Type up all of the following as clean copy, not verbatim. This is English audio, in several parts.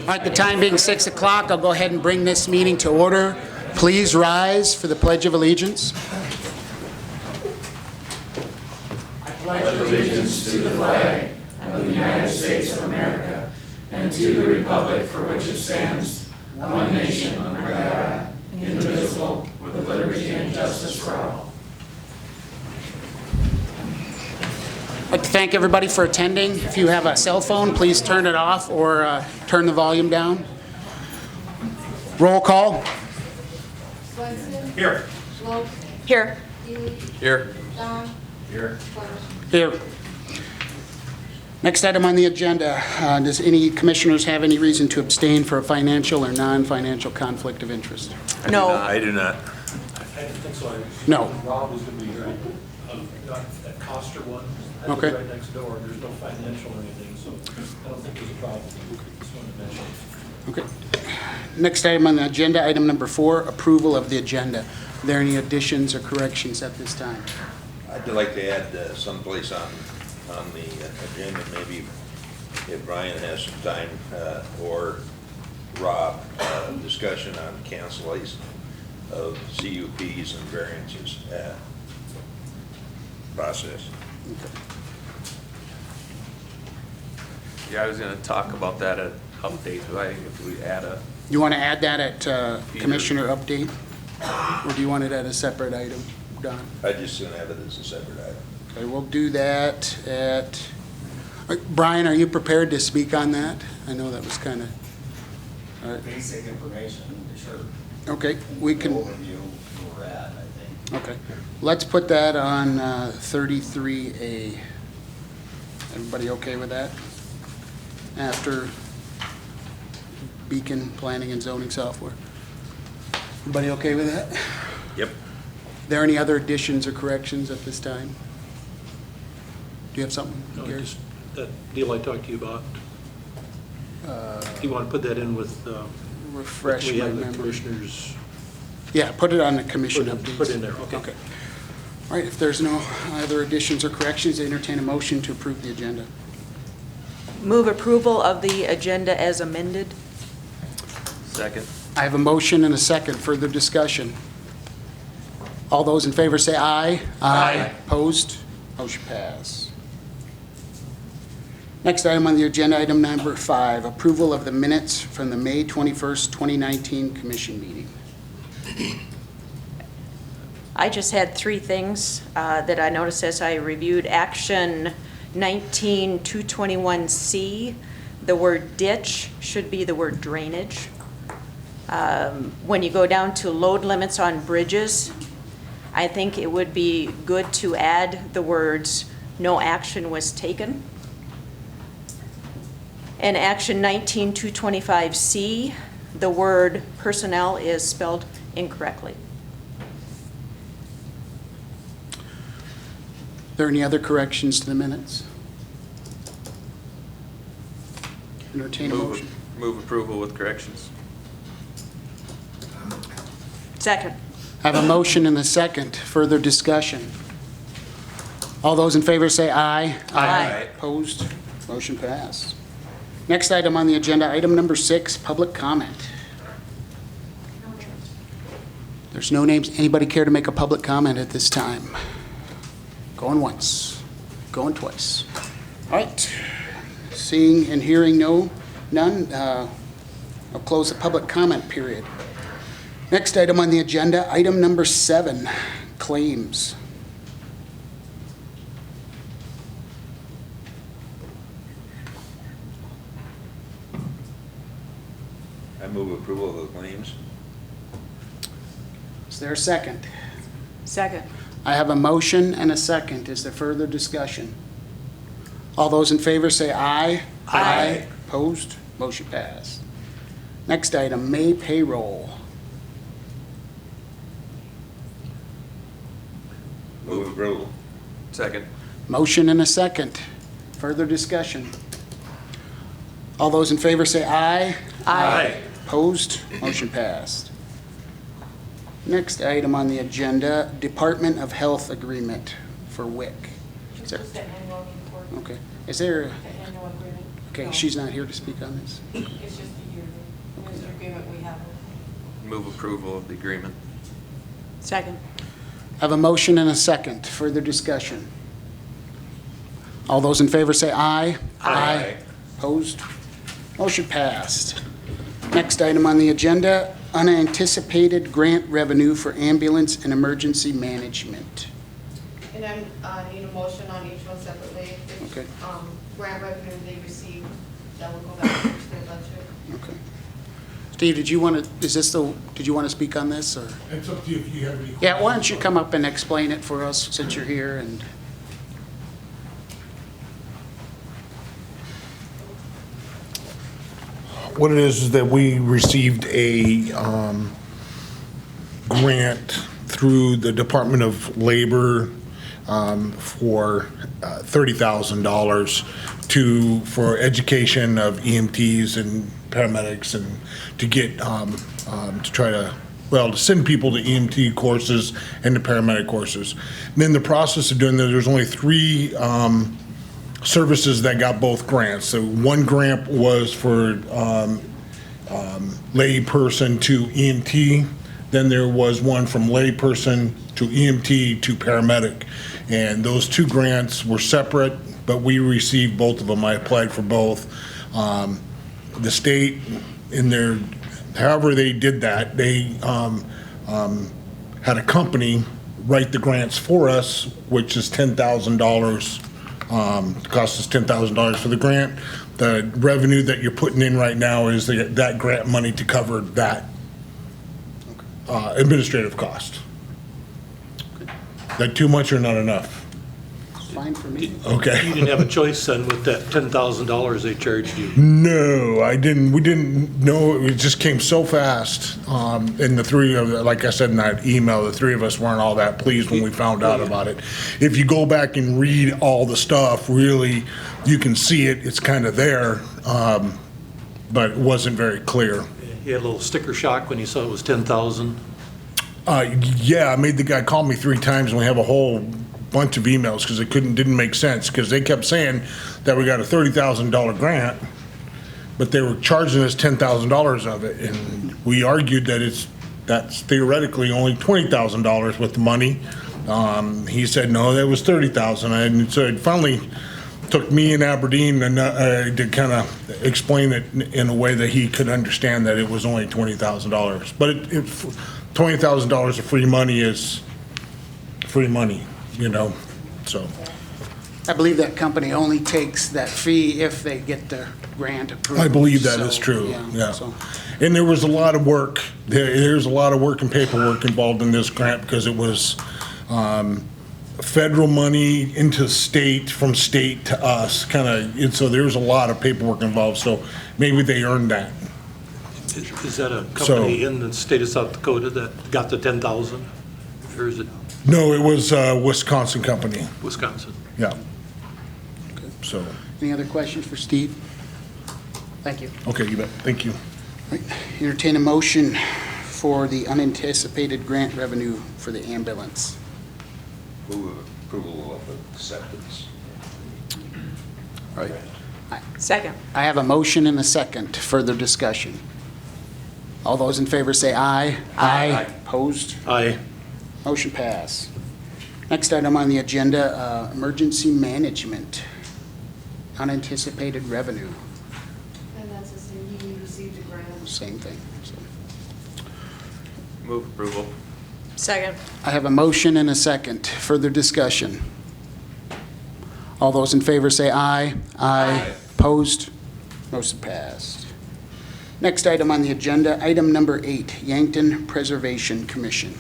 right, the time being 6 o'clock, I'll go ahead and bring this meeting to order. Please rise for the Pledge of Allegiance. I pledge allegiance to the flag of the United States of America and to the republic for which it stands, one nation under God, indivisible, with liberty and justice for all. I'd like to thank everybody for attending. If you have a cell phone, please turn it off or turn the volume down. Roll call. Swenson. Here. Schultz. Here. Healy. Here. Don. Here. Fleisch. Here. Next item on the agenda, does any commissioners have any reason to abstain for a financial or non-financial conflict of interest? No. I do not. I didn't think so. No. Rob was going to be here. That Coster one. I Okay. live right next door. There's no financial or anything, so I don't think there's a problem. Just wanted to mention it. Okay. Next item on the agenda, item number 4, approval of the agenda. Are there any additions or corrections at this time? I'd like to add someplace on the agenda, maybe if Brian has some time, or Rob, discussion on cancellation of CUPs and variances process. Yeah, I was gonna talk about that at update, but I think if we add a, You want to add that at Commissioner update? Or do you want it at a separate item, Don? I just gonna have it as a separate item. Okay, we'll do that at, Brian, are you prepared to speak on that? I know that was kind of, Basic information, sure. okay, we can, Overview where we're at, I think. okay. Let's put that on 33A. Everybody okay with that? After Beacon Planning and Zoning Software. Everybody okay with that? Yep. Are there any other additions or corrections at this time? Do you have something, No, Gary? just that deal I talked to you about. Do you want to put that in with, Refresh we my have the memory. commissioners? Yeah, put it on the commission updates. Put in there, okay. Okay. All right, if there's no other additions or corrections, I entertain a motion to approve the agenda. Move approval of the agenda as amended. second. I have a motion and a second. Further discussion. All those in favor say aye. Aye. Opposed? Motion pass. Next item on the agenda, item number 5, approval of the minutes from the May 21st, 2019 commission meeting. I just had 3 things that I noticed as I reviewed. Action 19-221C, the word ditch should be the word drainage. When you go down to load limits on bridges, I think it would be good to add the words, "no action was taken." And action 19-225C, the word personnel is spelled incorrectly. Are there any other corrections to the minutes? Entertain a motion. Move approval with corrections. Second. I have a motion and a second. Further discussion. All those in favor say aye. Aye. Opposed? Motion passed. Next item on the agenda, item number 6, public comment. There's no names. Anybody care to make a public comment at this time? Going once, going twice. All right. Seeing and hearing none, I'll close the public comment period. Next item on the agenda, item number 7, claims. I move approval of the claims. Is there a second? Second. I have a motion and a second. Is there further discussion? All those in favor say aye. Aye. Opposed? Motion passed. Next item, May payroll. Move approval. Second. Motion and a second. Further discussion? All those in favor say aye. Aye. Opposed? Motion passed. Next item on the agenda, Department of Health Agreement for WIC. Is there- Just the annual report, Okay. Is there the annual agreement. Okay, she's not here to speak on this. It's just a yearly, there's an agreement we have. Move approval of the agreement. Second. I have a motion and a second. Further discussion. All those in favor say aye. Aye. Opposed? Motion passed. Next item on the agenda, unanticipated grant revenue for ambulance and emergency management. And then need a motion on each one separately. If, Okay. Grant revenue they receive, that will go back into their budget. Okay. Steve, did you want to speak on this, or? It's up to you if you have any questions. Yeah, why don't you come up and explain it for us since you're here and. What it is that we received a grant through the Department of Labor for $30,000 for education of EMTs and paramedics, and to get to try to, well, to send people to EMT courses and to paramedic courses. And in the process of doing that, there's only 3 services that got both grants. So one grant was for layperson to EMT. Then there was one from layperson to EMT to paramedic. And those 2 grants were separate, but we received both of them. I applied for both. The state, in their, however they did that, they had a company write the grants for us, which is $10,000. Cost us $10,000 for the grant. The revenue that you're putting in right now is that grant money to cover that administrative cost. That too much or not enough? Fine for me. Okay. You didn't have a choice then with that $10,000 they charged you. No, I didn't. We didn't know. It just came so fast. And the 3 of, like I said in that email, the 3 of us weren't all that pleased when we found out about it. If you go back and read all the stuff, really, you can see it. It's kind of there, but it wasn't very clear. You had a little sticker shock when you saw it was 10,000. Yeah, I made the guy call me 3 times, and we have a whole bunch of emails because it didn't make sense, because they kept saying that we got a $30,000 grant, but they were charging us $10,000 of it, and we argued that that's theoretically only $20,000 with the money. He said no, that was $30,000, and so it finally took me in Aberdeen and to kind of explain it in a way that he could understand that it was only $20,000. But $20,000 of free money is free money, so. I believe that company only takes that fee if they get the grant approved. I believe that is So, true, yeah. so- And there was a lot of work, there's a lot of work and paperwork involved in this grant, because it was federal money into state, from state to us, so there's a lot of paperwork involved, so maybe they earned that. Is that a company in the state of South Dakota that got the 10,000? Or is it No, it was a Wisconsin company, Wisconsin? yeah. So, Any other questions for Steve? Thank you. okay, you bet, thank you. Right. Entertain a motion for the unanticipated grant revenue for the ambulance. Move approval of acceptance. All right. Second. I have a motion and a second. Further discussion. All those in favor say aye. Aye. Opposed? Aye. Motion pass. Next item on the agenda, emergency management, unanticipated revenue, And that's the same, he received a grant. same thing. So, Move approval. Second. I have a motion and a second. Further discussion. All those in favor say aye. Aye. Opposed? Motion passed. Next item on the agenda, item number 8, Yankton Preservation Commission.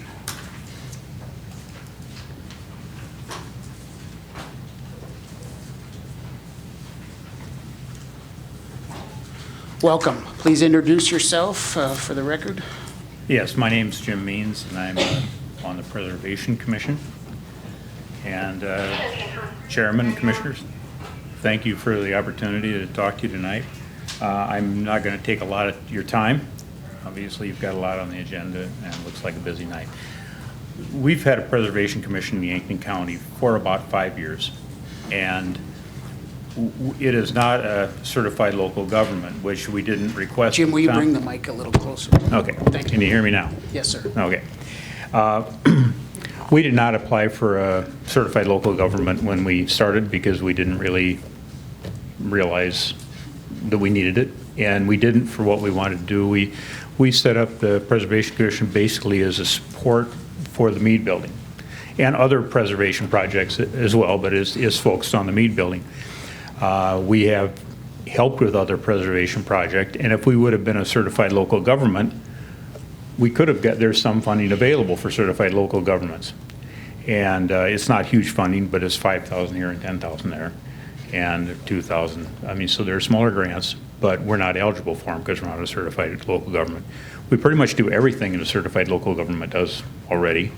Welcome. Please introduce yourself for the record. Yes, my name's Jim Means, and I'm on the Preservation Commission. And Chairman, Commissioners, thank you for the opportunity to talk to you tonight. I'm not going to take a lot of your time. Obviously, you've got a lot on the agenda, and it looks like a busy night. We've had a Preservation Commission in Yankton County for about 5 years, and it is not a certified local government, which we didn't request. Jim, at will you time. bring the mic a little closer? Okay. Thank you. Can you hear me now? Yes, sir. Okay. We did not apply for a certified local government when we started because we didn't really realize that we needed it, and we didn't for what we wanted to do. We set up the Preservation Commission basically as a support for the Mead Building and other preservation projects as well, but is focused on the Mead Building. We have helped with other preservation projects, and if we would have been a certified local government, we could have there's some funding available for certified local governments. And it's not huge funding, but it's 5,000 here and 10,000 there, and 2,000. I mean, so they're smaller grants, but we're not eligible for them because we're not a certified local government. We pretty much do everything in a certified local government does already.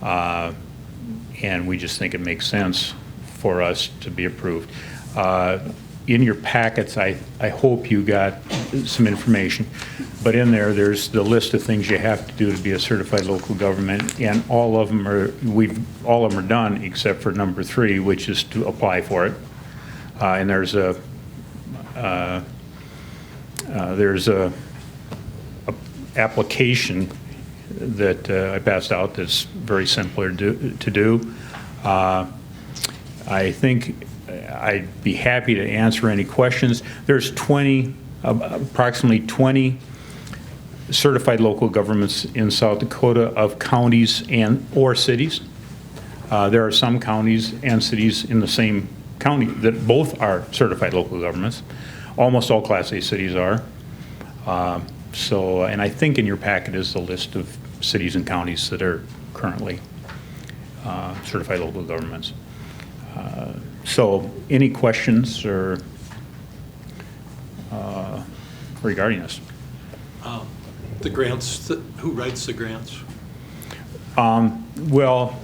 And we just think it makes sense for us to be approved. In your packets, I hope you got some information, but in there's the list of things you have to do to be a certified local government, and all of them are done except for number 3, which is to apply for it. And there's a application that I passed out that's very simpler to do. I think I'd be happy to answer any questions. There's approximately 20 certified local governments in South Dakota of counties or cities. There are some counties and cities in the same county that both are certified local governments. Almost all Class A cities are. And I think in your packet is the list of cities and counties that are currently certified local governments. So any questions or regarding this? The grants, who writes the grants? Well,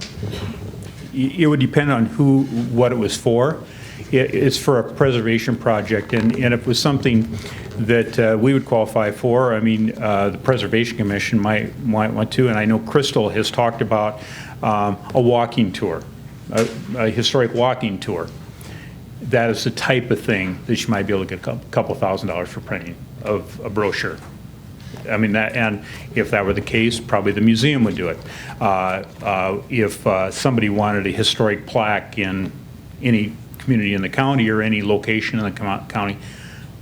it would depend on what it was for. It's for a preservation project, and if it was something that we would qualify for, I mean, the Preservation Commission might want to, and I know Crystal has talked about a walking tour, a historic walking tour. That is the type of thing that you might be able to get a couple $1,000s for printing of a brochure. I mean, and if that were the case, probably the museum would do it. If somebody wanted a historic plaque in any community in the county or any location in the county,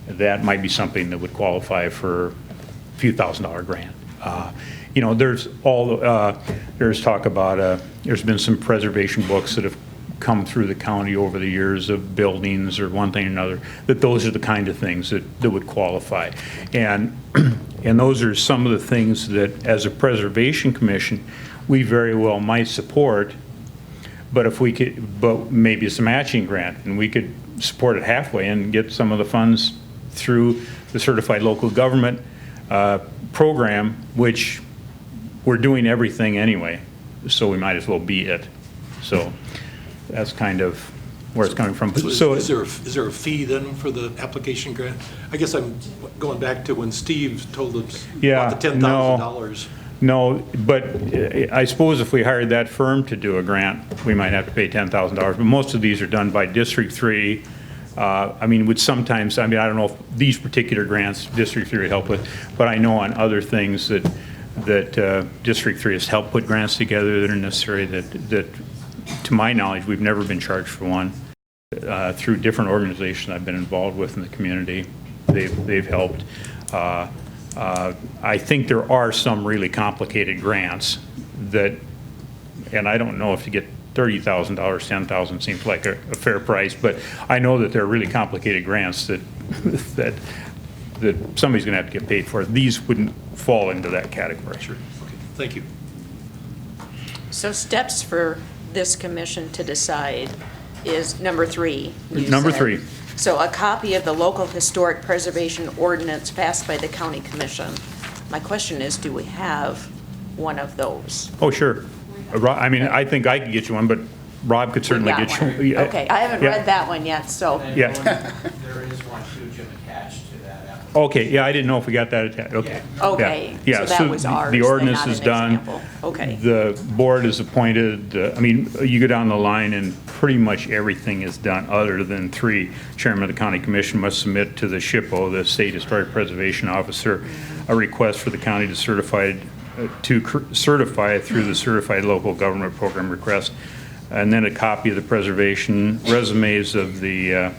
that might be something that would qualify for a few $1,000 grant. You know, there's talk about, there's been some preservation books that have come through the county over the years of buildings or one thing or another, that those are the kind of things that would qualify. And those are some of the things that, as a Preservation Commission, we very well might support, but if we could, but maybe it's a matching grant, and we could support it halfway and get some of the funds through the Certified Local Government program, which we're doing everything anyway, so we might as well be it. So that's kind of where it's coming from. So is there a fee then for the application grant? I guess I'm going back to when Steve told us about the $10,000. No, but I suppose if we hired that firm to do a grant, we might have to pay $10,000. But most of these are done by District 3. I mean, would sometimes, I mean, I don't know if these particular grants District 3 would help with, but I know on other things that District 3 has helped put grants together that are necessary that to my knowledge, we've never been charged for one. Through different organizations I've been involved with in the community, they've helped. I think there are some really complicated grants that, and I don't know if you get $30,000, $10,000 seems like a fair price, but I know that there are really complicated grants that somebody's going to have to get paid for. These wouldn't fall into that category. Sure. Okay. Thank you. So steps for this commission to decide is number 3. Number 3. So a copy of the local historic preservation ordinance passed by the county commission. My question is, do we have one of those? Oh, sure. I mean, I think I could get you one, but Rob could certainly Got get one. you. Okay, I haven't read that one yet, so. Yeah. There is one too, Jim, attached to that application. Okay, yeah, I didn't know if we got that attached, okay. Okay, Yeah, so that was ours, the then, ordinance not is an done. example. Okay. The board is appointed, I mean, you go down the line and pretty much everything is done other than 3. Chairman of the county commission must submit to the SHPO, the State Historic Preservation Officer, a request for the county to certify through the Certified Local Government Program request, and then a copy of the preservation resumes of the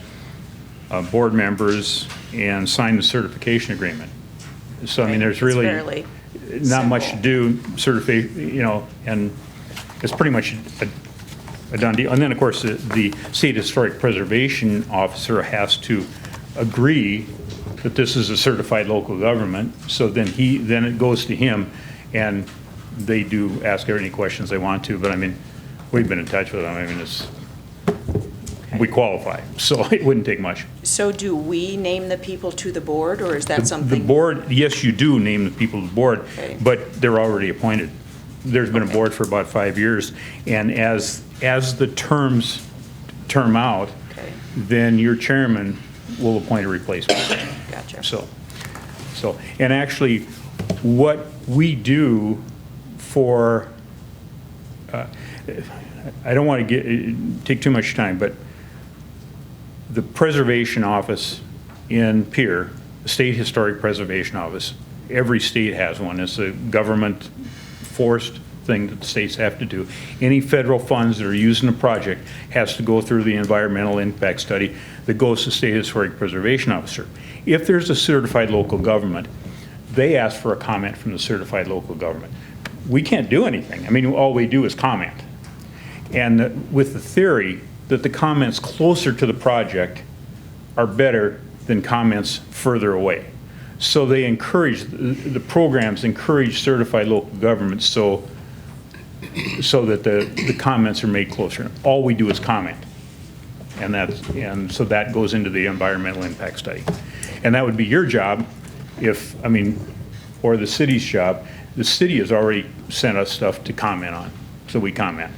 board members, and sign the certification agreement. So, I mean, there's It's really fairly not much to simple. do, and it's pretty much a done deal. And then, of course, the State Historic Preservation Officer has to agree that this is a certified local government, so then it goes to him, and they do ask any questions they want to, but I mean, we've been in touch with them, I mean, we qualify, so it wouldn't take much. So do we name the people to the board, or is that The something? board, yes, you do name the people to the board, Okay. but they're already appointed. There's been a Okay. board for about 5 years, and as the terms term out, Okay, then your chairman will appoint a replacement. gotcha. So, and actually, what we do for, I don't want to take too much time, but the Preservation Office in Pierre, the State Historic Preservation Office, every state has one. It's a government forced thing that the states have to do. Any federal funds that are used in a project has to go through the environmental impact study that goes to the State Historic Preservation Officer. If there's a certified local government, they ask for a comment from the certified local government. We can't do anything. I mean, all we do is comment. And with the theory that the comments closer to the project are better than comments further away. So they encourage, the programs encourage certified local governments so that the comments are made closer. All we do is comment. And so that goes into the environmental impact study. And that would be your job or the city's job. The city has already sent us stuff to comment on, so we comment.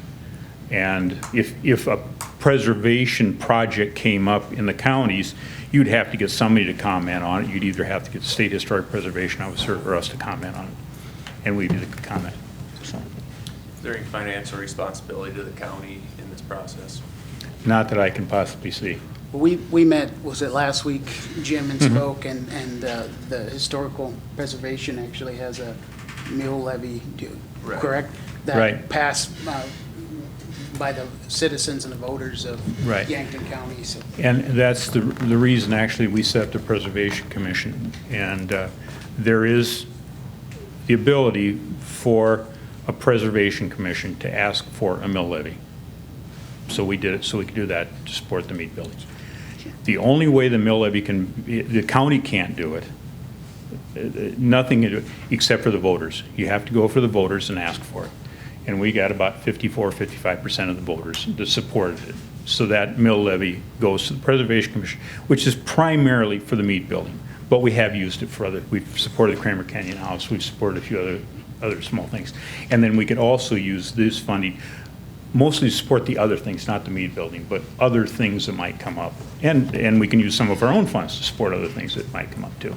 And if a preservation project came up in the counties, you'd have to get somebody to comment on it. You'd either have to get the State Historic Preservation Officer or us to comment on it. And we do the comment. So, Is there any financial responsibility to the county in this process? not that I can possibly see. We met, was it last week, Jim, and Mm-hmm. spoke, and the Historical Preservation actually has a mill levy, Right. correct? Right. That passed by the citizens and the voters of Right. Yankton County, so. And that's the reason, actually, we set up the Preservation Commission. And there is the ability for a Preservation Commission to ask for a mill levy. So we did it, so we could do that to support the meat buildings. The only way the mill levy the county can't do it, nothing except for the voters. You have to go for the voters and ask for it. And we got about 55% of the voters that supported it. So that mill levy goes to the Preservation Commission, which is primarily for the meat building. But we have used it for we've supported the Kramer Canyon House, we've supported a few other small things. And then we could also use this funding mostly to support the other things, not the meat building, but other things that might come up. And we can use some of our own funds to support other things that might come up too.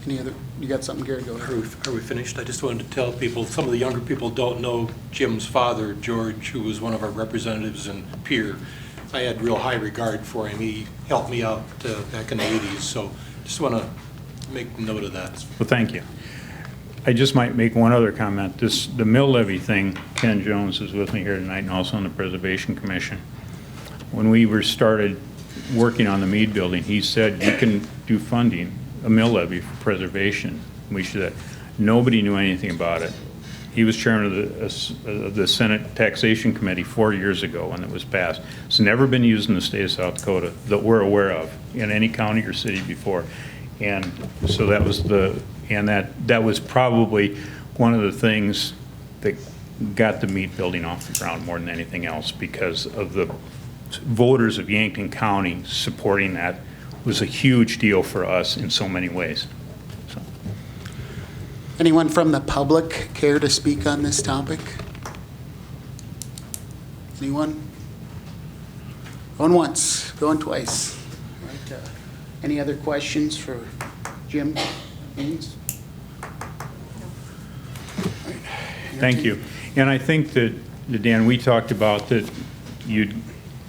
Any other, you got something, Gary? Go ahead. Are we finished? I just wanted to tell people, some of the younger people don't know Jim's father, George, who was one of our representatives in Pierre. I had real high regard for him. He helped me out back in the 80s, so just want to make note of that. Well, thank you. I just might make one other comment. The mill levy thing, Ken Jones is with me here tonight and also on the Preservation Commission. When we started working on the mead building, he said you can do funding, a mill levy for preservation. We should. Nobody knew anything about it. He was chairman of the Senate Taxation Committee 4 years ago when it was passed. It's never been used in the state of South Dakota that we're aware of in any county or city before. And so that was that was probably one of the things that got the meat building off the ground more than anything else, because of the voters of Yankton County supporting that was a huge deal for us in so many ways. So. Anyone from the public care to speak on this topic? Anyone? Going once, going twice. Right, Any other questions for Jim Means? Thank you. And I think that, Dan, we talked about that you'd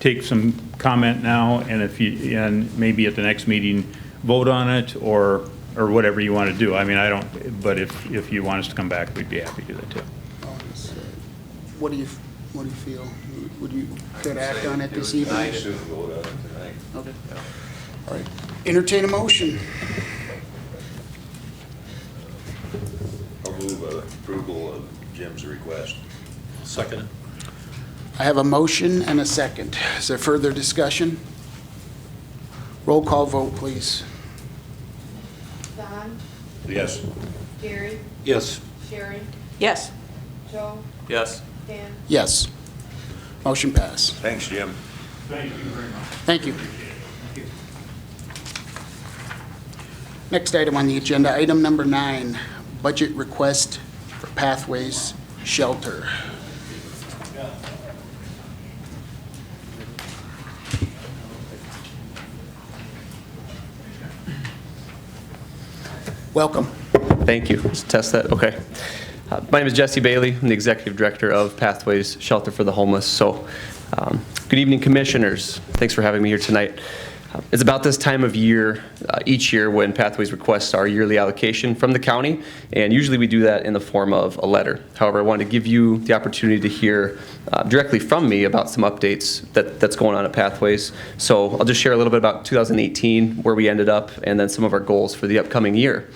take some comment now, and and maybe at the next meeting, vote on it, or whatever you want to do. I mean, I don't, but if you want us to come back, we'd be happy to do that too. What do you feel? Would you care to act on it this evening? I should vote on it tonight. Okay. All right. Entertain a motion. I'll move approval of Jim's request. Second. I have a motion and a second. Is there further discussion? Roll call vote, please. Don, Yes. Gary, Yes. Sherry, Yes. Joe, Yes. Dan. Yes. Motion passed. Thanks, Jim. Thank you very much. Thank you. Next item on the agenda, item number 9, budget request for Pathways Shelter. Welcome. Thank you. Let's test that. Okay. My name is Jesse Bailey. I'm the Executive Director of Pathways Shelter for the Homeless. So, good evening, Commissioners. Thanks for having me here tonight. It's about this time of year, each year, when Pathways requests our yearly allocation from the county, and usually we do that in the form of a letter. However, I wanted to give you the opportunity to hear directly from me about some updates that's going on at Pathways. So I'll just share a little bit about 2018, where we ended up, and then some of our goals for the upcoming year.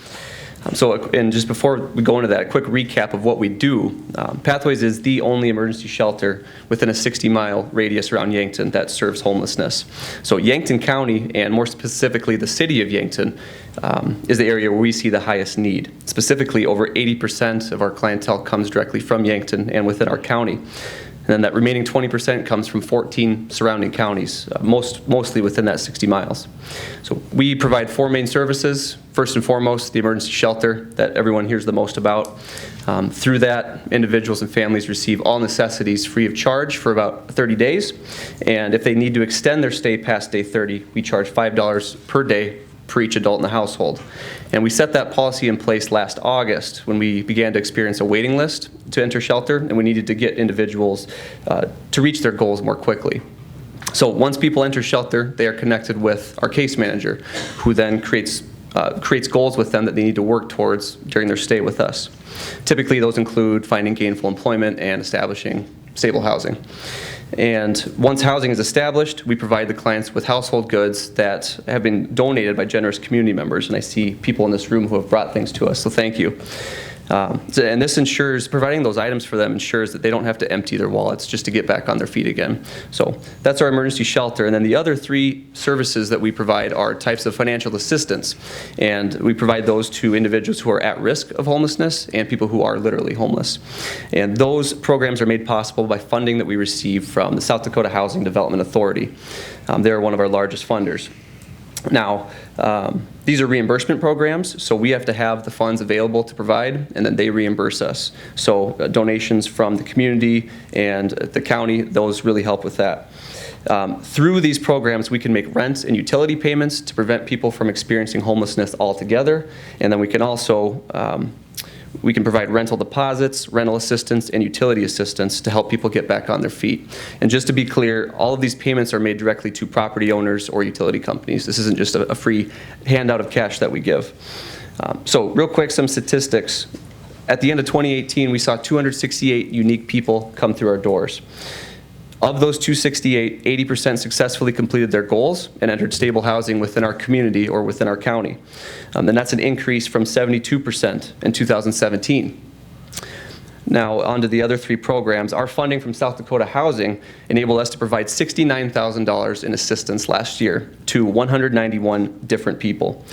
And just before we go into that, a quick recap of what we do. Pathways is the only emergency shelter within a 60-mile radius around Yankton that serves homelessness. So Yankton County, and more specifically the city of Yankton, is the area where we see the highest need. Specifically, over 80% of our clientele comes directly from Yankton and within our county. And then that remaining 20% comes from 14 surrounding counties, mostly within that 60 miles. So we provide 4 main services. First and foremost, the emergency shelter that everyone hears the most about. Through that, individuals and families receive all necessities free of charge for about 30 days. And if they need to extend their stay past day 30, we charge $5 per day for each adult in the household. And we set that policy in place last August when we began to experience a waiting list to enter shelter, and we needed to get individuals to reach their goals more quickly. So once people enter shelter, they are connected with our case manager, who then creates goals with them that they need to work towards during their stay with us. Typically, those include finding gainful employment and establishing stable housing. And once housing is established, we provide the clients with household goods that have been donated by generous community members. And I see people in this room who have brought things to us, so thank you. And this ensures, providing those items for them ensures that they don't have to empty their wallets just to get back on their feet again. So that's our emergency shelter. And then the other 3 services that we provide are types of financial assistance. And we provide those to individuals who are at risk of homelessness and people who are literally homeless. And those programs are made possible by funding that we receive from the South Dakota Housing Development Authority. They're one of our largest funders. Now, these are reimbursement programs, so we have to have the funds available to provide, and then they reimburse us. So donations from the community and the county, those really help with that. Through these programs, we can make rent and utility payments to prevent people from experiencing homelessness altogether, and then we can also we can provide rental deposits, rental assistance, and utility assistance to help people get back on their feet. And just to be clear, all of these payments are made directly to property owners or utility companies. This isn't just a free handout of cash that we give. So real quick, some statistics. At the end of 2018, we saw 268 unique people come through our doors. Of those 268, 80% successfully completed their goals and entered stable housing within our community or within our county. And that's an increase from 72% in 2017. Now, on to the other 3 programs. Our funding from South Dakota Housing enabled us to provide $69,000 in assistance last year to 191 different people.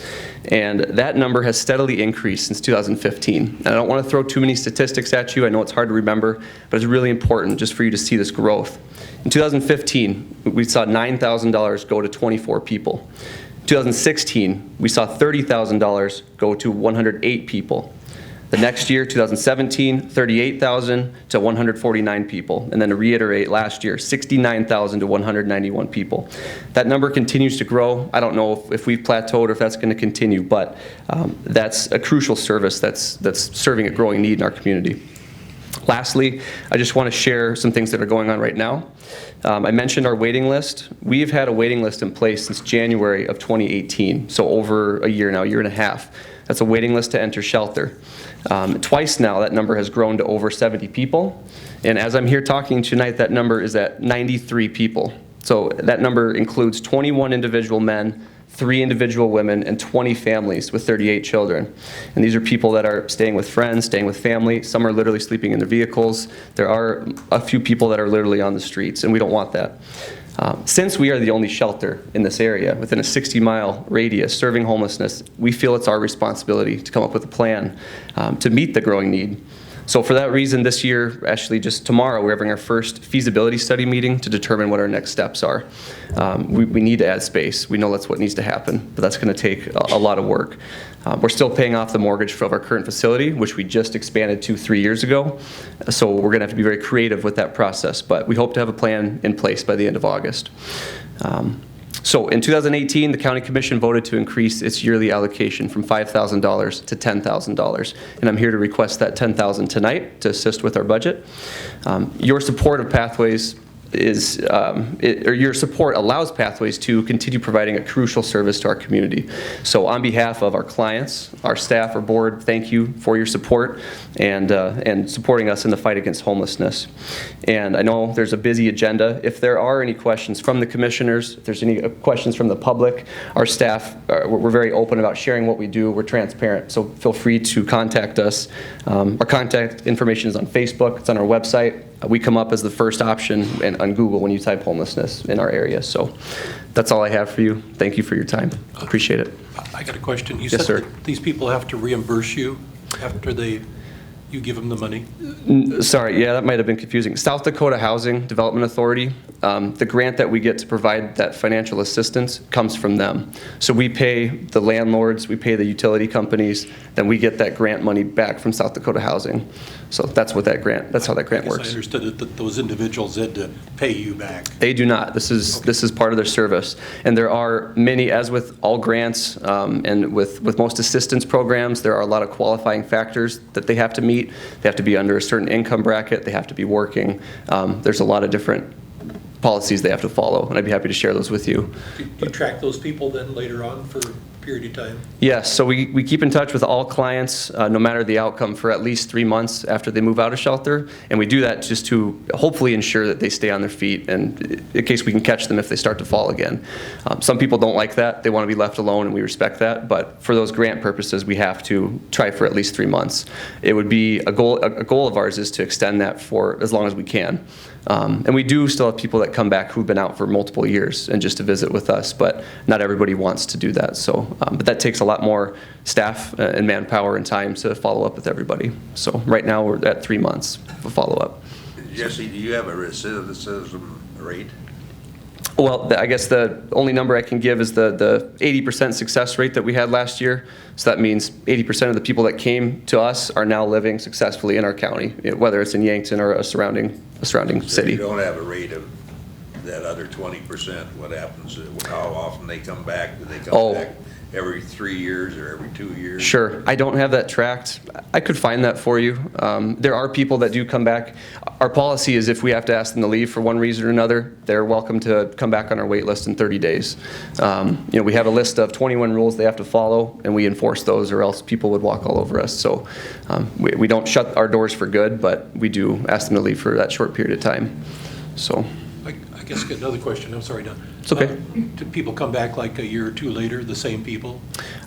And that number has steadily increased since 2015. And I don't want to throw too many statistics at you. I know it's hard to remember, but it's really important just for you to see this growth. In 2015, we saw $9,000 go to 24 people. In 2016, we saw $30,000 go to 108 people. The next year, 2017, 38,000 to 149 people. And then to reiterate, last year, 69,000 to 191 people. That number continues to grow. I don't know if we've plateaued or if that's going to continue, but that's a crucial service that's serving a growing need in our community. Lastly, I just want to share some things that are going on right now. I mentioned our waiting list. We've had a waiting list in place since January of 2018, so over a year now, year and a half. That's a waiting list to enter shelter. Twice now, that number has grown to over 70 people. And as I'm here talking tonight, that number is at 93 people. So that number includes 21 individual men, 3 individual women, and 20 families with 38 children. And these are people that are staying with friends, staying with family. Some are literally sleeping in their vehicles. There are a few people that are literally on the streets, and we don't want that. Since we are the only shelter in this area within a 60-mile radius serving homelessness, we feel it's our responsibility to come up with a plan to meet the growing need. So for that reason, this year, actually just tomorrow, we're having our first feasibility study meeting to determine what our next steps are. We need to add space. We know that's what needs to happen, but that's going to take a lot of work. We're still paying off the mortgage of our current facility, which we just expanded to 3 years ago. So we're going to have to be very creative with that process, but we hope to have a plan in place by the end of August. So in 2018, the County Commission voted to increase its yearly allocation from $5,000 to $10,000. And I'm here to request that $10,000 tonight to assist with our budget. Your support of Pathways your support allows Pathways to continue providing a crucial service to our community. So on behalf of our clients, our staff, our board, thank you for your support and supporting us in the fight against homelessness. And I know there's a busy agenda. If there are any questions from the commissioners, if there's any questions from the public, our staff, we're very open about sharing what we do. We're transparent, so feel free to contact us. Our contact information is on Facebook. It's on our website. We come up as the first option on Google when you type homelessness in our area. So that's all I have for you. Thank you for your time. Appreciate it. I got a question. You Yes, said sir. that these people have to reimburse you after you give them the money? Sorry, yeah, that might have been confusing. South Dakota Housing Development Authority, the grant that we get to provide that financial assistance comes from them. So we pay the landlords, we pay the utility companies, then we get that grant money back from South Dakota Housing. So that's how that grant I works. understood that those individuals had to pay you back. They do not. This is part of their service. And there are many, as with all grants and with most assistance programs, there are a lot of qualifying factors that they have to meet. They have to be under a certain income bracket. They have to be working. There's a lot of different policies they have to follow, and I'd be happy to share those with you. Do you track those people then later on for a period of time? Yes, so we keep in touch with all clients, no matter the outcome, for at least 3 months after they move out of shelter, and we do that just to hopefully ensure that they stay on their feet, and in case we can catch them if they start to fall again. Some people don't like that. They want to be left alone, and we respect that, but for those grant purposes, we have to try for at least 3 months. It would be a goal of ours is to extend that for as long as we can. And we do still have people that come back who've been out for multiple years and just to visit with us, but not everybody wants to do that. So, but that takes a lot more staff and manpower and time to follow up with everybody. So right now we're at 3 months of follow-up. Jesse, do you have a recidivism rate? Well, I guess the only number I can give is the 80% success rate that we had last year. So that means 80% of the people that came to us are now living successfully in our county, whether it's in Yankton or a surrounding city. You don't have a rate of that other 20%. What happens? How often they come back? Do they come back every 3 years or every 2 years? Sure. I don't have that tracked. I could find that for you. There are people that do come back. Our policy is if we have to ask them to leave for one reason or another, they're welcome to come back on our wait list in 30 days. We have a list of 21 rules they have to follow, and we enforce those, or else people would walk all over us. So we don't shut our doors for good, but we do ask them to leave for that short period of time. So. I guess another question. I'm sorry, Don. It's okay. Do people come back like a year or two later, the same people,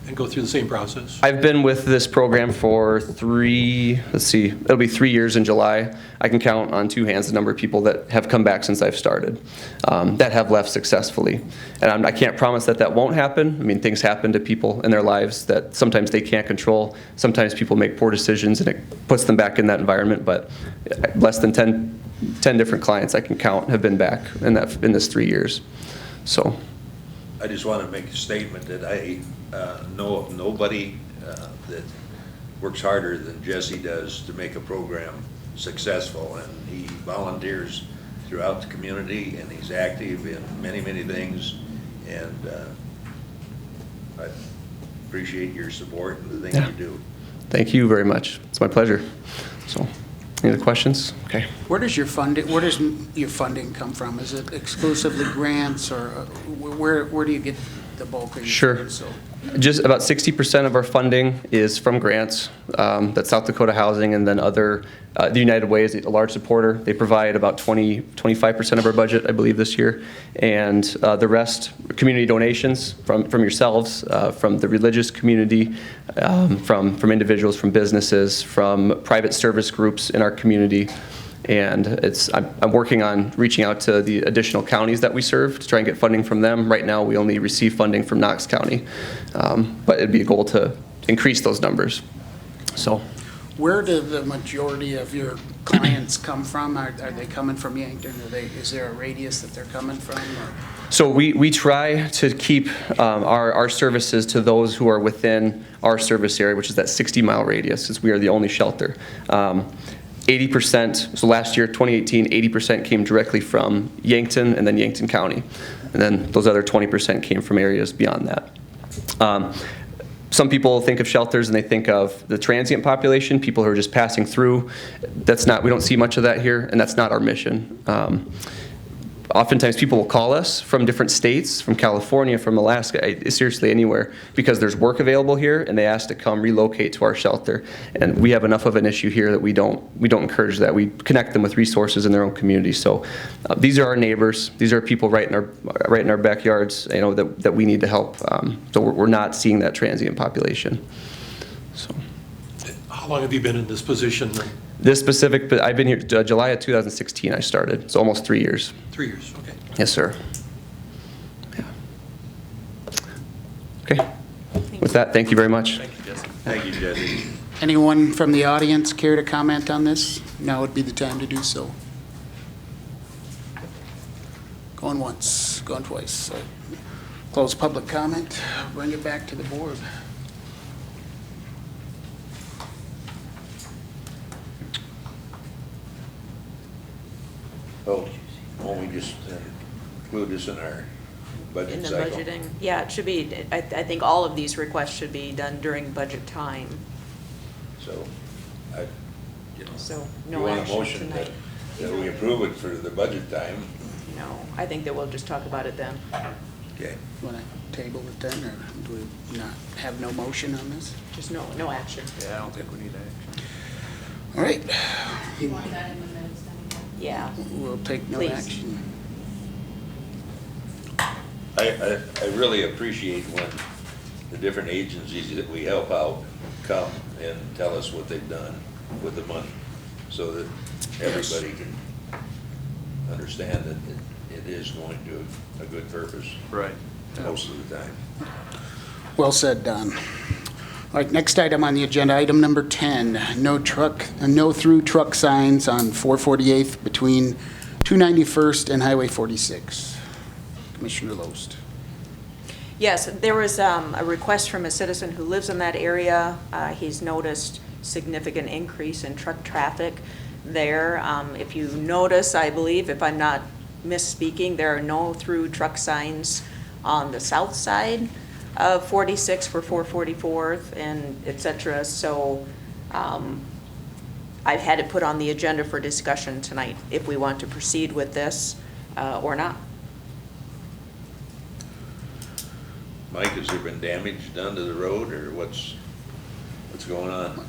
and go through the same process? I've been with this program for it'll be 3 years in July. I can count on 2 hands the number of people that have come back since I've started, that have left successfully. And I can't promise that won't happen. I mean, things happen to people in their lives that sometimes they can't control. Sometimes people make poor decisions and it puts them back in that environment, but less than 10 different clients I can count have been back in this 3 years. So I just want to make a statement that I know of nobody that works harder than Jesse does to make a program successful, and he volunteers throughout the community, and he's active in many, many things, and I appreciate your support and the things you do. Thank you very much. It's my pleasure. So, any other questions? Okay. Where does your funding come from? Is it exclusively grants, or where do you get the bulk of your Sure. funding? So, Just about 60% of our funding is from grants. That's South Dakota Housing, and then other, the United Way is a large supporter. They provide about 25% of our budget, I believe, this year. And the rest, community donations from yourselves, from the religious community, from individuals, from businesses, from private service groups in our community. And I'm working on reaching out to the additional counties that we serve to try and get funding from them. Right now, we only receive funding from Knox County, but it'd be a goal to increase those numbers. So, where do the majority of your clients come from? Are they coming from Yankton? Is there a radius that they're coming from? Or? So we try to keep our services to those who are within our service area, which is that 60-mile radius, since we are the only shelter. 80%, so last year, 2018, 80% came directly from Yankton and then Yankton County. And then those other 20% came from areas beyond that. Some people think of shelters and they think of the transient population, people who are just passing through. We don't see much of that here, and that's not our mission. Oftentimes people will call us from different states, from California, from Alaska, seriously anywhere, because there's work available here and they ask to come relocate to our shelter. And we have enough of an issue here that we don't encourage that. We connect them with resources in their own community. So these are our neighbors. These are people right in our backyards, that we need to help. So we're not seeing that transient population. So. How long have you been in this position? This specific, but I've been here July of 2016 I started, so almost 3 years. 3 years, okay. Yes, sir. Yeah. Okay. With that, thank you very much. Thank you, Jesse. Thank you, Jesse. Anyone from the audience care to comment on this? Now would be the time to do so. Going once, going twice. Close public comment, bring it back to the board. Oh, won't we just include this in our budget In the cycle? budgeting, yeah, it should be, I think all of these requests should be done during budget time, So, so you no want a action motion tonight. that we approve it for the budget time? No, I think that we'll just talk about it then. Okay. Want to table it then, or do we not have no motion on this? Just no action. Yeah, I don't think we need action. All right, You want that in the minutes then? Yeah. we'll take no Please. action. I really appreciate when the different agencies that we help out come and tell us what they've done with the money, so that everybody can understand that it is going to a good purpose Right. most of the time. Well said, Don. All right, next item on the agenda, item number 10, no through truck signs on 448th between 291st and Highway 46. Commissioner Loest. Yes, there was a request from a citizen who lives in that area. He's noticed significant increase in truck traffic there. If you notice, I believe, if I'm not misspeaking, there are no through truck signs on the south side of 46 for 444th and et cetera. So I've had it put on the agenda for discussion tonight if we want to proceed with this or not. Mike, has there been damage done to the road, or what's going on?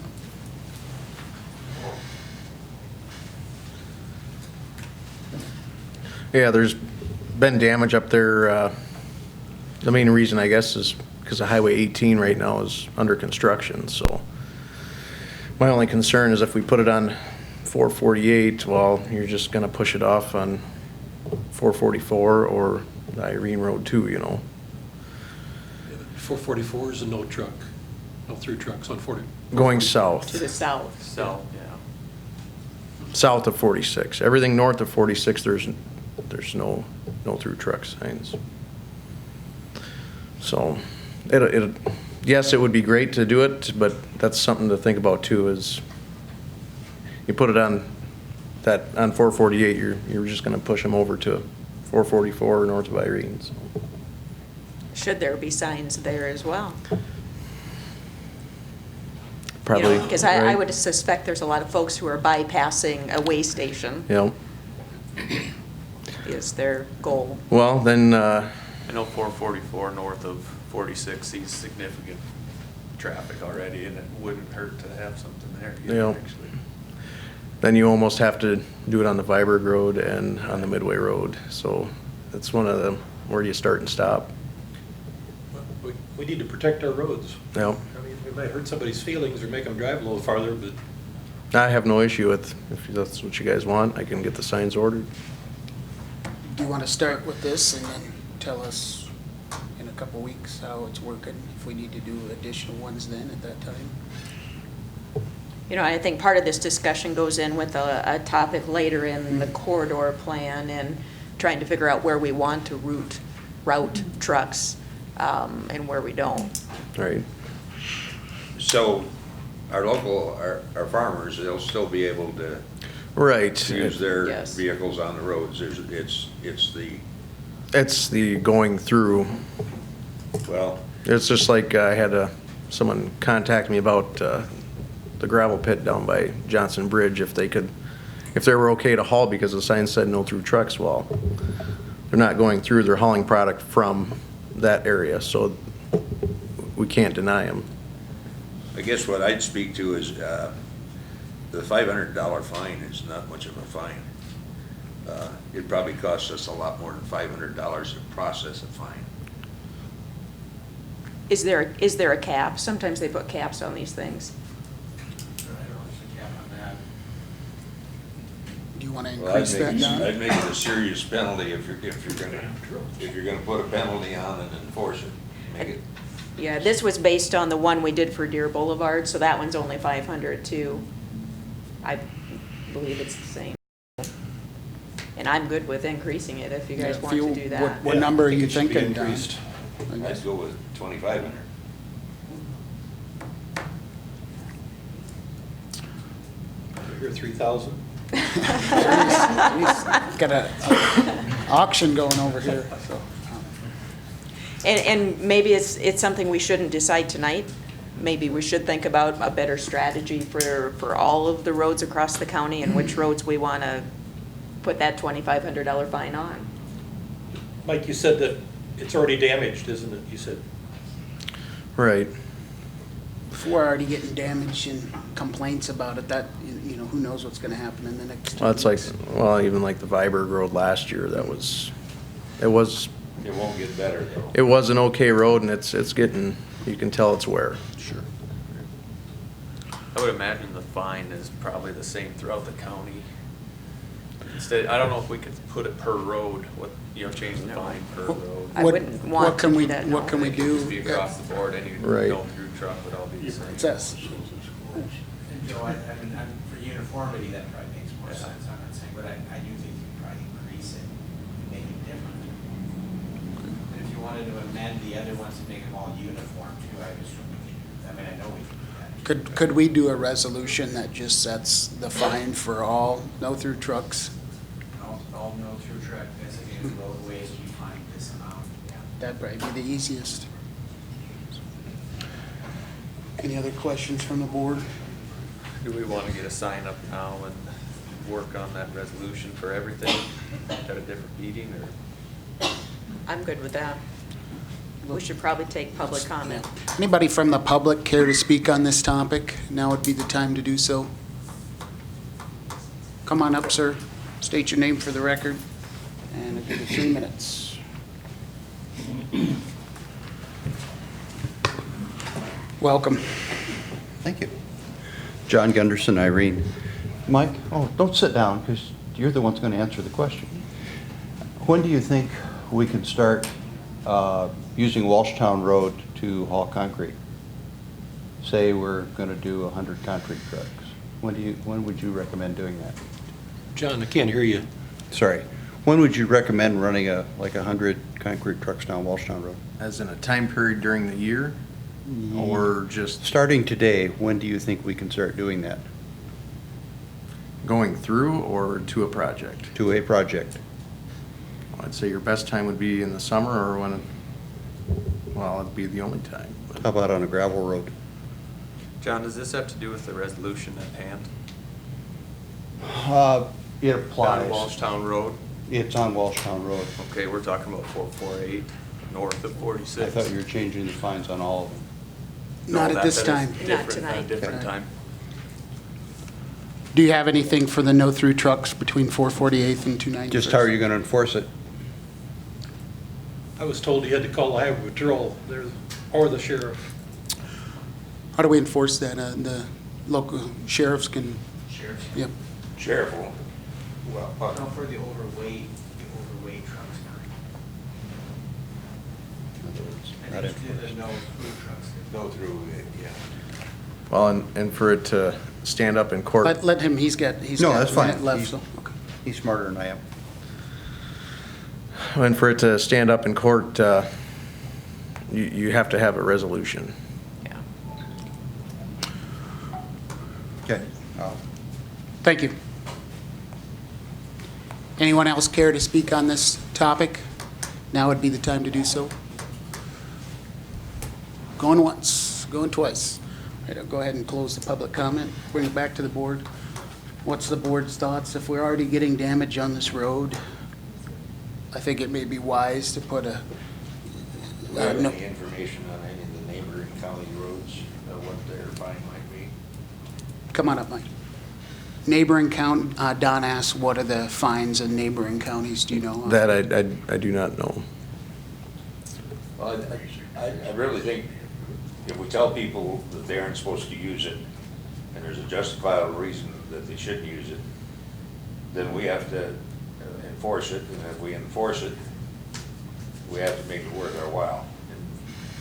Yeah, there's been damage up there. The main reason, I guess, is because of Highway 18 right now is under construction, so. My only concern is if we put it on 448, well, you're just gonna push it off on 444 or the Irene Road too, 444 is a no through trucks on 40. Going To south, the south. So, yeah. south of 46. Everything north of 46, there's no through truck signs. So, yes, it would be great to do it, but that's something to think about too, is you put it on 448, you're just gonna push them over to 444 north of Irene, so. Should there be signs there as well? Probably. Because I right? would suspect there's a lot of folks who are bypassing a way station Yeah, is their goal. well, then, I know 444 north of 46 sees significant traffic already, and it wouldn't hurt to have something there Yeah. either, actually. then you almost have to do it on the Viborg Road and on the Midway Road, so that's one of the, where do you start and stop? We need to protect our roads. Yeah, I mean, we might hurt somebody's feelings or make them drive a little farther, but I have no issue with, if that's what you guys want, I can get the signs ordered. Do you want to start with this and then tell us in a couple weeks how it's working, if we need to do additional ones then at that time? You know, I think part of this discussion goes in with a topic later in the corridor plan and trying to figure out where we want to route trucks and where we don't. Right, So our our farmers, they'll still be able to right. use their Yes. vehicles on the roads. It's the going through. Well, It's just like I had someone contact me about the gravel pit down by Johnson Bridge, if they were okay to haul because the sign said no through trucks. Well, they're not going through, they're hauling product from that area, so we can't deny them. I guess what I'd speak to is the $500 fine is not much of a fine. It probably costs us a lot more than $500 to process a fine. Is there a cap? Sometimes they put caps on these things. Do you want to Well, increase that, Don? I'd make it a serious penalty if you're gonna put a penalty on and enforce it. Make it, Yeah, this was based on the one we did for Deer Boulevard, so that one's only 500 too. I believe it's the same. And I'm good with increasing it if you guys If want to do that. What number are I think you it should be thinking, Don? increased. I'd go with 2,500. I hear 3,000. Got a auction going over here, so. And maybe it's something we shouldn't decide tonight. Maybe we should think about a better strategy for all of the roads across the county and which roads we want to put that $2,500 fine on. Mike, you said that it's already damaged, isn't it? You said. Right. If we're already getting damage and complaints about it, that, you know, who knows what's going to happen in the next 2 Well, it's like, weeks. well, even like the Viborg Road last year, it was, It won't get better though. it was an okay road, and it's getting, you can tell it's wear. Sure. I would imagine the fine is probably the same throughout the county. Instead, I don't know if we could put it per road, change the fine per road. I What- wouldn't what want to can do we- that, what no. can we It could do? just be across the board, any Right. no through truck would all be the same. It says, And Joe, I mean, for uniformity, that probably makes more Yeah. sense, I'm not saying, but I do think you could probably increase it, and make it different. And if you wanted to amend the other ones and make them all uniform too, I assume we could, I mean, I know we could do that. could we do a resolution that just sets the fine for all no-through trucks? All no through truck designated roadways, we find this amount, yeah. That'd probably be the easiest. Any other questions from the board? Do we want to get a sign up now and work on that resolution for everything at a different meeting, or? I'm good with that. We should probably take public comment. Anybody from the public care to speak on this topic? Now would be the time to do so. Come on up, sir. State your name for the record, and I'll give you 3 minutes. Welcome. Thank you. John Gunderson, Irene. Mike, don't sit down, because you're the one that's going to answer the question. When do you think we can start using Walshtown Road to haul concrete? Say we're going to do 100 concrete trucks. When would you recommend doing that? John, I can't hear you. Sorry. When would you recommend running like 100 concrete trucks down Walshtown Road? As in a time period during the year? or just Starting today, when do you think we can start doing that? going through or to a project? To a project? I'd say your best time would be in the summer or when, well, it'd be the only time. but- How about on a gravel road? John, does this have to do with the resolution at hand? It Down applies. Walshtown Road? It's on Walshtown Road. Okay, we're talking about 448 north of 46. I thought you were changing the fines on all of them. No, Not at that- this that is time. Not different- tonight. a different Okay. time. Do you have anything for the no-through trucks between 448th and 291st? Just how are you gonna enforce it? I was told you had to call the highway patrol there, or the sheriff. How do we enforce that? The local sheriffs can, Sheriff's. yep. Sheriff will, well, No, for the overweight trucks. Not And there's no food trucks. go through, yeah. Well, and for it to stand up in court. Let him, he's got No, a that's fine. minute left, He's- so, okay. He's smarter than I am. And for it to stand up in court, you have to have a resolution. Yeah. Okay. Thank you. Anyone else care to speak on this topic? Now would be the time to do so. Going once, going twice. All right, I'll go ahead and close the public comment, bring it back to the board. What's the board's thoughts? If we're already getting damage on this road, I think it may be wise to put a, Do we have no, any information on any of the neighboring county roads, what their fine might be? come on up, Mike. Neighboring count, Don asked, what are the fines in neighboring counties, do you know? That I do not know. Well, I really think if we tell people that they aren't supposed to use it, and there's a justifiable reason that they shouldn't use it, then we have to enforce it, and if we enforce it, we have to make it worth our while.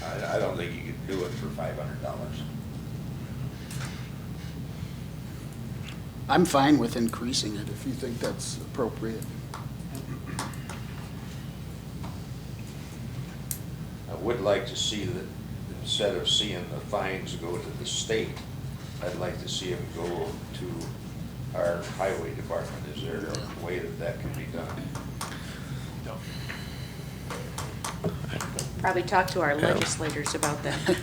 And I don't think you can do it for $500. I'm fine with increasing it if you think that's appropriate. I would like to see that instead of seeing the fines go to the state, I'd like to see them go to our highway department. Is there a way that that can be done? Probably talk to our legislators about that.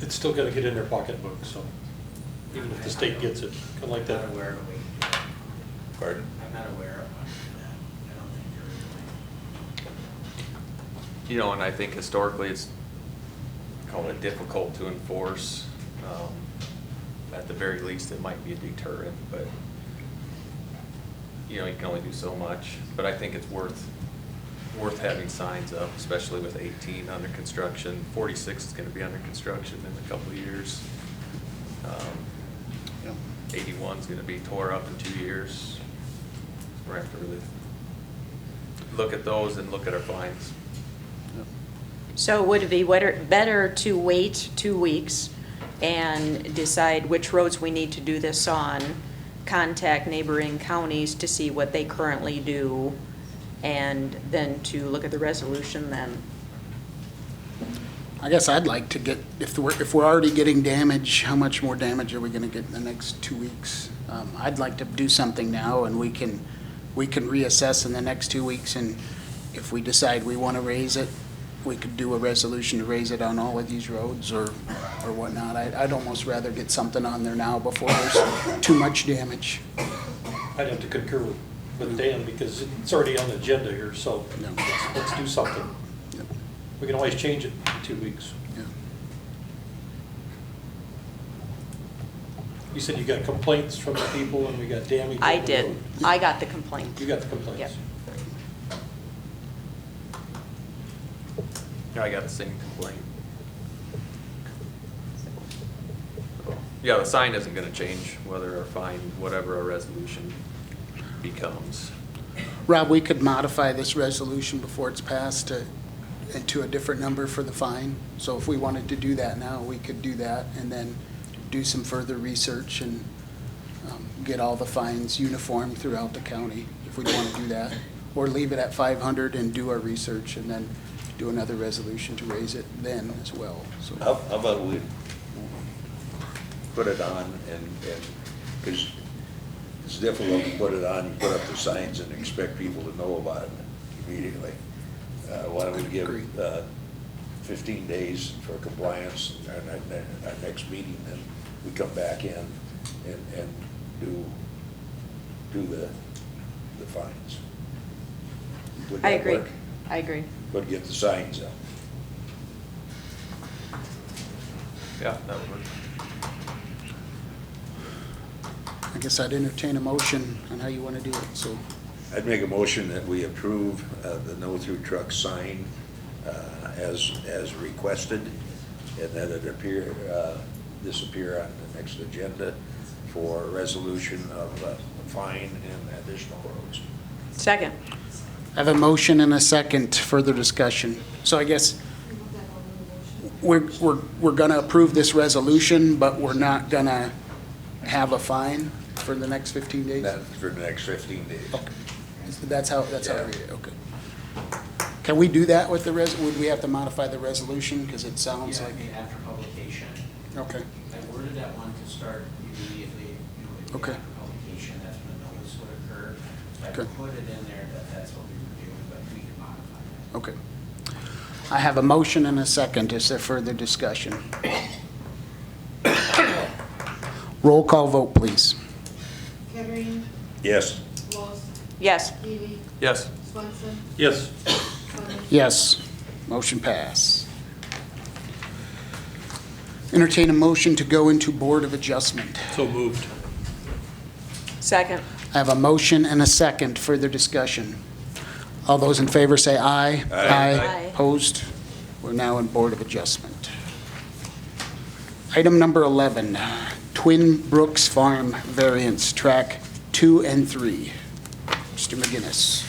It's still got to get in their pocketbook, so even if the state gets it, kind of like I'm not that. aware of a way. Pardon? I'm not aware of that. I don't think there is. You know, and I think historically it's called it difficult to enforce. At the very least, it might be a deterrent, but you know, you can only do so much. But I think it's worth having signs up, especially with 18 under construction. 46 is going to be under construction in a couple of years. 81 is going to be tore up in 2 years. We're going to have to really look at those and look at our fines. So would it be better to wait 2 weeks and decide which roads we need to do this on, contact neighboring counties to see what they currently do, and then to look at the resolution then? I guess I'd like to get, if we're already getting damage, how much more damage are we gonna get in the next 2 weeks? I'd like to do something now, and we can reassess in the next 2 weeks, and if we decide we wanna raise it, we could do a resolution to raise it on all of these roads or whatnot. I'd almost rather get something on there now before there's too much damage. I'd have to concur with Dan because it's already on the agenda here, so Yeah. let's do something. Yep. We can always change it in 2 weeks. Yeah. You said you got complaints from the people and we got damage. I on the did. road. I got the complaint. You got the complaints. Yep. I got the same complaint. Yeah, the sign isn't gonna change whether our fine, whatever our resolution becomes. Rob, we could modify this resolution before it's passed into a different number for the fine. So if we wanted to do that now, we could do that and then do some further research and get all the fines uniform throughout the county, if we want to do that. or leave it at 500 and do our research and then do another resolution to raise it then as well, so. How about we put it on and, because it's difficult to put it on, you put up the signs and expect people to know about it immediately. Why don't we give Agreed. 15 days for compliance, and our next meeting, then we come back in and do the fines. Would I that agree. work? I agree. But get the signs up. Yeah, that would work. I guess I'd entertain a motion on how you want to do it, so. I'd make a motion that we approve the no-through truck sign as requested, and that it disappear on the next agenda for resolution of fine and additional roads. Second. I have a motion and a second, further discussion. So I guess we're gonna approve this resolution, but we're not gonna have a fine for the next 15 days? That's for the next 15 days. Okay. That's how I read it, okay. Can we do that with the would we have to modify the resolution? Because it sounds Yeah, I like, mean, after publication. okay, I worded that one to start immediately, if Okay. after publication, that's when the notice would occur. So I Okay. put it in there that that's what we were doing, but we can modify that. okay. I have a motion and a second. Is there further discussion? Roll call vote, please. Kettering, Yes. Lois, Yes. Healy, Yes. Swenson, Yes. Clement. Yes. Motion pass. Entertain a motion to go into Board of Adjustment. So moved. Second. I have a motion and a second. Further discussion. All those in favor say aye. Aye. Aye. Opposed? We're now in Board of Adjustment. Item number 11, Twin Brooks Farm variance, track 2 and 3. Mr. McGinnis.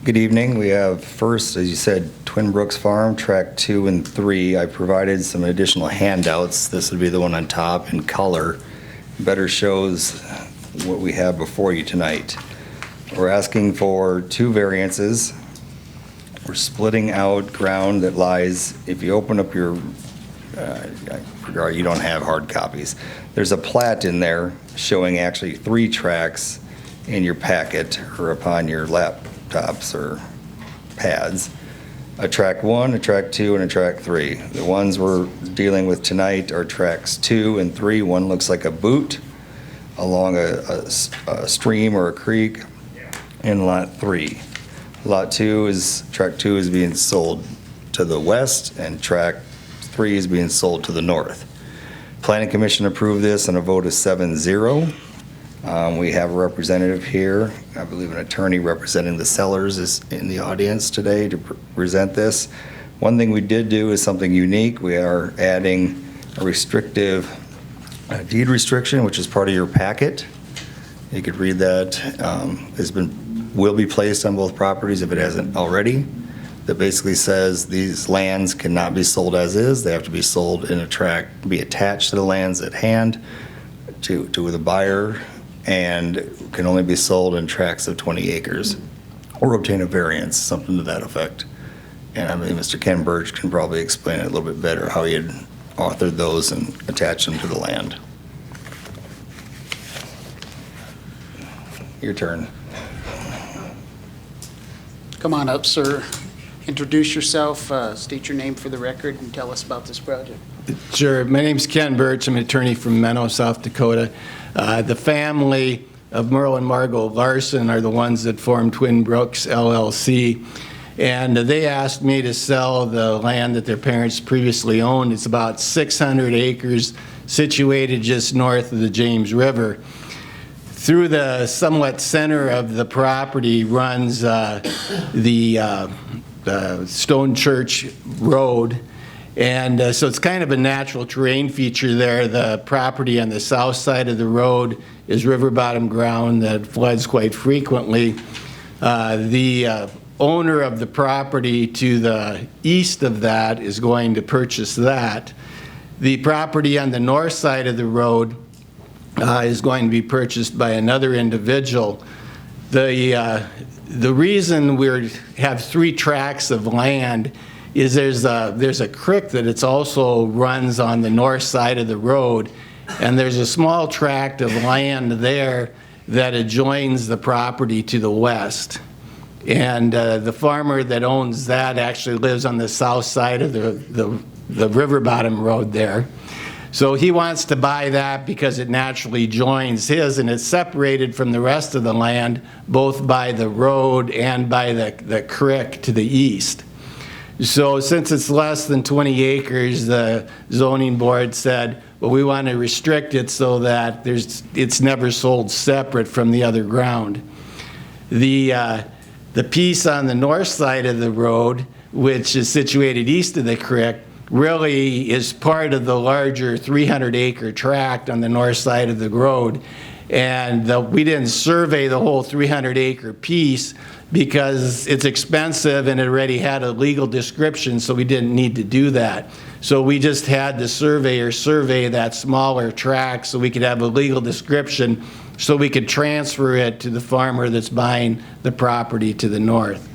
Good evening. We have first, as you said, Twin Brooks Farm, track 2 and 3. I provided some additional handouts. This would be the one on top in color. Better shows what we have before you tonight. We're asking for 2 variances. We're splitting out ground that lies, if you open up your, I forgot you don't have hard copies. There's a plat in there showing actually 3 tracks in your packet or upon your laptops or pads. A track 1, a track 2, and a track 3. The ones we're dealing with tonight are tracks 2 and 3. One looks like a boot along a stream or a creek in lot 3. Lot 2 track 2 is being sold to the west, and track 3 is being sold to the north. Planning Commission approved this on a vote of 7-0. We have a representative here, I believe an attorney representing the sellers is in the audience today to present this. One thing we did do is something unique. We are adding a restrictive deed restriction, which is part of your packet. You could read that. Will be placed on both properties if it hasn't already. That basically says these lands cannot be sold as is. They have to be sold in a tract, be attached to the lands at hand to the buyer, and can only be sold in tracts of 20 acres or obtain a variance, something to that effect. And I mean, Mr. Ken Birch can probably explain it a little bit better how he had authored those and attached them to the land. Your turn. Come on up, sir. Introduce yourself, state your name for the record, and tell us about this project. Sure. My name's Ken Birch. I'm an attorney from Menno, South Dakota. The family of Merle and Margot Larson are the ones that formed Twin Brooks LLC. And they asked me to sell the land that their parents previously owned. It's about 600 acres situated just north of the James River. Through the somewhat center of the property runs the Stone Church Road. And so it's kind of a natural terrain feature there. The property on the south side of the road is river bottom ground that floods quite frequently. The owner of the property to the east of that is going to purchase that. The property on the north side of the road is going to be purchased by another individual. The reason we have 3 tracts of land is there's a creek that it's also runs on the north side of the road, and there's a small tract of land there that adjoins the property to the west. And the farmer that owns that actually lives on the south side of the river bottom road there. So he wants to buy that because it naturally joins his, and it's separated from the rest of the land both by the road and by the creek to the east. So since it's less than 20 acres, the zoning board said, well, we want to restrict it so that it's never sold separate from the other ground. The piece on the north side of the road, which is situated east of the creek, really is part of the larger 300-acre tract on the north side of the road. And we didn't survey the whole 300-acre piece because it's expensive and it already had a legal description, so we didn't need to do that. So we just had the surveyor survey that smaller tract so we could have a legal description so we could transfer it to the farmer that's buying the property to the north.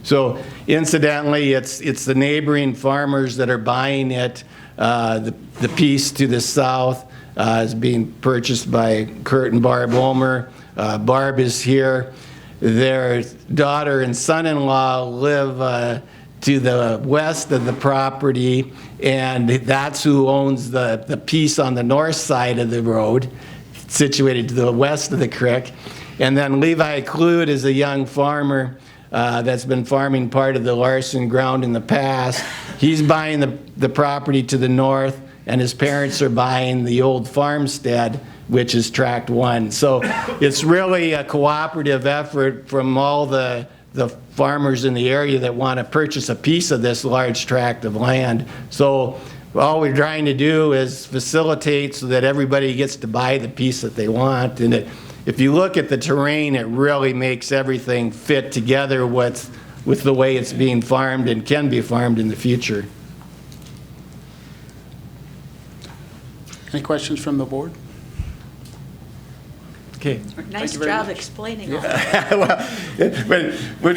So incidentally, it's the neighboring farmers that are buying it. The piece to the south is being purchased by Kurt and Barb Ulmer. Barb is here. Their daughter and son-in-law live to the west of the property, and that's who owns the piece on the north side of the road, situated to the west of the creek. And then Levi Clute is a young farmer that's been farming part of the Larson ground in the past. He's buying the property to the north, and his parents are buying the old farmstead, which is Tract 1. So it's really a cooperative effort from all the farmers in the area that want to purchase a piece of this large tract of land. So all we're trying to do is facilitate so that everybody gets to buy the piece that they want. And if you look at the terrain, it really makes everything fit together with the way it's being farmed and can be farmed in the future. Any questions from the board? Okay. Nice very job much. explaining all that. Well,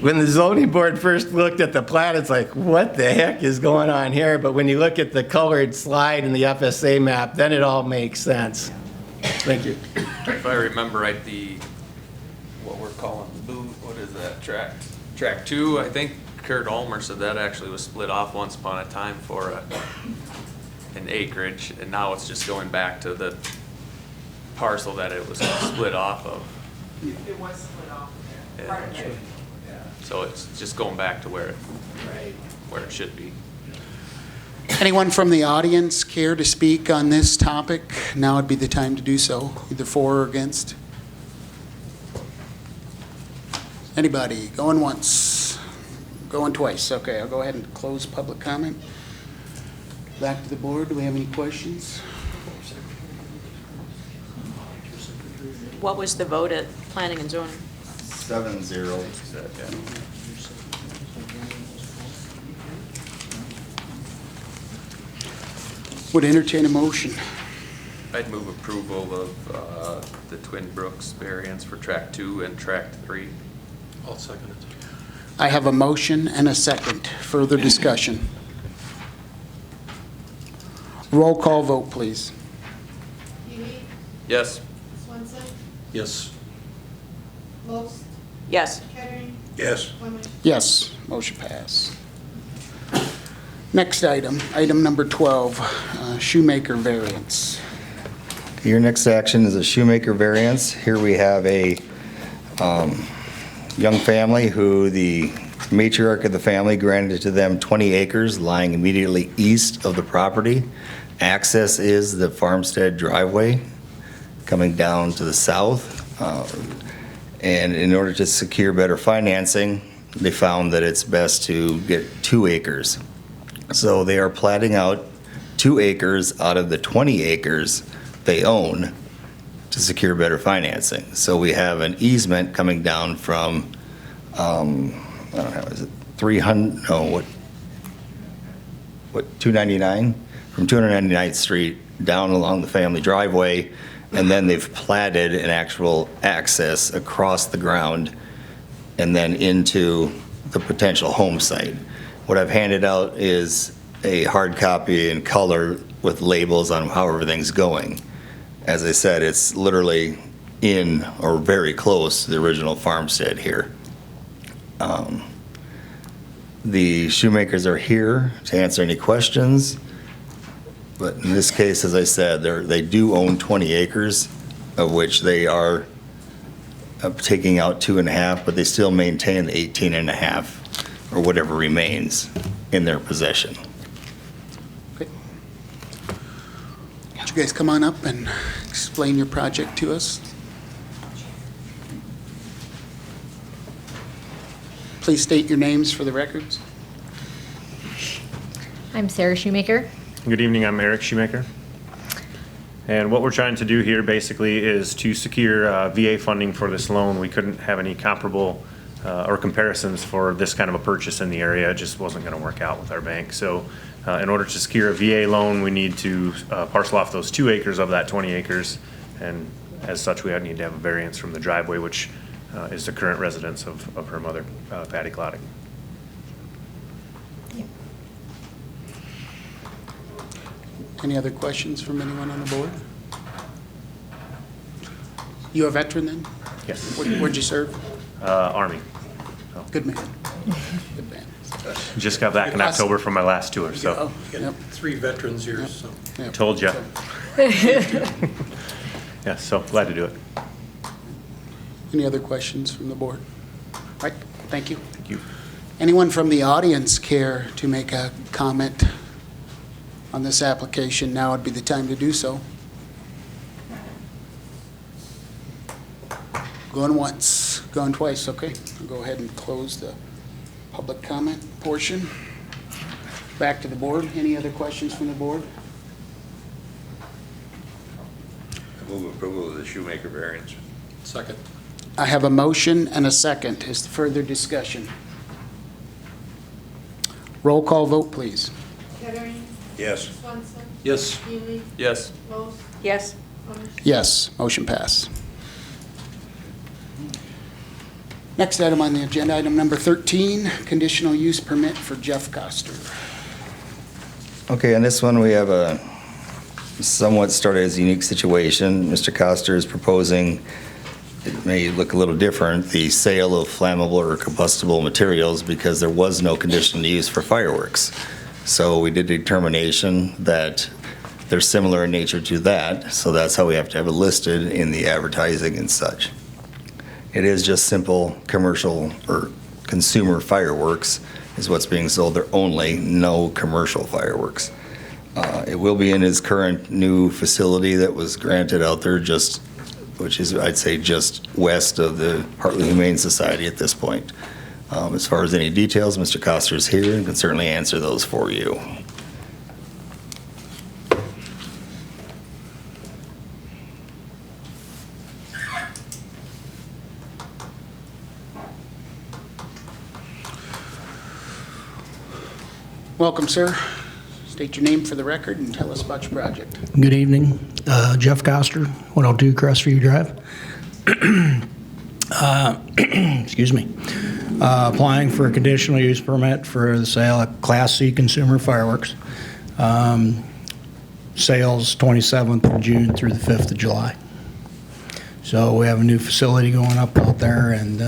when the zoning board first looked at the plat, it's like, what the heck is going on here? But when you look at the colored slide in the FSA map, then it all makes sense. Thank you. If I remember right, what we're calling what is that, tract 2, I think Kurt Ulmer said that actually was split off once upon a time for an acreage, and now it's just going back to the parcel that it was split off of. It was split off of there. Yeah. Part of it. So it's just going back to where it should be. Anyone from the audience care to speak on this topic? Now would be the time to do so, either for or against. Anybody? Going once? Going twice? Okay, I'll go ahead and close public comment. Back to the board. Do we have any questions? What was the vote at planning and zoning? 7-0. Would entertain a motion. I'd move approval of the Twin Brooks variance for tract 2 and tract 3. I'll second it. I have a motion and a second. Further discussion. Roll call vote, please. Healy, Yes. Swenson, Yes. Most, Yes. Kettering, Yes. Clement. Yes, motion passed. Next item, item number 12, shoemaker variance. Your next action is a shoemaker variance. Here we have a young family who the matriarch of the family granted to them 20 acres lying immediately east of the property. Access is the farmstead driveway coming down to the south. And in order to secure better financing, they found that it's best to get 2 acres. So they are platting out 2 acres out of the 20 acres they own to secure better financing. So we have an easement coming down from, I don't know, is it 300, no, what, 299? From 299th Street down along the family driveway, and then they've platted an actual access across the ground and then into the potential home site. What I've handed out is a hard copy in color with labels on how everything's going. As I said, it's literally in or very close to the original farmstead here. The shoemakers are here to answer any questions, but in this case, as I said, they do own 20 acres, of which they are taking out 2.5, but they still maintain the 18.5 or whatever remains in their possession. Okay. Would you guys come on up and explain your project to us? Please state your names for the records. I'm Sarah Shoemaker. Good evening, I'm Eric Shoemaker. And what we're trying to do here basically is to secure VA funding for this loan. We couldn't have any comparable or comparisons for this kind of a purchase in the area. It just wasn't going to work out with our bank. So in order to secure a VA loan, we need to parcel off those 2 acres of that 20 acres. And as such, we need to have a variance from the driveway, which is the current residence of her mother, Patty Clotting. Any other questions from anyone on the board? You a veteran then? Yes. Where'd you serve? Army. So. Good man. Good man. Just got back in October from my last tour, so. You got 3 veterans here, so. Yep. Told ya. Yeah, so glad to do it. Any other questions from the board? All right, thank you. Thank you. Anyone from the audience care to make a comment on this application? Now would be the time to do so. Going once, going twice, okay. I'll go ahead and close the public comment portion. Back to the board. Any other questions from the board? I move approval of the Shoemaker variance. Second. I have a motion and a second. Is there further discussion? Roll call vote, please. Kettering, Yes. Swenson, Yes. Healy, Yes. Rose, Yes. Connors. Yes, motion pass. Next item on the agenda, item number 13, conditional use permit for Jeff Coster. Okay, on this one, we have a somewhat started as a unique situation. Mr. Coster is proposing, it may look a little different, the sale of flammable or combustible materials because there was no conditional use for fireworks. So we did a determination that they're similar in nature to that, so that's how we have to have it listed in the advertising and such. It is just simple commercial or consumer fireworks is what's being sold there only, no commercial fireworks. It will be in his current new facility that was granted out there just, which is, I'd say, just west of the Heartland Humane Society at this point. As far as any details, Mr. Coster is here and can certainly answer those for you. Welcome, sir. State your name for the record and tell us about your project. Good evening. Jeff Coster, 102 Crestview Drive. Excuse me. Applying for a conditional use permit for the sale of Class C consumer fireworks. Sales 27th of June through the 5th of July. So we have a new facility going up out there and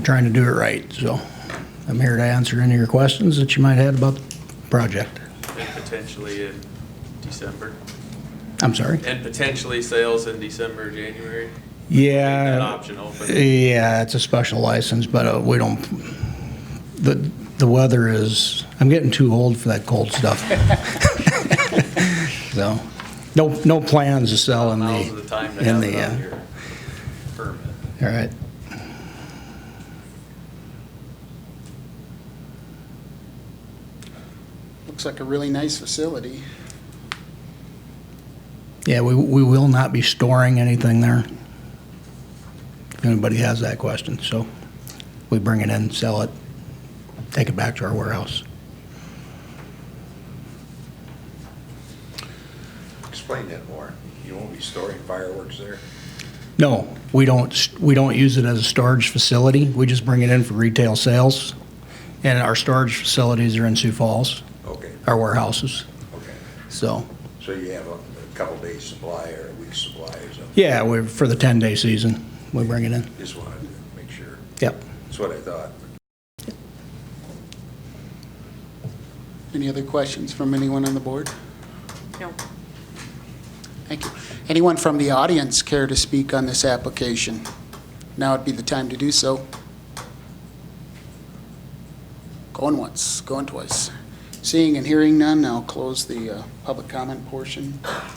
trying to do it right. So I'm here to answer any of your questions that you might have about the project. And potentially in December. I'm sorry? And potentially sales in December, January. Yeah. Leave that option open. Yeah, it's a special license, but we don't, the weather is, I'm getting too old for that cold stuff. So, no plans to sell in Now's the time to have it on your permit. All right. Looks like a really nice facility. Yeah, we will not be storing anything there. If anybody has that question, so we bring it in, sell it, take it back to our warehouse. Explain that more. You won't be storing fireworks there? No, we don't use it as a storage facility. We just bring it in for retail sales. And our storage facilities are in Sioux Falls, Okay, our warehouses. okay. So, So you have a couple days supply or a week's supply or something? yeah, for the 10-day season, we bring it in. Just wanted to make sure. Yep. That's what I thought. Any other questions from anyone on the board? No. Thank you. Anyone from the audience care to speak on this application? Now would be the time to do so. Going once, going twice. Seeing and hearing none, I'll close the public comment portion.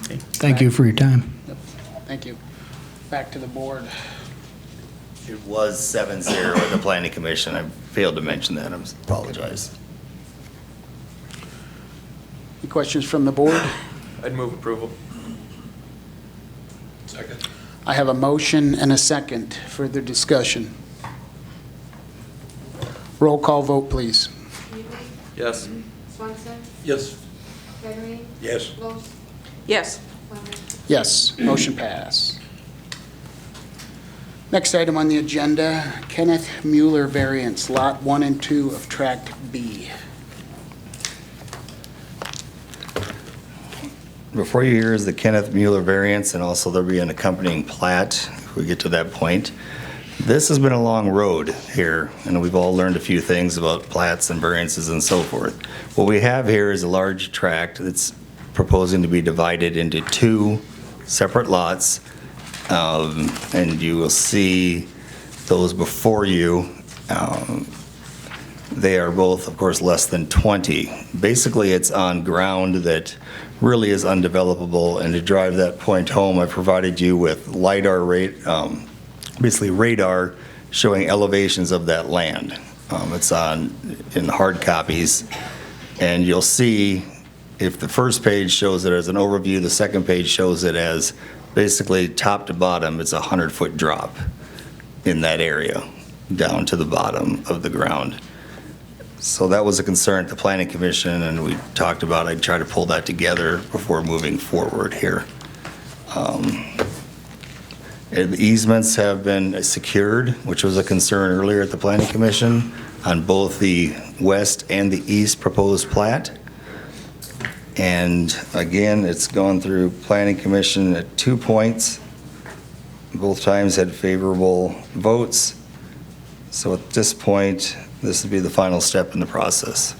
Thank you for your time. Yep. Thank you. Back to the board. It was 7-0 at the planning commission. I failed to mention that. I apologize. Any questions from the board? I'd move approval. Second. I have a motion and a second. Further discussion. Roll call vote, please. Yes. Swanson, Yes. Henry, Yes. Los, Yes. Fleming. Yes, motion pass. Next item on the agenda, Kenneth Mueller variance, Lot 1 and 2 of Tract B. Before you hear is the Kenneth Mueller variance, and also there'll be an accompanying plat if we get to that point. This has been a long road here, and we've all learned a few things about plats and variances and so forth. What we have here is a large tract that's proposing to be divided into 2 separate lots, and you will see those before you. They are both, of course, less than 20. Basically, it's on ground that really is undevelopable, and to drive that point home, I provided you with LiDAR basically radar showing elevations of that land. It's in hard copies, and you'll see if the first page shows it as an overview, the second page shows it as basically top to bottom, it's a 100-foot drop in that area down to the bottom of the ground. So that was a concern at the Planning Commission, and we talked about I'd try to pull that together before moving forward here. The easements have been secured, which was a concern earlier at the Planning Commission on both the west and the east proposed plat. And again, it's gone through Planning Commission at 2 points. Both times had favorable votes. So at this point, this would be the final step in the process.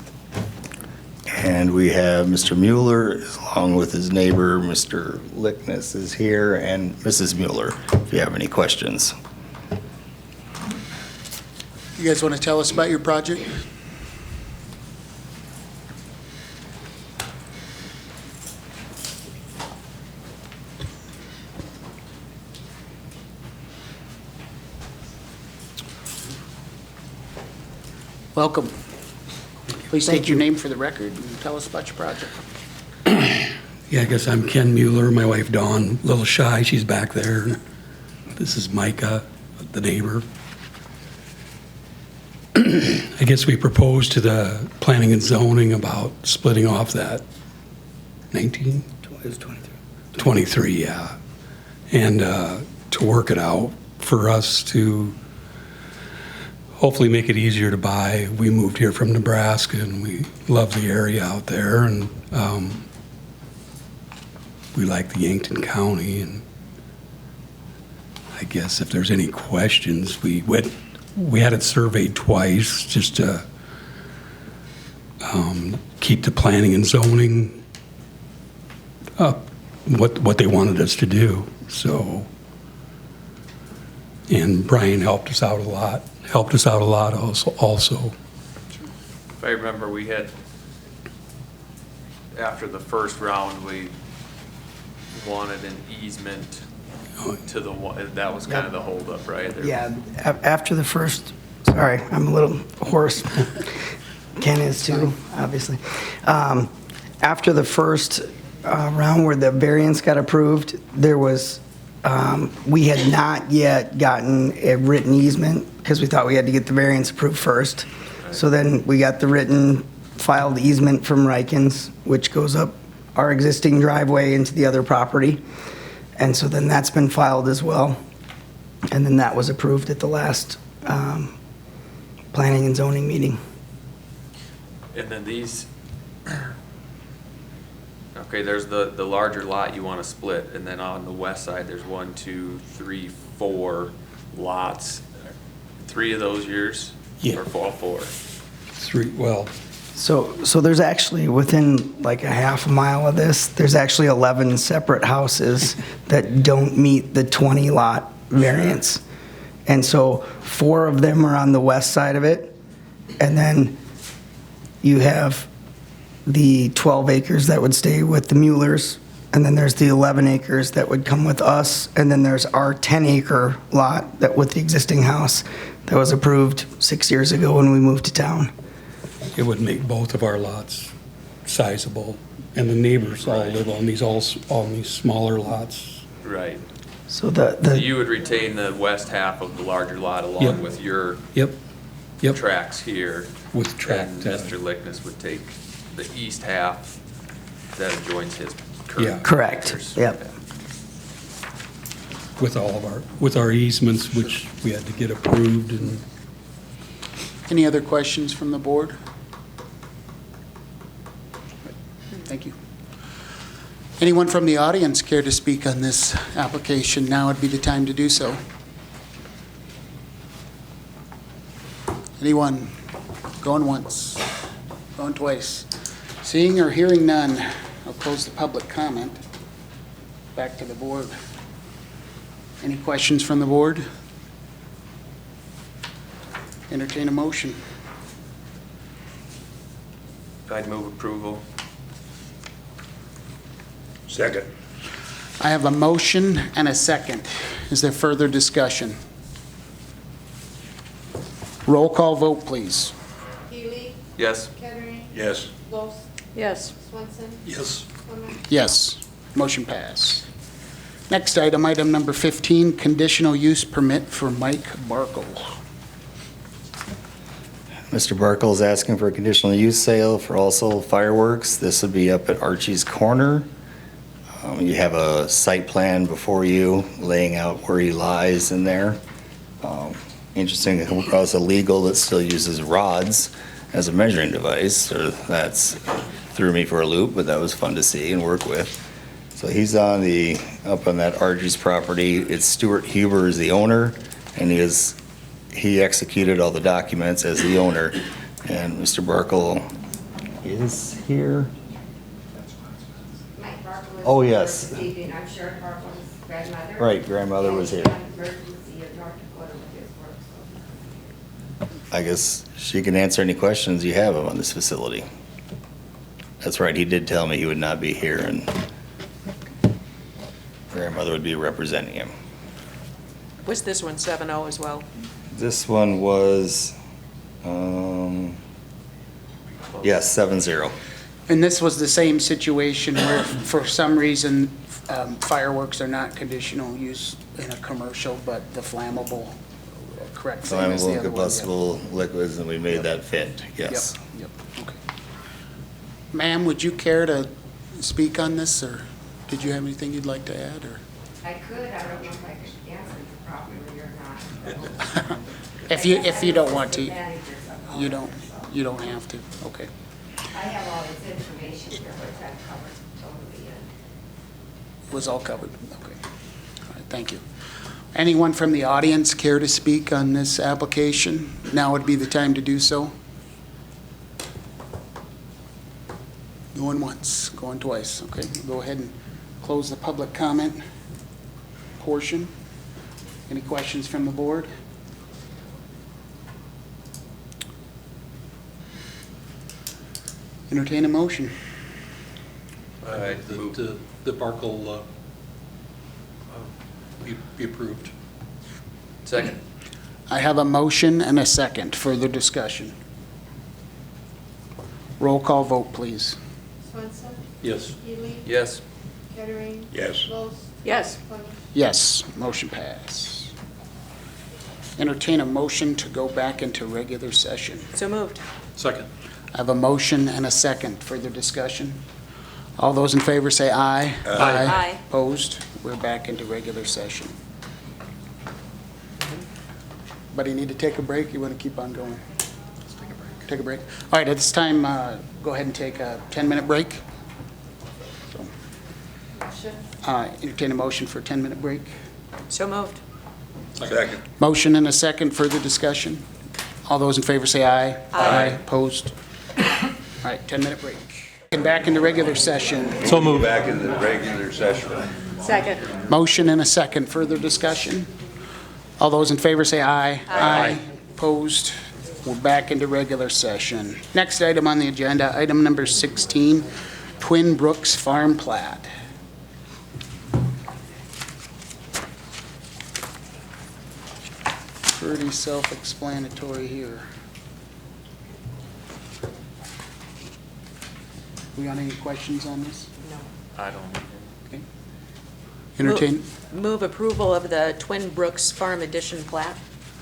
And we have Mr. Mueller, along with his neighbor, Mr. Lickness is here, and Mrs. Mueller, if you have any questions. You guys want to tell us about your project? Welcome. Please state your name for the record and tell us about your project. Yeah, I guess I'm Ken Mueller, my wife Dawn, a little shy, she's back there. This is Micah, the neighbor. I guess we proposed to the planning and zoning about splitting off that 19? It was 23. 23, yeah. And to work it out for us to hopefully make it easier to buy. We moved here from Nebraska and we love the area out there, and we like the Yankton County, and I guess if there's any questions, we had it surveyed twice just to keep the planning and zoning up what they wanted us to do. So, and Brian helped us out a lot also. If I remember, we had, after the first round, we wanted an easement to the one, that was kind of the holdup, right? There- Yeah, after the first, sorry, I'm a little hoarse. Ken is too, obviously. After the first round where the variance got approved, there was, we had not yet gotten a written easement because we thought we had to get the variance approved first. So then we got the written filed easement from Rikens, which goes up our existing driveway into the other property. And so then that's been filed as well. And then that was approved at the last planning and zoning meeting. And then these, okay, there's the larger lot you want to split, and then on the west side, there's 1, 2, 3, 4 lots. 3 of those yours? Yeah. Or all 4? 3, well, So there's actually, within like a half a mile of this, there's actually 11 separate houses that don't meet the 20 lot variance. And so 4 of them are on the west side of it. And then you have the 12 acres that would stay with the Muellers. And then there's the 11 acres that would come with us. And then there's our 10 acre lot that with the existing house that was approved 6 years ago when we moved to town. it would make both of our lots sizable, and the neighbors all live on these smaller lots. Right. So So you would retain the west half of the larger lot along Yep. with your Yep. Yep. tracks here. With track, And Mr. Lickness would take the east half that adjoins his current. Yeah. Correct. acres. Yep. with our easements, which we had to get approved, and Any other questions from the board? Thank you. Anyone from the audience care to speak on this application? Now would be the time to do so. Anyone? Going once, going twice. Seeing or hearing none, I'll close the public comment. Back to the board. Any questions from the board? Entertain a motion. I'd move approval. Second. I have a motion and a second. Is there further discussion? Roll call vote, please. Healy, Yes. Kettering, Yes. Los, Yes. Swenson, yes. Clement. Yes, motion passed. Next item, item number 15, conditional use permit for Mike Barkle. Mr. Barkle is asking for a conditional use sale for also fireworks. This would be up at Archie's Corner. You have a site plan before you laying out where he lies in there. Interesting, it was illegal that still uses rods as a measuring device, so that's threw me for a loop, but that was fun to see and work with. So he's up on that Archie's property. It's Stuart Huber is the owner, and he executed all the documents as the owner. And Mr. Barkle is here. Mike Barkle is Oh, yes. this evening. I'm Sharon Barkle's grandmother. Right, grandmother was here. And she's on emergency of North Dakota with his work, so. I guess she can answer any questions you have on this facility. That's right, he did tell me he would not be here, and grandmother would be representing him. Was this one 7-0 as well? This one was, yes, 7-0. And this was the same situation where for some reason fireworks are not conditional use in a commercial, but the flammable, correct? Same as the Flammable, other one, yeah. combustible liquids, and we made that fit, yes. Yep, okay. Ma'am, would you care to speak on this, or did you have anything you'd like to add, or? I could, I don't know if I could answer it properly or not. If you don't want to, The managers of all you of don't, it, so. you don't have to, okay. I have all this information here, which I've covered totally in. Was all covered, okay. All right, thank you. Anyone from the audience care to speak on this application? Now would be the time to do so. Going once, going twice, okay. Go ahead and close the public comment portion. Any questions from the board? Entertain a motion. I'd move. The Barkle be approved. Second. I have a motion and a second. Further discussion. Roll call vote, please. Swenson, Yes. Healy, Yes. Kettering. Yes. Los, Yes. Clement. Yes, motion passed. Entertain a motion to go back into regular session. So moved. Second. I have a motion and a second. Further discussion. All those in favor say aye. Aye. Aye. Opposed? We're back into regular session. Buddy, need to take a break? You want to keep on going? Let's take a break. Take a break. All right, at this time, go ahead and take a 10-minute break. Entertain a motion for a 10-minute break. So moved. Second. Motion and a second. Further discussion? All those in favor say aye. Aye. Opposed? All right, 10-minute break. And back into regular session. So moved. Back in the regular session. Second. Motion and a second. Further discussion? All those in favor say aye. Aye. Opposed? We're back into regular session. Next item on the agenda, item number 16, Twin Brooks Farm Plat. Pretty self-explanatory here. We got any questions on this? I don't. Okay. Entertain. Move approval of the Twin Brooks Farm Addition plat.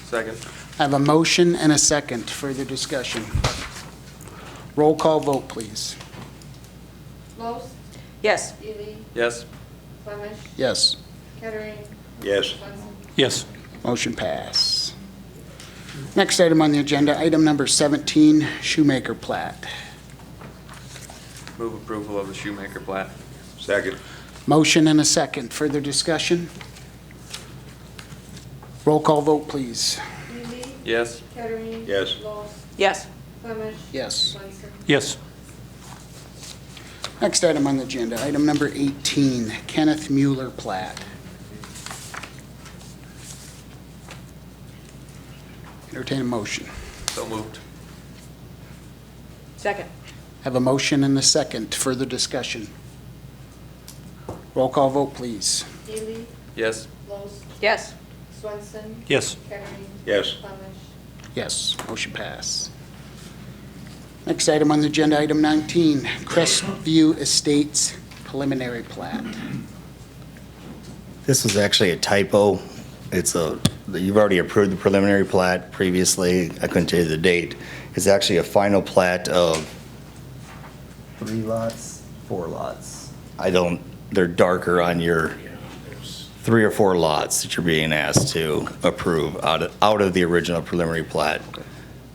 Second. I have a motion and a second. Further discussion. Roll call vote, please. Los, Yes. Ely, Yes. Flemish, Yes. Kettering, Yes. Swenson. Yes. Motion pass. Next item on the agenda, item number 17, Shoemaker plat. Move approval of the Shoemaker plat. Second. Motion and a second. Further discussion? Roll call vote, please. Ely, Yes. Kettering. Yes. Los, Yes. Flemish. Yes. Swenson. Yes. Next item on the agenda, item number 18, Kenneth Mueller plat. Entertain a motion. So moved. Second. Have a motion and a second. Further discussion? Roll call vote, please. Ely, Yes. Los, Yes. Swenson. Yes. Kettering. Yes. Flemish. Yes, motion pass. Next item on the agenda, item 19, Crestview Estates preliminary plat. This was actually a typo. You've already approved the preliminary plat previously. I couldn't tell you the date. It's actually a final plat of 3 lots, 4 lots. They're darker on your 3 or 4 lots that you're being asked to approve out of the original preliminary plat,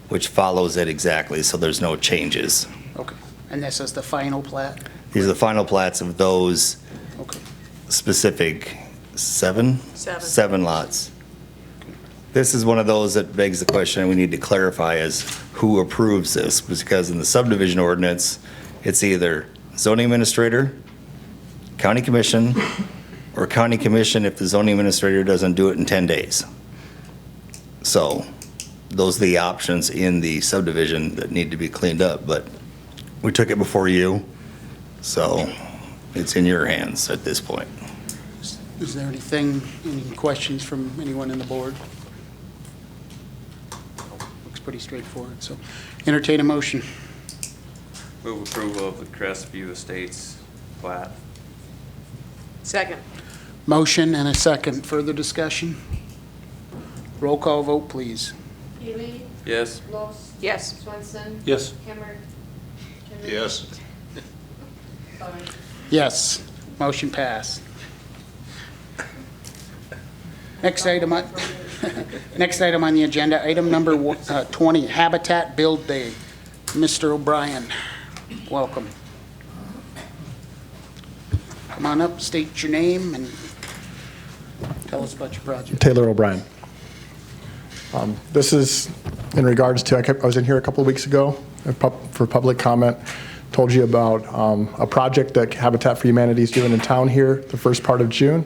which follows it exactly, so there's no changes. Okay, and this is the final plat? These are the final plats of those Okay. specific 7? Seven. 7 lots. This is one of those that begs the question we need to clarify is who approves this, because in the subdivision ordinance, it's either zoning administrator, county commission, or county commission if the zoning administrator doesn't do it in 10 days. So those are the options in the subdivision that need to be cleaned up, but we took it before you, so it's in your hands at this point. Is there any questions from anyone in the board? Looks pretty straightforward, so entertain a motion. Move approval of the Crestview Estates plat. Second. Motion and a second. Further discussion? Roll call vote, please. Ely, Yes. Los, Yes. Swenson. Yes. Kettering. Yes. Flemish. Yes, motion passed. Next item on the agenda, item number 20, Habitat Build Day. Mr. O'Brien, welcome. Come on up, state your name, and tell us about your project. Taylor O'Brien. This is in regards to, I was in here a couple of weeks ago for public comment, told you about a project that Habitat for Humanity is doing in town here the first part of June,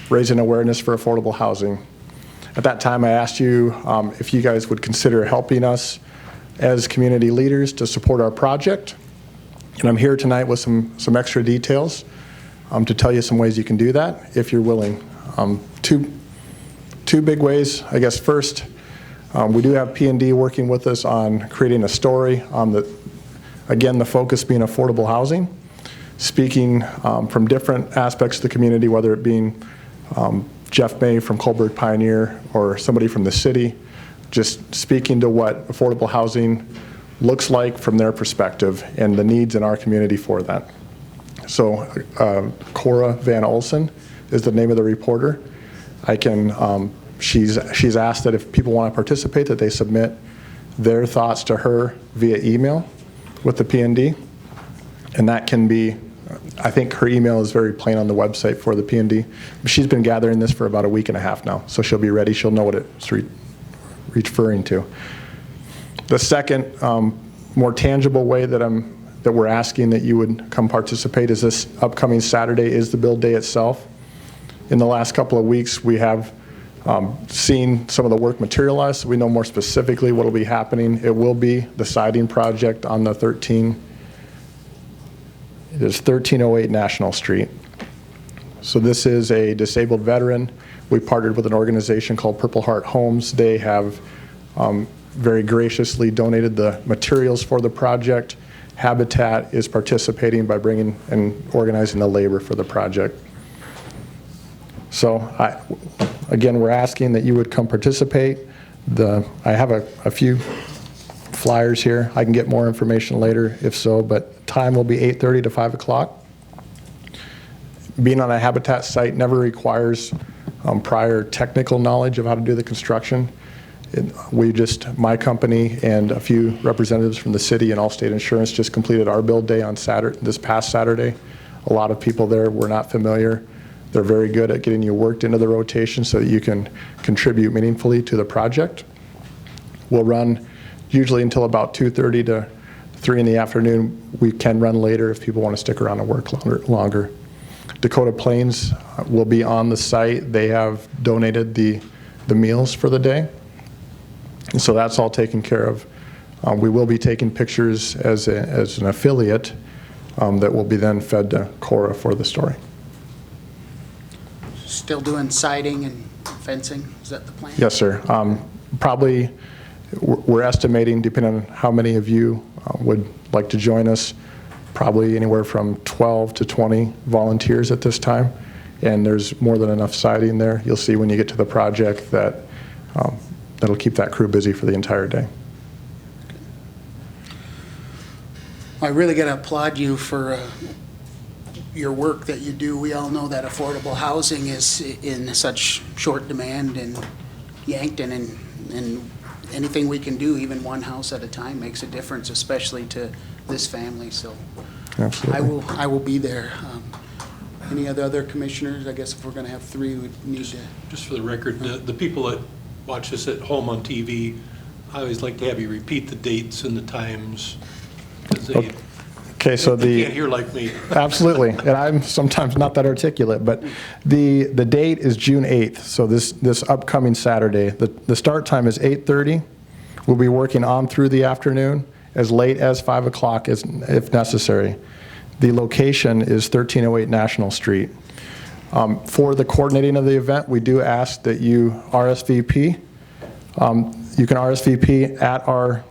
raising awareness for affordable housing. At that time, I asked you if you guys would consider helping us as community leaders to support our project. And I'm here tonight with some extra details to tell you some ways you can do that if you're willing. Two big ways, I guess. First, we do have P&D working with us on creating a story on the focus being affordable housing, speaking from different aspects of the community, whether it being Jeff May from Colberg Pioneer or somebody from the city, just speaking to what affordable housing looks like from their perspective and the needs in our community for that. Cora Van Olsen is the name of the reporter. She's asked that if people want to participate, that they submit their thoughts to her via email with the P&D. And that can be, I think her email is very plain on the website for the P&D. She's been gathering this for about a week and a half now, so she'll be ready. She'll know what it's referring to. The second more tangible way that we're asking that you would come participate is this upcoming Saturday is the build day itself. In the last couple of weeks, we have seen some of the work materialize, so we know more specifically what will be happening. It will be the siding project on the 1308 National Street. So this is a disabled veteran. We partnered with an organization called Purple Heart Homes. They have very graciously donated the materials for the project. Habitat is participating by bringing and organizing the labor for the project. So again, we're asking that you would come participate. I have a few flyers here. I can get more information later if so, but time will be 8:30 to 5 o'clock. Being on a Habitat site never requires prior technical knowledge of how to do the construction. My company and a few representatives from the city and Allstate Insurance just completed our build day on this past Saturday. A lot of people there were not familiar. They're very good at getting you worked into the rotation so that you can contribute meaningfully to the project. We'll run usually until about 2:30 to 3 in the afternoon. We can run later if people want to stick around and work longer. Dakota Plains will be on the site. They have donated the meals for the day. And so that's all taken care of. We will be taking pictures as an affiliate that will be then fed to Cora for the story. Still doing siding and fencing? Is that the plan? Yes, sir. Probably, we're estimating, depending on how many of you would like to join us, probably anywhere from 12 to 20 volunteers at this time. And there's more than enough siding there. You'll see when you get to the project that that'll keep that crew busy for the entire day. I really got to applaud you for your work that you do. We all know that affordable housing is in such short demand in Yankton, and anything we can do, even one house at a time, makes a difference, especially to this family. So Absolutely. I will be there. Any other commissioners? I guess if we're going to have three, we need to. Just for the record, the people that watch this at home on TV, I always like to have you repeat the dates and the times, because Okay, so they can't hear like me. Absolutely, and I'm sometimes not that articulate, but the date is June 8th, so this upcoming Saturday. The start time is 8:30. We'll be working on through the afternoon, as late as 5 o'clock if necessary. The location is 1308 National Street. For the coordinating of the event, we do ask that you RSVP. You can RSVP at our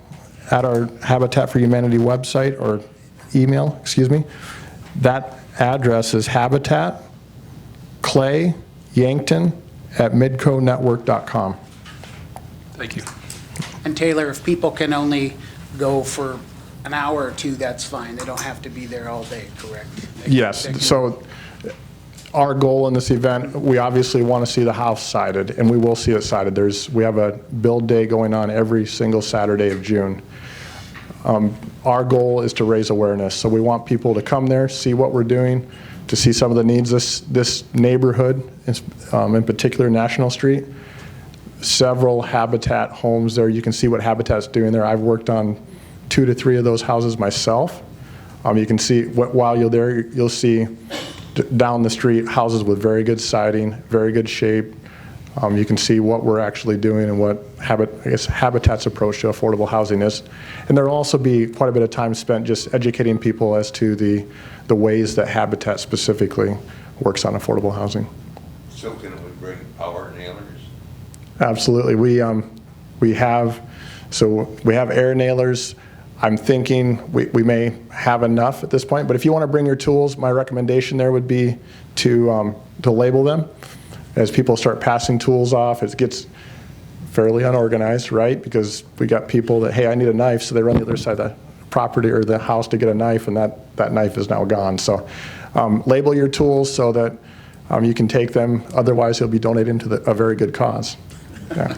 Habitat for Humanity website or email, excuse me. That address is Habitat Clay Yankton @midconetwork.com. Thank you. And Taylor, if people can only go for an hour or two, that's fine. They don't have to be there all day, correct? Yes, so our goal in this event, we obviously want to see the house sided, and we will see it sided. We have a build day going on every single Saturday of June. Our goal is to raise awareness, so we want people to come there, see what we're doing, to see some of the needs. This neighborhood, in particular National Street, several Habitat homes there. You can see what Habitat's doing there. I've worked on 2 to 3 of those houses myself. You can see, while you're there, you'll see down the street houses with very good siding, very good shape. You can see what we're actually doing and what Habitat's approach to affordable housing is. And there'll also be quite a bit of time spent just educating people as to the ways that Habitat specifically works on affordable housing. So can we bring power nailers? Absolutely. We have air nailers. I'm thinking we may have enough at this point, but if you want to bring your tools, my recommendation there would be to label them. As people start passing tools off, it gets fairly unorganized, right? Because we got people that, hey, I need a knife, so they run the other side of the property or the house to get a knife, and that knife is now gone. So label your tools so that you can take them. Otherwise, he'll be donating to a very good cause. Yeah.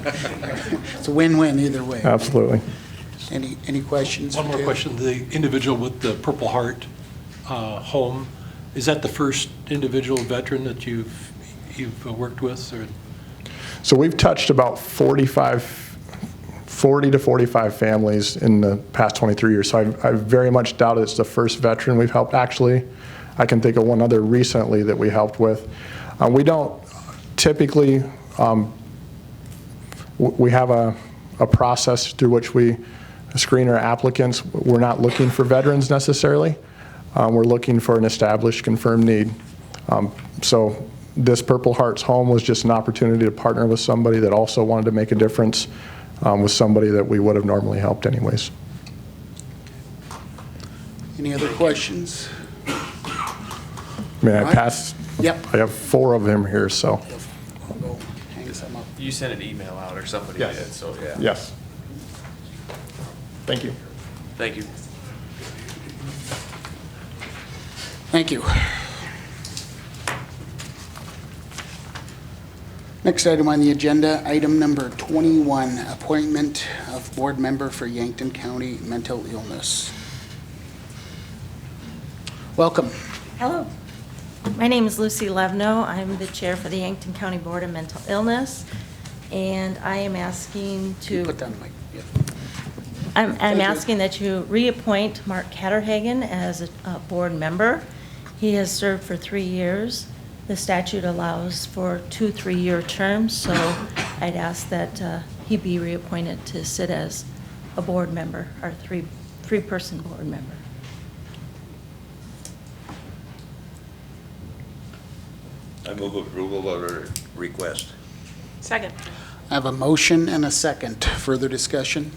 It's a win-win either way. Absolutely. Any questions? One more question. The individual with the Purple Heart home, is that the first individual veteran that you've worked with? Or? So we've touched about 40 to 45 families in the past 23 years. So I very much doubt it's the first veteran we've helped. Actually, I can think of one other recently that we helped with. We don't typically, we have a process through which we screen our applicants. We're not looking for veterans necessarily. We're looking for an established, confirmed need. So this Purple Hearts home was just an opportunity to partner with somebody that also wanted to make a difference with somebody that we would have normally helped anyways. Any other questions? May I All right. pass? Yep. I have 4 of them here, so. I'll go hang some up. You sent an email out or somebody Yes. did, so yeah. Yes. Thank you. Thank you. Thank you. Next item on the agenda, item number 21, appointment of board member for Yankton County Mental Illness. Welcome. Hello. My name is Lucy Levno. I'm the chair for the Yankton County Board of Mental Illness, and I am asking to... Put down the mic. Yeah. I'm Thank you. asking that you reappoint Mark Catterhagen as a board member. He has served for 3 years. The statute allows for 2 3-year terms, so I'd ask that he be reappointed to sit as a board member, our three-person board member. I move approval of the request. Second. I have a motion and a second. Further discussion?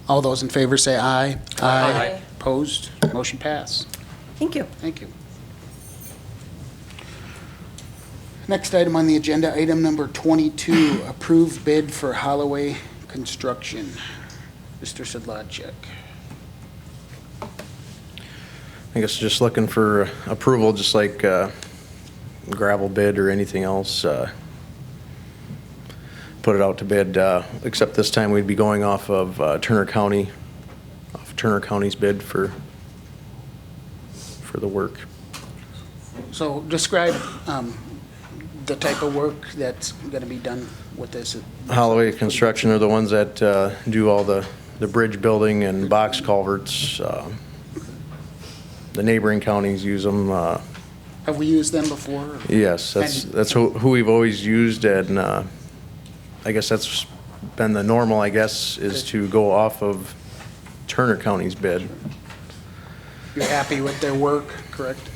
All those in favor say aye. Aye. Opposed? Motion pass. Thank you. Thank you. Next item on the agenda, item number 22, approved bid for Holloway Construction. Mr. Sedlacek. I guess just looking for approval, just like gravel bid or anything else. Put it out to bid, except this time we'd be going off of Turner County, off Turner County's bid for the work. So describe the type of work that's going to be done with this. Holloway Construction are the ones that do all the bridge building and box culverts. The neighboring counties use them. Have we used them before? Yes, that's who we've always used, and I guess that's been the normal, I guess, is to go off of Turner County's bid. You're happy with their work, correct?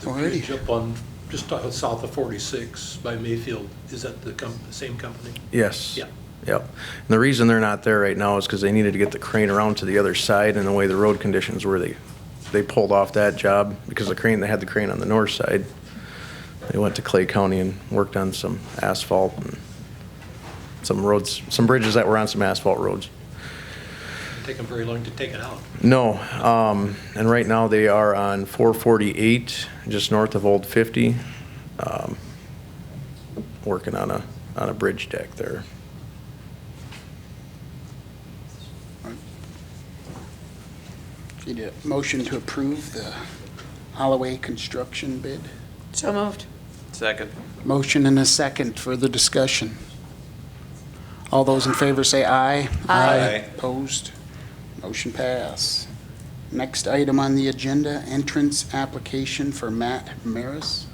Alrighty. Up on just south of 46 by Mayfield. Is that the same company? Yes. Yeah. Yep. And the reason they're not there right now is because they needed to get the crane around to the other side, and the way the road conditions were, they pulled off that job because they had the crane on the north side. They went to Clay County and worked on some asphalt and some roads, some bridges that were on some asphalt roads. Didn't take them very long to take it out. No, and right now they are on 448, just north of Old 50, working on a bridge deck there. Need a motion to approve the Holloway construction bid. So moved. Second. Motion and a second. Further discussion. All those in favor say aye. Aye. Opposed? Motion pass. Next item on the agenda, entrance application for Matt Maris.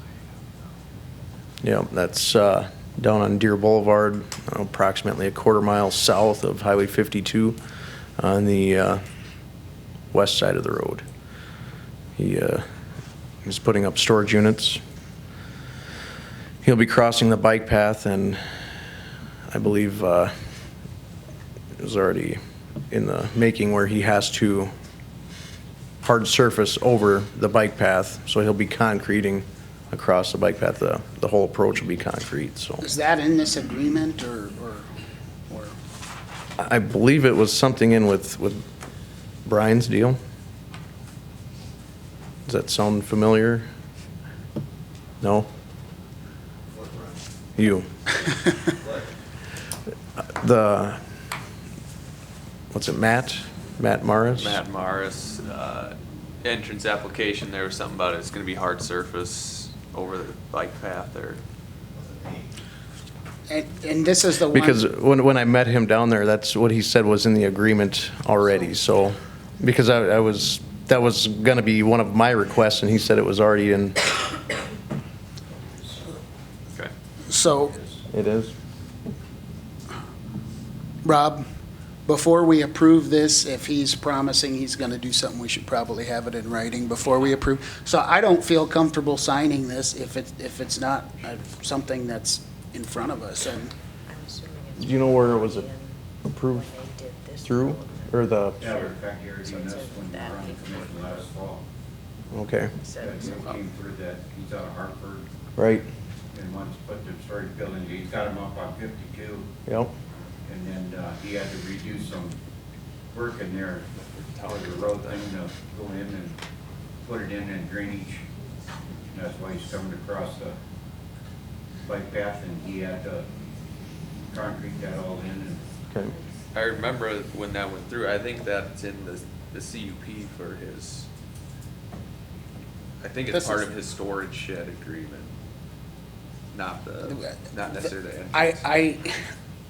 Yeah, that's down on Deer Boulevard, approximately a quarter-mile south of Highway 52 on the west side of the road. He is putting up storage units. He'll be crossing the bike path, and I believe it was already in the making where he has to hard surface over the bike path, so he'll be concreting across the bike path. The whole approach will be concrete, so. Is that in this agreement or I believe it was something in with Brian's deal. Does that sound familiar? No? You. What's it, Matt Morris? Matt Morris, entrance application, there was something about it's gonna be hard surface over the bike path there. And this is the one. Because when I met him down there, that's what he said was in the agreement already, so, because that was gonna be one of my requests, and he said it was already in. Okay. So, It is? Rob, before we approve this, if he's promising he's going to do something, we should probably have it in writing before we approve. So I don't feel comfortable signing this if it's not something that's in front of us. And Do you know where it was approved through, or the? Yeah, in fact, you already knows when you were on the commission last fall. Okay, That deal came through that, he's out of Hartford, right, and wants to put the storage building, he's got him up on 52, yep, and then he had to redo some work in there for the road thing to go in and put it in drainage. And that's why he's coming across the bike path, and he had to concrete that all in. And okay. I remember when that went through, I think that's in the CUP for his, I think it's This part is- of his storage shed agreement, not necessarily the entrance.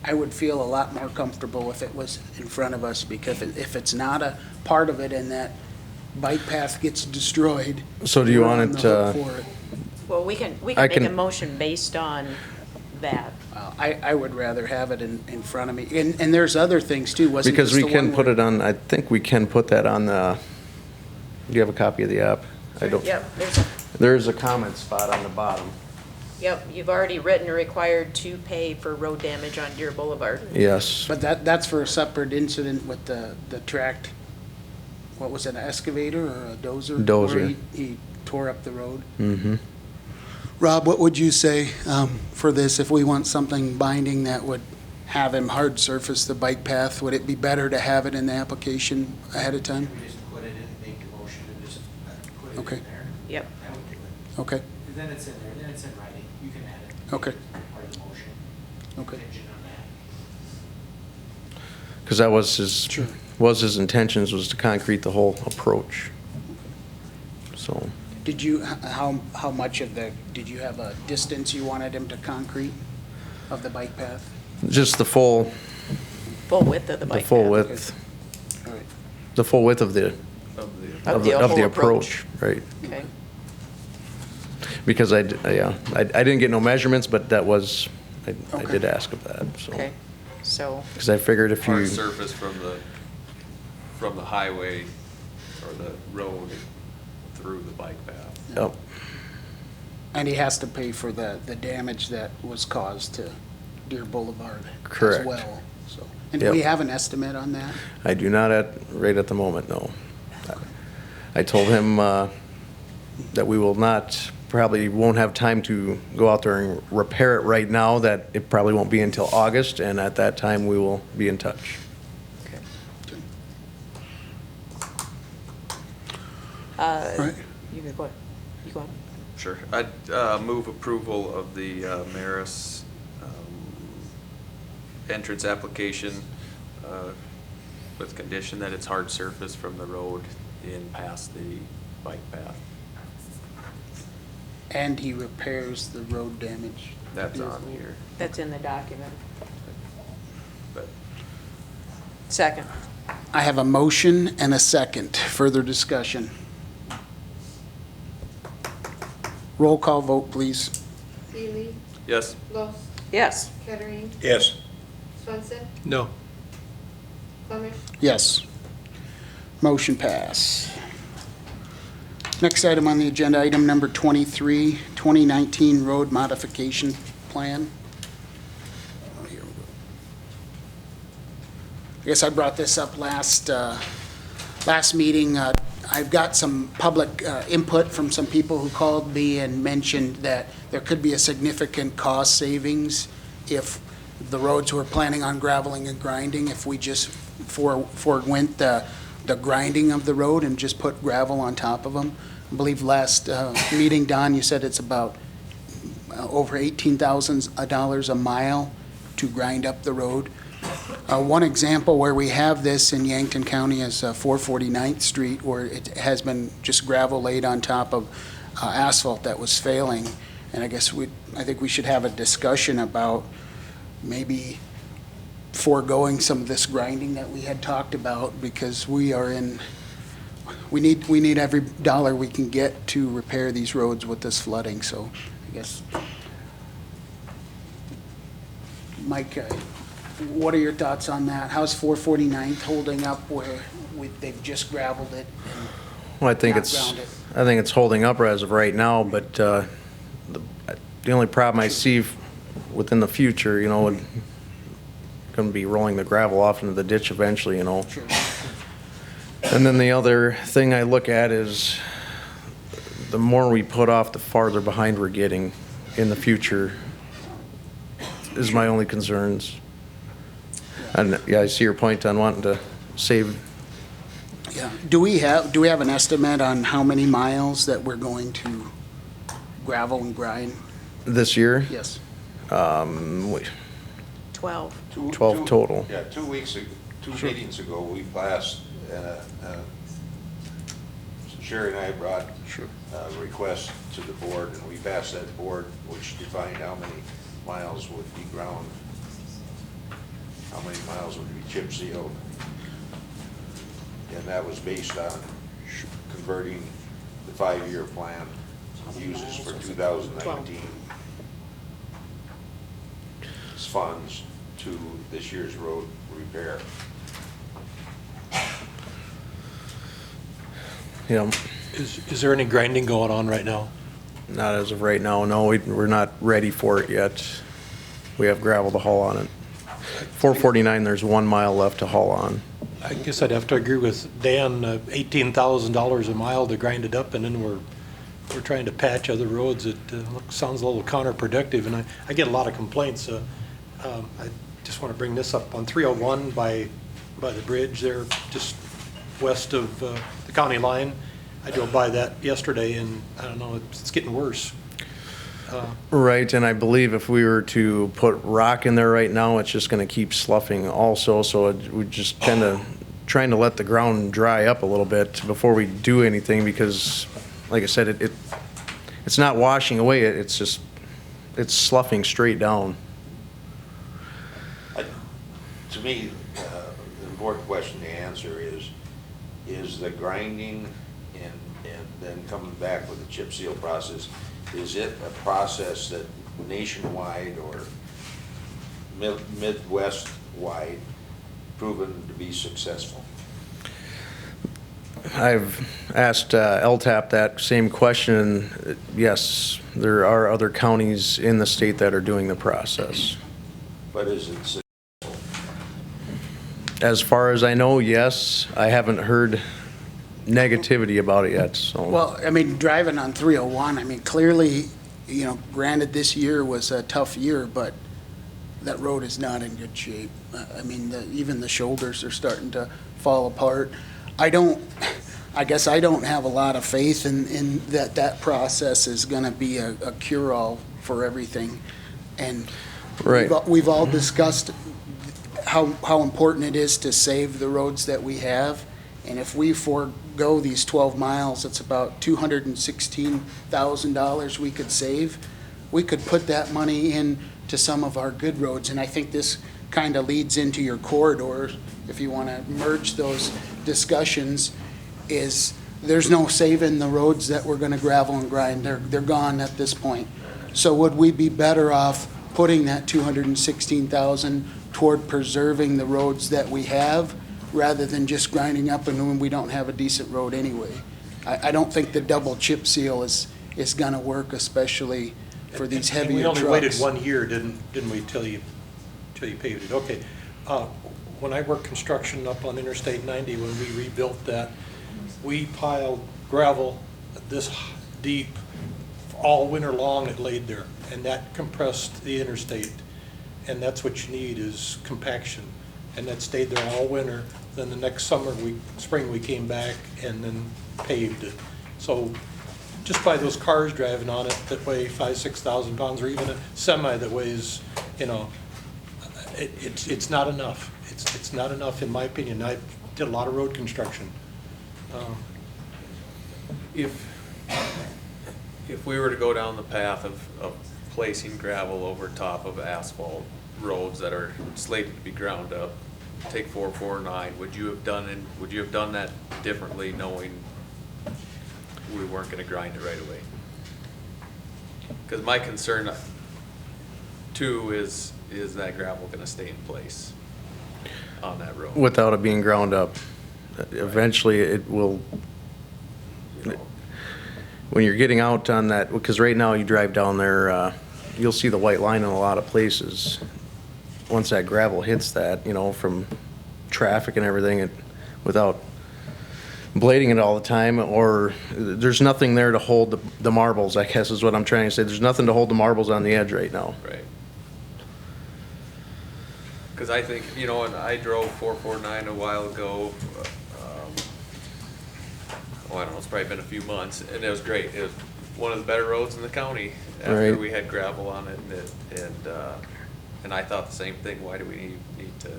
I would feel a lot more comfortable if it was in front of us, because if it's not a part of it and that bike path gets destroyed. So do you we're want on it, the hook for it. Well, we can I make a can- motion based on that. I would rather have it in front of me. And there's other things too, wasn't Because this we the can one put where- it on, I think we can put that on the, do you have a copy of the app? I don't. Yep, There's a comment spot on the bottom. yep, you've already written required to pay for road damage on Deer Boulevard. Yes. But that's for a separate incident with the tracked, what was it, an excavator or a dozer? Dozer. Where he tore up the road. Mm-hmm. Rob, what would you say for this, if we want something binding that would have him hard surface the bike path? Would it be better to have it in the application ahead of time? we just put it in, make the motion, and just put it Okay. in there. Yep. That would do it. Okay, 'Cause then it's in there, then it's in writing, you can add it. Okay. Part of the motion. Okay. Contingent on that. Because that was his intentions, was to concrete the whole approach. So, did you, how much of did you have a distance you wanted him to concrete of the bike path? just the full, Full width of the the bike full path. width, All right. the full width of the, Of the whole approach, right. Okay. Because I didn't get no measurements, but that was, I Okay. did ask of that, so. Okay, so, Because I figured if Hard you, surface from the highway or the road through the bike path. yep, And he has to pay for the damage that was caused to Deer Boulevard Correct. as well. So, and do we Yep. have an estimate on that? I do not right at the moment, no. I told him that we will not, probably won't have time to go out there and repair it right now, that it probably won't be until August, and at that time, we will be in touch. Right. you can go ahead. You go ahead. Sure. I'd move approval of the Maris entrance application with condition that it's hard surface from the road in past the bike path. And he repairs the road damage. That's on here. That's in the document. But Second. I have a motion and a second. Further discussion. Roll call vote, please. Seeley, yes. Los, Yes. Kettering, Yes. Swenson, No. Clemish, Yes. Motion pass. Next item on the agenda, item number 23, 2019 Road Modification Plan. Oh, here we go. I guess I brought this up last meeting. I've got some public input from some people who called me and mentioned that there could be a significant cost savings if the roads we're planning on graveling and grinding, if we just forewent the grinding of the road and just put gravel on top of them. I believe last meeting, Don, you said it's about over $18,000 a mile to grind up the road. One example where we have this in Yankton County is 449th Street, where it has been just gravel laid on top of asphalt that was failing. And I think we should have a discussion about maybe foregoing some of this grinding that we had talked about, because we need every dollar we can get to repair these roads with this flooding. So I guess, Mike, what are your thoughts on that? How's 449th holding up where they've just gravelled it? Well, I think it's holding up as of right now, but the only problem I see within the future, going to be rolling the gravel off into the ditch eventually, Sure. And then the other thing I look at is the more we put off, the farther behind we're getting in the future is my only concerns. And yeah, I see your point on wanting to save. Yeah. Do we have an estimate on how many miles that we're going to gravel and grind? This year? Yes. 12. 12 total. Yeah, 2 weeks, two meetings ago, we passed, Sherry and I brought a request to the board, and we passed that board, which defined how many miles would be ground, how many miles would be chip sealed. And that was based on converting the 5-year plan uses for 2019 funds to this year's road repair. Yeah. Is there any grinding going on right now? Not as of right now, no. We're not ready for it yet. We have gravel to haul on it. 449, there's 1 mile left to haul on. I guess I'd have to agree with Dan, $18,000 a mile to grind it up, and then we're trying to patch other roads. It sounds a little counterproductive, and I get a lot of complaints. I just want to bring this up on 301 by the bridge there, just west of the county line. I drove by that yesterday, and I don't know, it's getting worse. Right, and I believe if we were to put rock in there right now, it's just going to keep sloughing also, so we just kind of trying to let the ground dry up a little bit before we do anything, because, like I said, it's not washing away, it's sloughing straight down. To me, the important question to answer is the grinding and then coming back with the chip seal process, is it a process that nationwide or Midwest-wide proven to be successful? I've asked LTAP that same question. Yes, there are other counties in the state that are doing the process. But is it successful? As far as I know, yes. I haven't heard negativity about it yet, so. Well, I mean, driving on 301, I mean, clearly, granted this year was a tough year, but that road is not in good shape. I mean, even the shoulders are starting to fall apart. I guess I don't have a lot of faith in that process is gonna be a cure-all for everything. And right. We've all discussed how important it is to save the roads that we have. And if we forego these 12 miles, it's about $216,000 we could save. We could put that money into some of our good roads. And I think this kind of leads into your corridor, if you want to merge those discussions, is there's no saving the roads that we're going to gravel and grind. They're gone at this point. So would we be better off putting that $216,000 toward preserving the roads that we have, rather than just grinding up and when we don't have a decent road anyway? I don't think the double chip seal is gonna work, especially for these heavier trucks. We only waited 1 year, didn't we, till you paved it? Okay. When I worked construction up on Interstate 90, when we rebuilt that, we piled gravel this deep all winter long. It laid there, and that compressed the interstate. and that's what you need is compaction. And that stayed there all winter. Then the next spring we came back and then paved it. So just by those cars driving on it that weigh 5,000, 6,000 pounds, or even a semi that weighs, it's not enough. It's not enough in my opinion. I did a lot of road construction. If we were to go down the path of placing gravel over top of asphalt roads that are slated to be ground up, take 449, would you have done that differently, knowing we weren't going to grind it right away? Because my concern too is that gravel going to stay in place on that road Without it being ground up. Eventually it will, when you're getting out on that, because right now you drive down there, you'll see the white line in a lot of places. Once that gravel hits that, from traffic and everything, without blading it all the time, or there's nothing there to hold the marbles, I guess is what I'm trying to say. There's nothing to hold the marbles on the edge right now. Right. Because I think, and I drove 449 a while ago. I don't know, it's probably been a few months, and it was great. It was one of the better roads in the county after Right. we had gravel on it, and I thought the same thing. Why do we need to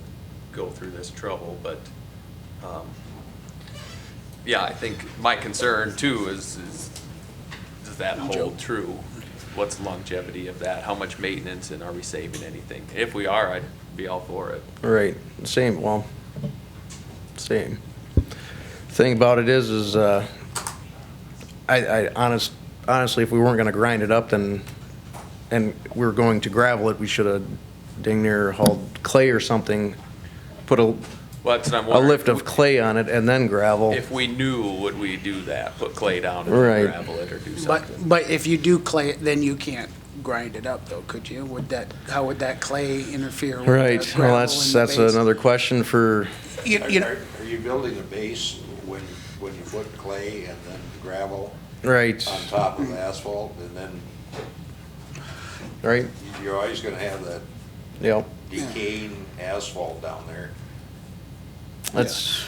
go through this trouble? But yeah, I think my concern too is does that hold true? What's the longevity of that? How much maintenance, and are we saving anything? If we are, I'd be all for it. Right, same thing about it is I honestly, if we weren't gonna grind it up, and we were going to gravel it, we should have dang near hauled clay or something, put a That's what I'm wondering. lift of clay on it and then gravel. If we knew, would we do that? Put clay down and Right. gravel it, or do something? But if you do clay, then you can't grind it up though, could you? How would that clay interfere with Right, the gravel well, in that's the base? another question for, Are you building a base when you put clay and then gravel right, on top of asphalt, and then right, you're always gonna have that yep. decaying asphalt down there? That's,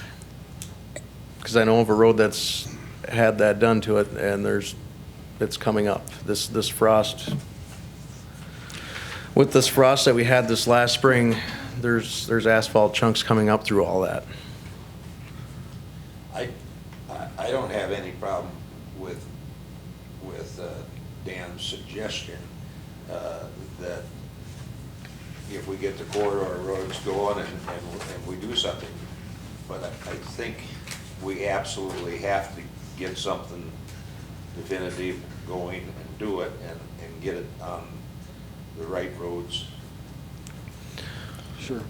because I know of a road that's had that done to it, and it's coming up. This frost, with this frost that we had this last spring, there's asphalt chunks coming up through all that. I don't have any problem with Dan's suggestion that if we get the corridor roads going and we do something, but I think we absolutely have to get something definitive going and do it and get it on the right roads. Sure.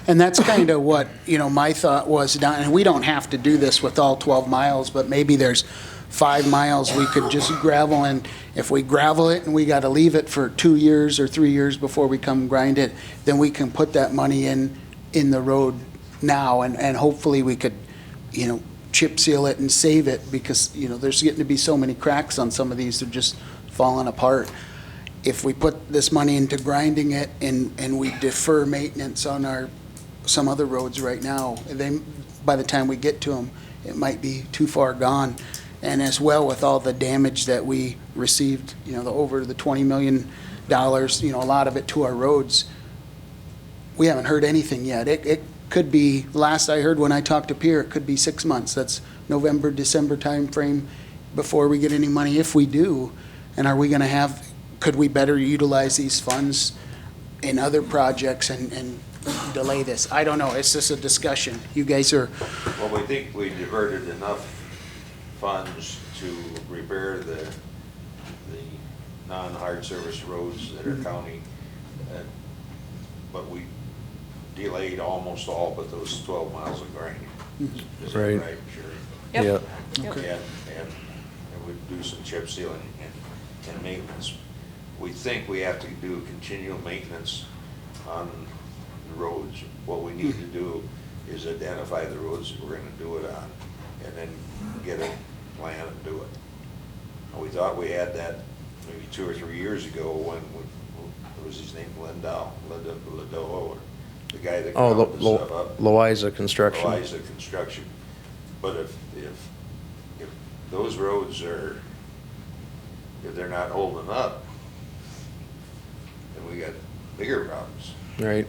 And that's kind of what, my thought was, and we don't have to do this with all 12 miles, but maybe there's 5 miles we could just gravel, and if we gravel it and we got to leave it for 2 years or 3 years before we come grind it, then we can put that money in the road now, and hopefully we could, chip seal it and save it, because, there's getting to be so many cracks on some of these, they're just falling apart. If we put this money into grinding it and we defer maintenance on some other roads right now, by the time we get to them, it might be too far gone. And as well, with all the damage that we received, over the $20 million, a lot of it to our roads, we haven't heard anything yet. It could be, last I heard when I talked to Pierre, it could be 6 months. That's November, December timeframe before we get any money, if we do. And are we going to could we better utilize these funds in other projects and delay this? I don't know. It's just a discussion. You guys are. Well, we think we diverted enough funds to repair the non-hard service roads that are county, but we delayed almost all but those 12 miles of grinding. Is that Right. right, Sherry? Yep. Yeah. And we do some chip sealing and maintenance. We think we have to do continual maintenance on the roads. What we need to do is identify the roads that we're gonna do it on, and then get a plan and do it. And we thought we had that maybe 2 or 3 years ago when what was his name, Linda, or the guy that Oh, ground the stuff up. Loiza Construction. Loiza Construction. But if those roads are, if they're not holding up, then we got bigger problems. Right.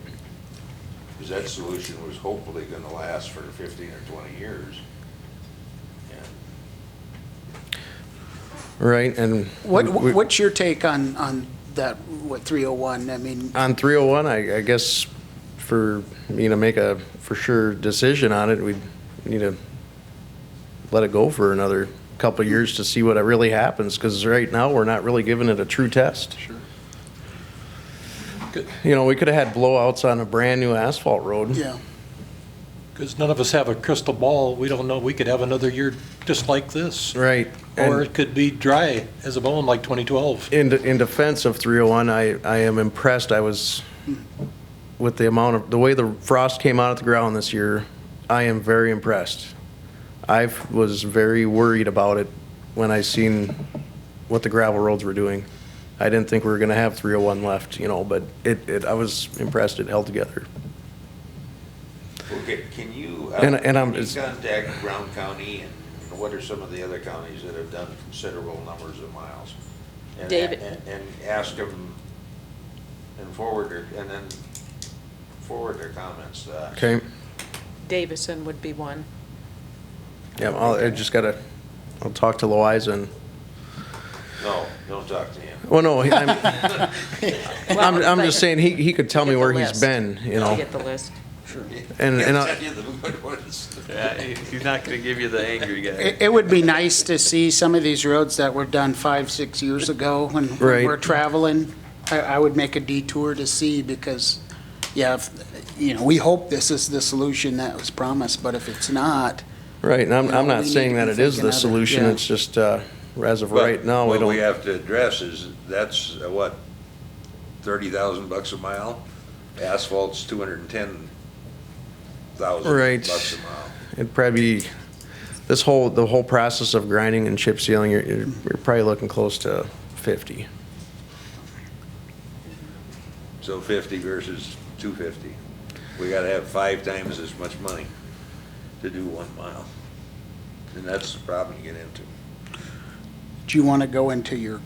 Because that solution was hopefully gonna last for 15 or 20 years. Right, and. What's your take on that, 301? I mean, On 301, I guess for me to make a for sure decision on it, we need to let it go for another couple of years to see what really happens, because right now, we're not really giving it a true test. Sure. You know, we could have had blowouts on a brand-new asphalt road. yeah. Because none of us have a crystal ball. We don't know. We could have another year just like this. Right. Or And it could be dry as a bone like 2012. in defense of 301, I am impressed. I was, with the way the frost came out of the ground this year, I am very impressed. I was very worried about it when I seen what the gravel roads were doing. I didn't think we were gonna have 301 left, you know, but I was impressed it held together. Okay, can you, And I'm- can you contact Brown County, and what are some of the other counties that have done considerable numbers of miles? And David. And ask them, and then forward their comments to us. Okay, Davison would be one. yeah, I'll talk to Loiza and, No, don't talk to him. well, no, I'm just saying, he could tell me Get the where he's list. been, you know. Get the list. And He'll I- tell you the good ones. Yeah, he's not gonna give you the angry guy. It would be nice to see some of these roads that were done 5, 6 years ago when Right. we're traveling. I would make a detour to see, because, yeah, we hope this is the solution that was promised, but if it's not, Right, and I'm You know, not we saying need to that be it is thinking the of it, solution, yeah. it's just, as of right now, we What we don't. have to address is, that's, what, 30,000 bucks a mile? Asphalt's 210,000 Right. bucks a mile. It'd probably be, the whole process of grinding and chip sealing, you're probably looking close to 50. So 50 versus 250. We gotta have 5 times as much money to do 1 mile. And that's the problem you get into. do you want to go into your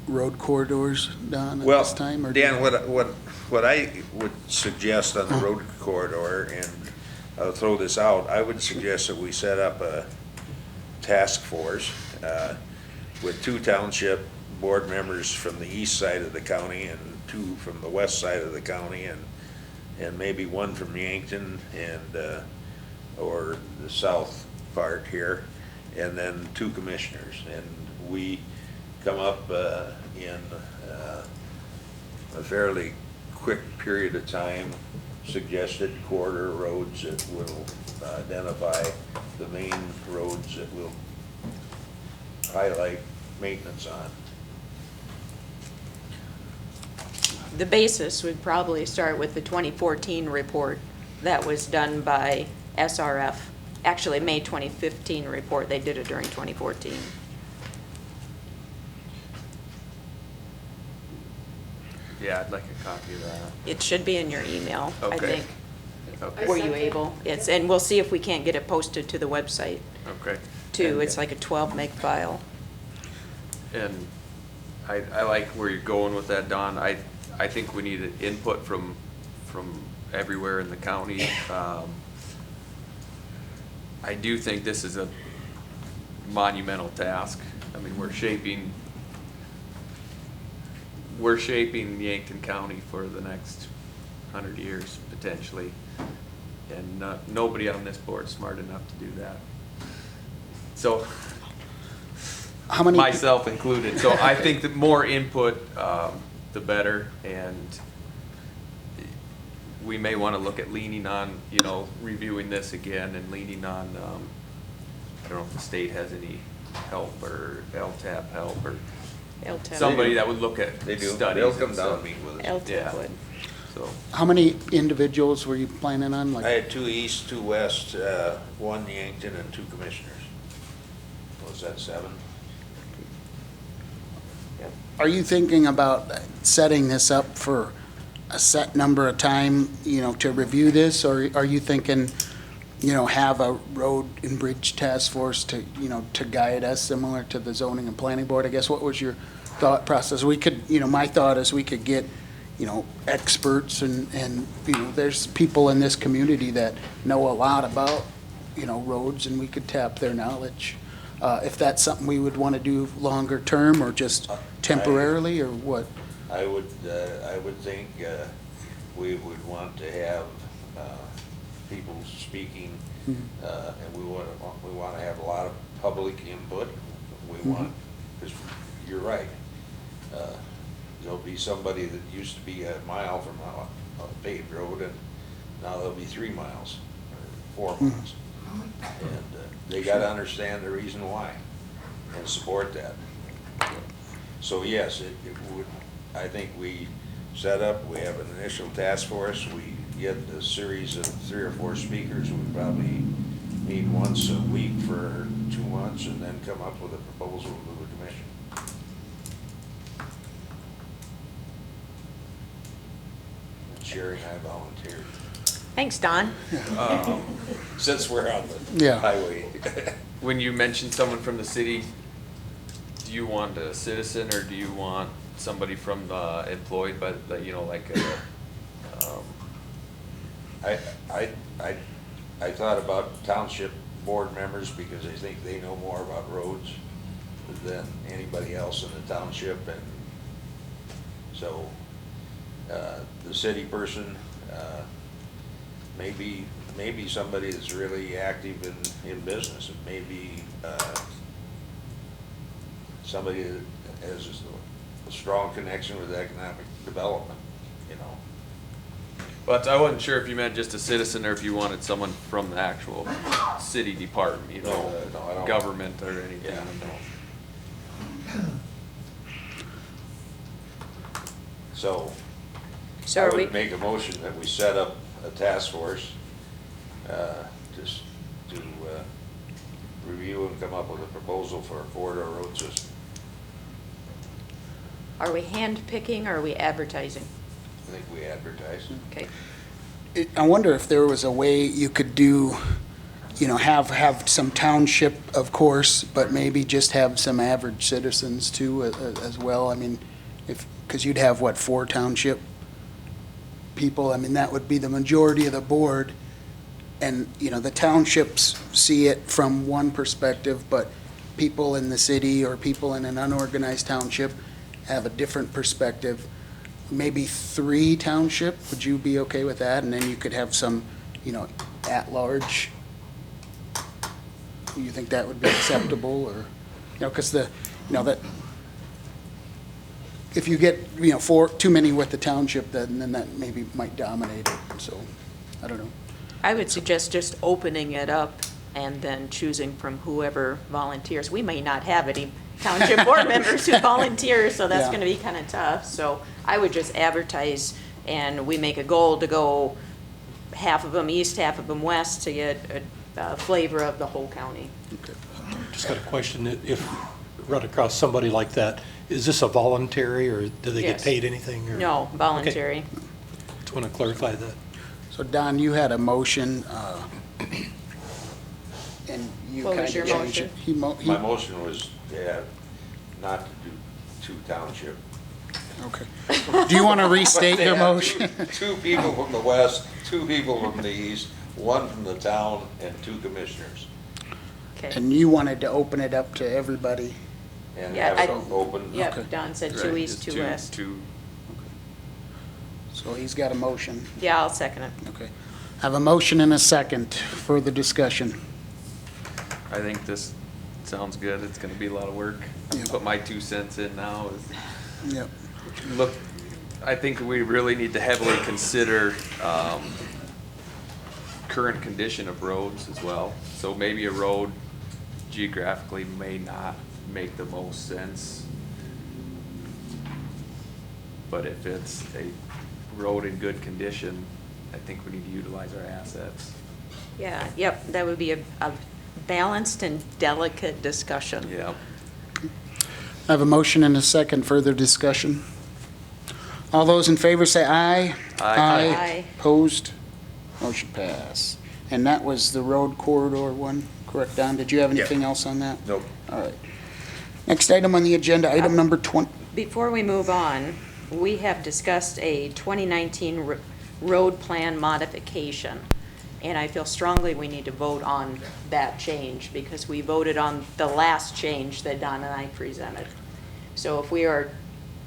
road corridors, Don, at Well, this time? or- Dan, what I would suggest on the road corridor, and I'll throw this out, I would suggest that we set up a task force with 2 township board members from the east side of the county and 2 from the west side of the county, and maybe 1 from Yankton and, or the south part here, and then 2 commissioners. And we come up in a fairly quick period of time, suggested corridor roads that will identify the main roads that will highlight maintenance on. The basis would probably start with the 2014 report that was done by SRF. Actually, May 2015 report, they did it during 2014. Yeah, I'd like a copy of that. It should be in your email, I Okay. think. Okay. Were you able? And we'll see if we can't get it posted to the website Okay. too. It's like a 12 meg file. And I like where you're going with that, Don. I think we need input from everywhere in the county. I do think this is a monumental task. I mean, we're shaping Yankton County for the next 100 years, potentially. And nobody on this board's smart enough to do that. So, How many? myself included. So I think that more input, the better. And we may want to look at leaning on, reviewing this again and leaning on, I don't know if the state has any help or LTAP help or LTAP. somebody that would look at They do. studies. They'll come and down stuff. and meet with us. LTAP Yeah. would. So, How many individuals were you planning on? I had 2 east, 2 west, 1 Yankton, and 2 commissioners. Was that 7? Are you thinking about setting this up for a set number of time, to review this? Or are you thinking, have a road and bridge task force to, to guide us similar to the zoning and planning board? I guess, what was your thought process? We could, my thought is we could get, experts and, there's people in this community that know a lot about, roads, and we could tap their knowledge. If that's something we would want to do longer term or just temporarily, or what? I would think we would want to have people speaking, and we want to have a lot of public input. We want, because you're right, there'll be somebody that used to be a mile from a paved road, and now there'll be 3 miles or 4 miles. And they got to understand the reason why and support that. So yes, it would. I think we set up. We have an initial task force. We get a series of 3 or 4 speakers. We probably meet once a week for 2 months, and then come up with a proposal to the commission. Sherry and I volunteered. Thanks, Don. Since we're on the highway. When you mention someone from the city, do you want a citizen or do you want somebody from the employed by the, like I thought about township board members because I think they know more about roads than anybody else in the township, and so the city person, maybe somebody that's really active in business. It may be somebody that has a strong connection with economic development, But I wasn't sure if you meant just a citizen or if you wanted someone from the actual city department, No, I don't. government or anything. Yeah, So So I are we, would make a motion that we set up a task force just to review and come up with a proposal for a corridor road system. are we hand picking or are we advertising? I think we advertise. Okay. I wonder if there was a way you could do, have some township, of course, but maybe just have some average citizens too, as well. I mean, because you'd have, 4 township people? I mean, that would be the majority of the board. And, the townships see it from one perspective, but people in the city or people in an unorganized township have a different perspective. Maybe 3 township, would you be okay with that? And then you could have some, at-large. You think that would be acceptable, or, because that, if you get, 4, too many with the township, then that maybe might dominate it, so, I don't know. I would suggest just opening it up and then choosing from whoever volunteers. We may not have any township board members who volunteer, so that's Yeah. going to be kind of tough. So I would just advertise, and we make a goal to go half of them east, half of them west, to get a flavor of the whole county. Just got a question. If run across somebody like that, is this a voluntary, or do they get Yes. paid anything? Or? No, voluntary. Okay. Just want to clarify that. So Don, you had a motion, and you What kind was of your changed it. motion? My motion was, not to do 2 township. Okay. Do you want to restate But they your have motion? two people from the west, 2 people from the east, 1 from the town, and 2 commissioners. Okay. And you wanted to open it up to everybody? And Yeah, have it I- open. Yep, Okay. Don said Right, 2 east, just 2 west. two. So he's got a motion. Yeah, I'll second it. Okay. I have a motion and a second. Further discussion. I think this sounds good. It's gonna be a lot of work. Yeah. Put my 2 cents in now is, Yep. look, I think we really need to heavily consider, current condition of roads as well. So maybe a road geographically may not make the most sense. But if it's a road in good condition, I think we need to utilize our assets. Yeah, yep, that would be a balanced and delicate discussion. Yeah. I have a motion and a second. Further discussion? All those in favor say aye. Aye. Opposed? Motion pass. And that was the road corridor one, correct, Don? Did you have anything else on that? Nope. All right. Next item on the agenda, item number 20. Before we move on, we have discussed a 2019 road plan modification, and I feel strongly we need to vote on that change because we voted on the last change that Don and I presented. So if we are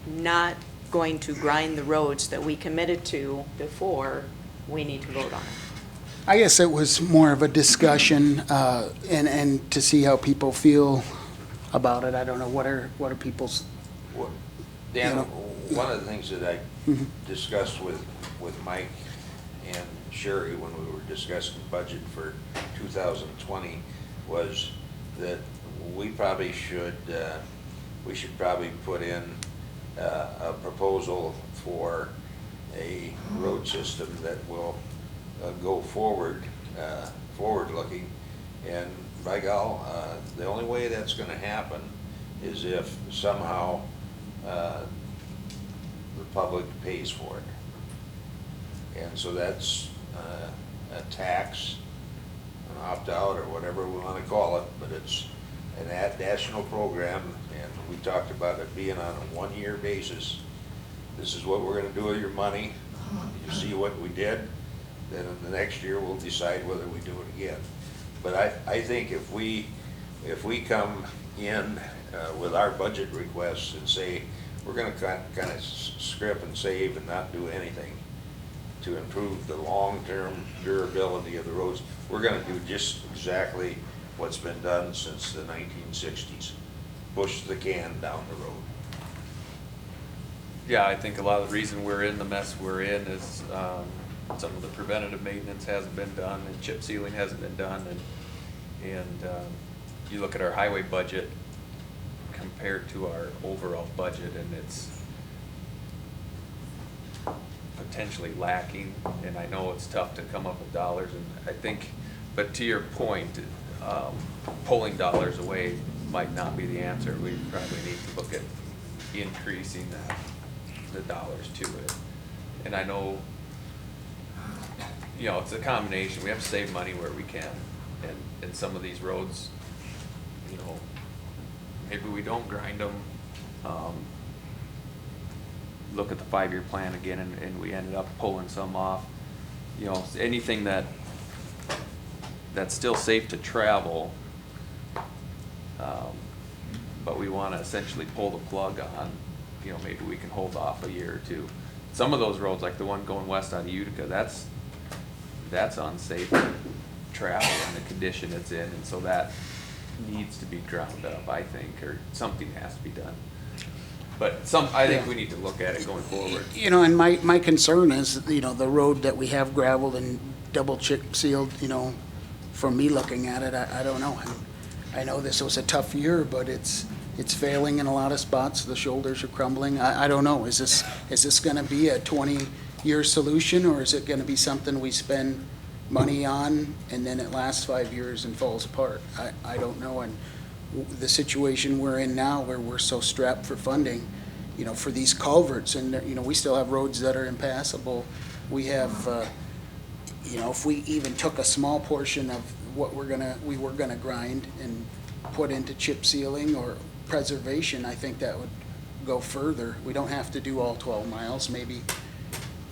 not going to grind the roads that we committed to before, we need to vote on it. I guess it was more of a discussion, and to see how people feel about it. I don't know, what are people's, Dan, You know. one of the things that I discussed with Mike and Sherry when we were discussing the budget for 2020 was that we should probably put in a proposal for a road system that will go forward-looking. And by gall, the only way that's going to happen is if somehow the public pays for it. And so that's a tax, an opt-out, or whatever we want to call it, but it's an national program, and we talked about it being on a one-year basis. This is what we're going to do with your money. You see what we did, then in the next year we'll decide whether we do it again. But I think if we come in with our budget requests and say we're going to kind of script and save and not do anything to improve the long-term durability of the roads, we're going to do just exactly what's been done since the 1960s. Push the can down the road. Yeah, I think a lot of the reason we're in the mess we're in is some of the preventative maintenance hasn't been done and chip sealing hasn't been done, and you look at our highway budget compared to our overall budget, and it's potentially lacking, and I know it's tough to come up with dollars, and I think, but to your point, pulling dollars away might not be the answer. We probably need to look at increasing the dollars to it. And I know, you know, it's a combination. We have to save money where we can, and some of these roads, you know, maybe we don't grind them. Look at the 5-year plan again, and we ended up pulling some off. You know, anything that's still safe to travel, but we want to essentially pull the plug on, you know, maybe we can hold off a year or two. Some of those roads, like the one going west out of Utica, that's unsafe to travel in the condition it's in, and so that needs to be ground up, I think, or something has to be done. But I think we need to look at it going forward. You know, and my concern is, you know, the road that we have gravelled and double chip sealed, you know, from me looking at it, I don't know. I know this was a tough year, but it's failing in a lot of spots. The shoulders are crumbling. I don't know. Is this going to be a 20-year solution, or is it going to be something we spend money on and then it lasts 5 years and falls apart? I don't know. And the situation we're in now, where we're so strapped for funding, you know, for these culverts, and you know, we still have roads that are impassable. We have, you know, if we even took a small portion of what we were gonna grind and put into chip sealing or preservation, I think that would go further. We don't have to do all 12 miles, maybe,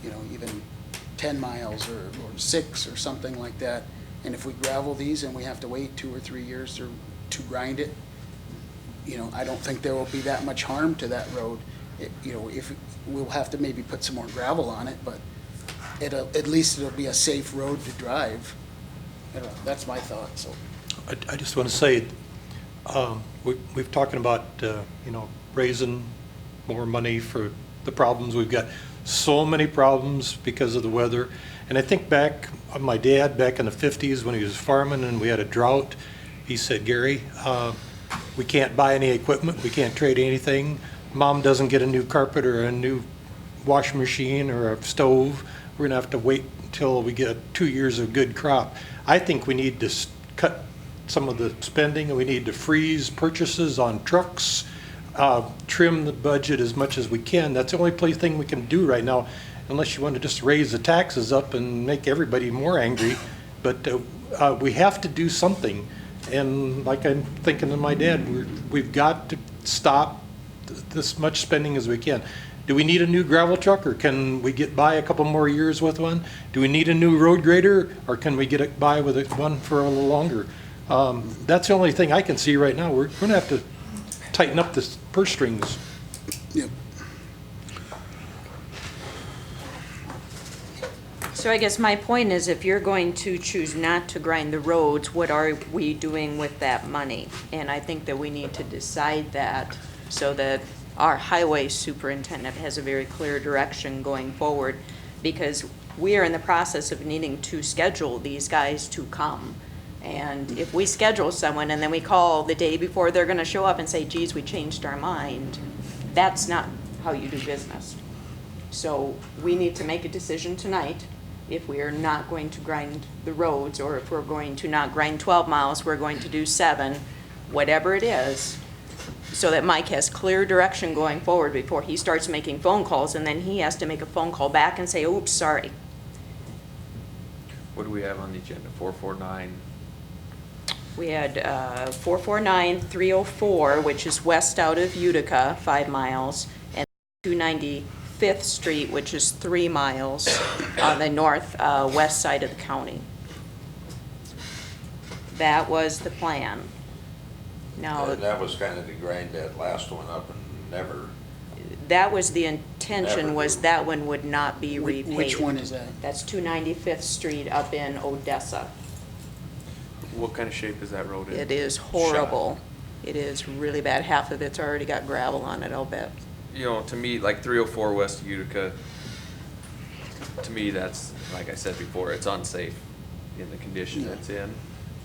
you know, even 10 miles or 6 or something like that. And if we gravel these and we have to wait 2 or 3 years to grind it, you know, I don't think there will be that much harm to that road. You know, if we'll have to maybe put some more gravel on it, but at least it'll be a safe road to drive. I don't know, that's my thought. So I just want to say, we've talking about, you know, raising more money for the problems. We've got so many problems because of the weather. And I think back on my dad back in the 50s when he was farming and we had a drought. He said, Gary, we can't buy any equipment. We can't trade anything. Mom doesn't get a new carpet or a new washing machine or a stove. We're going to have to wait until we get 2 years of good crop. I think we need to cut some of the spending, and we need to freeze purchases on trucks. trim the budget as much as we can. That's the only thing we can do right now, unless you want to just raise the taxes up and make everybody more angry. But we have to do something. And like I'm thinking of my dad, we've got to stop this much spending as we can. Do we need a new gravel truck, or can we get by a couple more years with one? Do we need a new road grader, or can we get by with one for a little longer? That's the only thing I can see right now. We're going to have to tighten up the purse strings. Yep. So I guess my point is, if you're going to choose not to grind the roads, what are we doing with that money? And I think that we need to decide that so that our highway superintendent has a very clear direction going forward, because we are in the process of needing to schedule these guys to come. And if we schedule someone and then we call the day before they're going to show up and say, geez, we changed our mind, that's not how you do business. So we need to make a decision tonight. If we are not going to grind the roads, or if we're going to not grind 12 miles, we're going to do 7, whatever it is, so that Mike has clear direction going forward before he starts making phone calls, and then he has to make a phone call back and say, oops, sorry. What do we have on the agenda? 449? We had 449, 304, which is west out of Utica, 5 miles, and 295th Street, which is 3 miles on the north-west side of the county. That was the plan. Now, That was kind of to grind that last one up and never. that was the intention, Never was do. that one would not be repaid. Which one is that? That's 295th Street up in Odessa. What kind of shape is that road in? It is horrible. It is really bad. Half of it's already got gravel on it, I'll bet. You know, to me, like 304 West Utica, to me, that's, like I said before, it's unsafe in the condition it's in.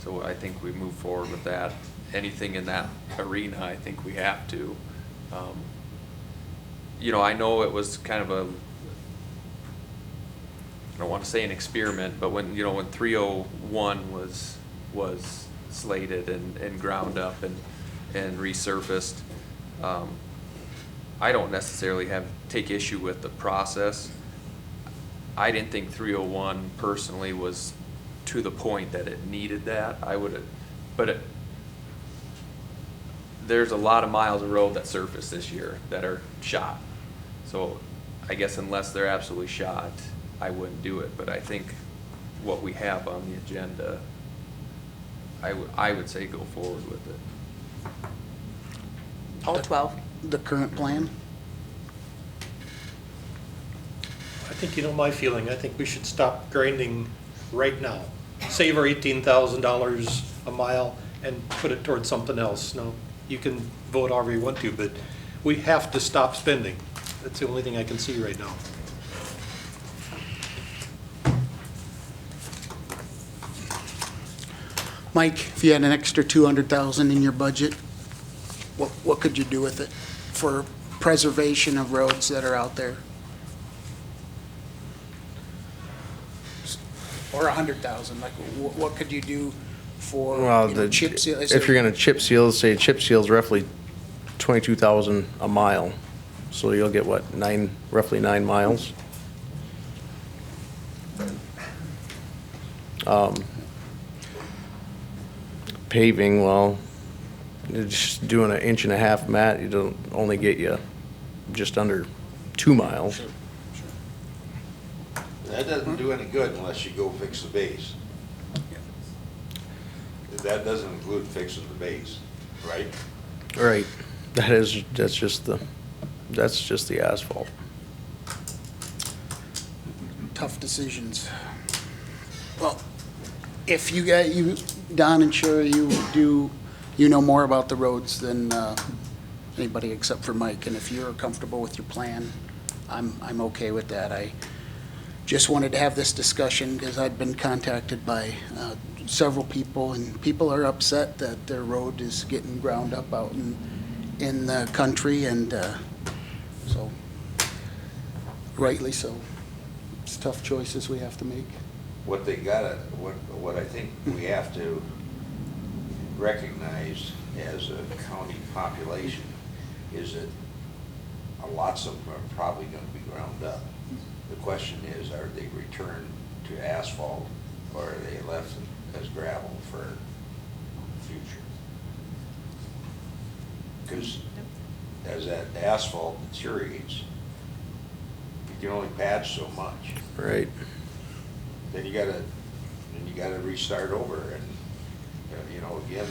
So I think we move forward with that. Anything in that arena, I think we have to. You know, I know it was kind of a, I don't want to say an experiment, but when 301 was slated and ground up and resurfaced, I don't necessarily take issue with the process. I didn't think 301 personally was to the point that it needed that. There's a lot of miles of road that surfaced this year that are shot. So I guess unless they're absolutely shot, I wouldn't do it. But I think what we have on the agenda, I would say go forward with it. All 12. The current plan? I think you know my feeling. I think we should stop grinding right now. Save our $18,000 a mile and put it towards something else. Now, you can vote however you want to, but we have to stop spending. That's the only thing I can see right now. Mike, if you had an extra $200,000 in your budget, what could you do with it for preservation of roads that are out there? Or $100,000, like what could you do for Well, chip seal? if you're gonna chip seal, say chip seal's roughly 22,000 a mile. So you'll get what, roughly 9 miles? Paving, well, just doing an 1.5 inch mat, you don't only get you just under 2 miles. That doesn't do any good unless you go fix the base. That doesn't include fixing the base, right? Right, that's just the asphalt. Tough decisions. Well, if Don and Sherry, you know more about the roads than anybody except for Mike, and if you're comfortable with your plan, I'm okay with that. I just wanted to have this discussion because I'd been contacted by several people, and people are upset that their road is getting ground up out in the country, and so rightly so. It's tough choices we have to make. What I think we have to recognize as a county population is that lots of them are probably gonna be ground up. The question is, are they returned to asphalt, or are they left as gravel for the future? Because as that asphalt deteriorates, you can only patch so much. Right. Then you gotta restart over, and, you know, again,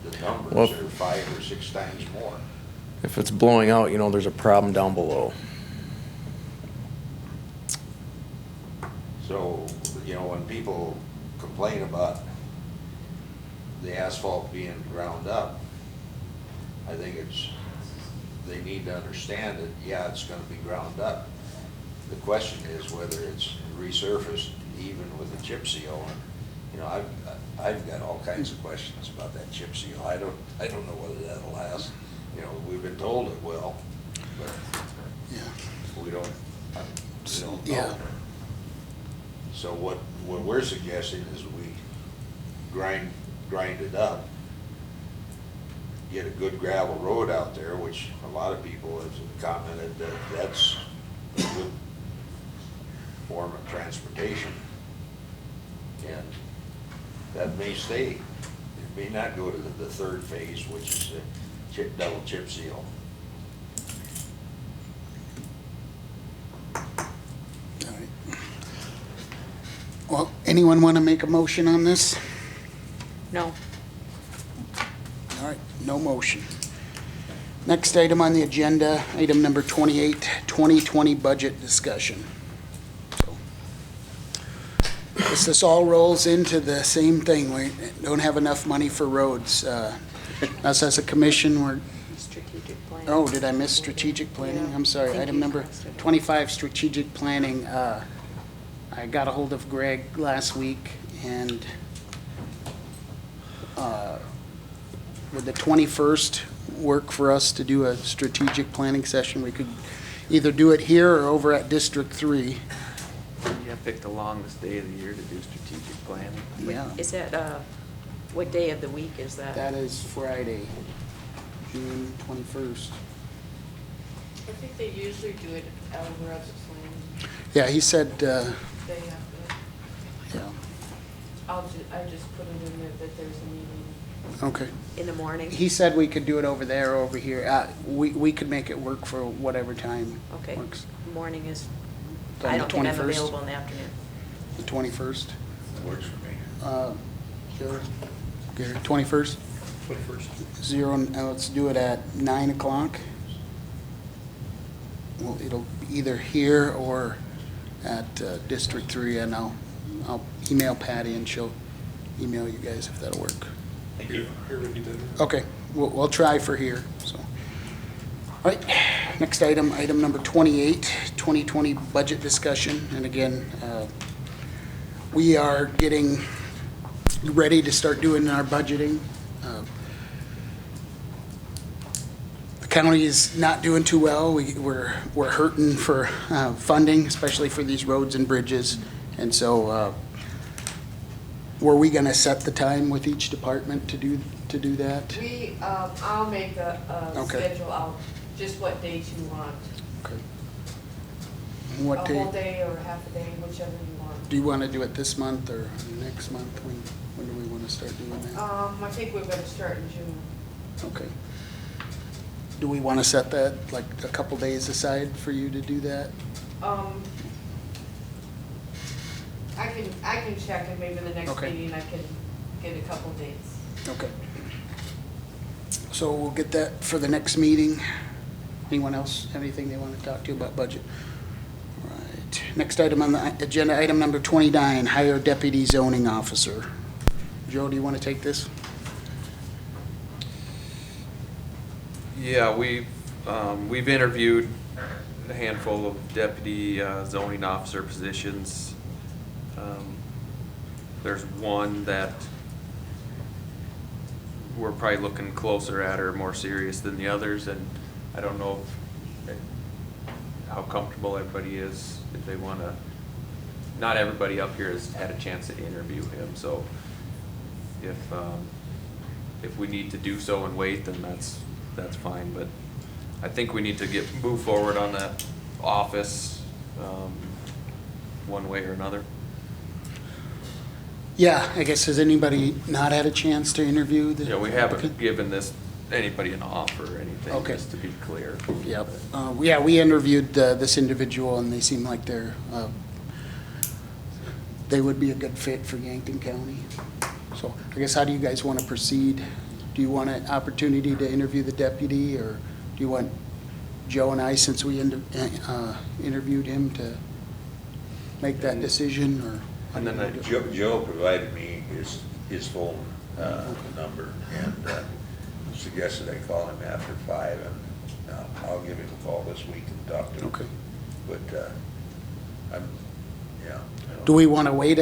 the numbers Well, are 5 or 6 times more. If it's blowing out, you know, there's a problem down below. So, you know, when people complain about the asphalt being ground up, I think they need to understand that, yeah, it's gonna be ground up. The question is whether it's resurfaced even with a chip seal. And, you know, I've got all kinds of questions about that chip seal. I don't know whether that'll last. You know, we've been told it will, but we don't know. Yeah. So what we're suggesting is we grind it up, get a good gravel road out there, which a lot of people have commented that that's a good form of transportation. And that may stay. It may not go to the third phase, which is a double chip seal. Well, anyone want to make a motion on this? No. All right, no motion. Next item on the agenda, item number 28, 2020 budget discussion. This all rolls into the same thing. We don't have enough money for roads. Us as a commission, we're... Strategic plan. Oh, did I miss strategic planning? I'm sorry. Item number 25, strategic planning. I got a hold of Greg last week, and would the 21st work for us to do a strategic planning session? We could either do it here or over at District 3. Yeah, pick the longest day of the year to do strategic planning. Yeah. Is that, what day of the week is that? That is Friday, June 21st. I think they usually do it over at the plan. Yeah, he said, They have to, yeah, I just put it in there that there's a meeting. okay. In the morning? He said we could do it over there or over here. We could make it work for whatever time Okay. works. Morning is, On I the don't think I'm 21st? available in the afternoon. The 21st? Works for me. Gary, 21st? 21st. Let's do it at 9 o'clock. Well, it'll be either here or at District 3, and I'll email Patty and she'll email you guys if that'll work. Thank you. Here would be better. Okay, we'll try for here, so. All right, next item, item number 28, 2020 budget discussion. And again, we are getting ready to start doing our budgeting. The county is not doing too well. We're hurting for funding, especially for these roads and bridges. And so were we going to set the time with each department to do that? I'll make a Okay. schedule out, just what dates you want. Okay. What A whole day? day or half a day, whichever you want. Do you want to do it this month or next month? When do we want to start doing that? I think we're gonna start in June. Okay. Do we want to set that, like, a couple days aside for you to do that? I can check and maybe the next Okay. meeting I can get a couple dates. Okay. So we'll get that for the next meeting. Anyone else have anything they want to talk to you about budget? All right. Next item on the agenda, item number 29, hire deputy zoning officer. Joe, do you want to take this? Yeah, we've interviewed a handful of deputy zoning officer positions. There's one that we're probably looking closer at or more serious than the others, and I don't know how comfortable everybody is, if they want to. Not everybody up here has had a chance to interview him, so if we need to do so and wait, then that's fine, but I think we need to move forward on that office, one way or another. Yeah, I guess, has anybody not had a chance to interview the? Yeah, we haven't given anybody an offer or anything, Okay. just to be clear. Yep. Yeah, we interviewed this individual, and they seem like they would be a good fit for Yankton County. So I guess, how do you guys want to proceed? Do you want an opportunity to interview the deputy, or do you want Joe and I, since we interviewed him, to make that decision, or? And then Joe provided me his phone number and suggested I call him after 5, and I'll give him a call this week and talk to him. Okay. But Do we want to wait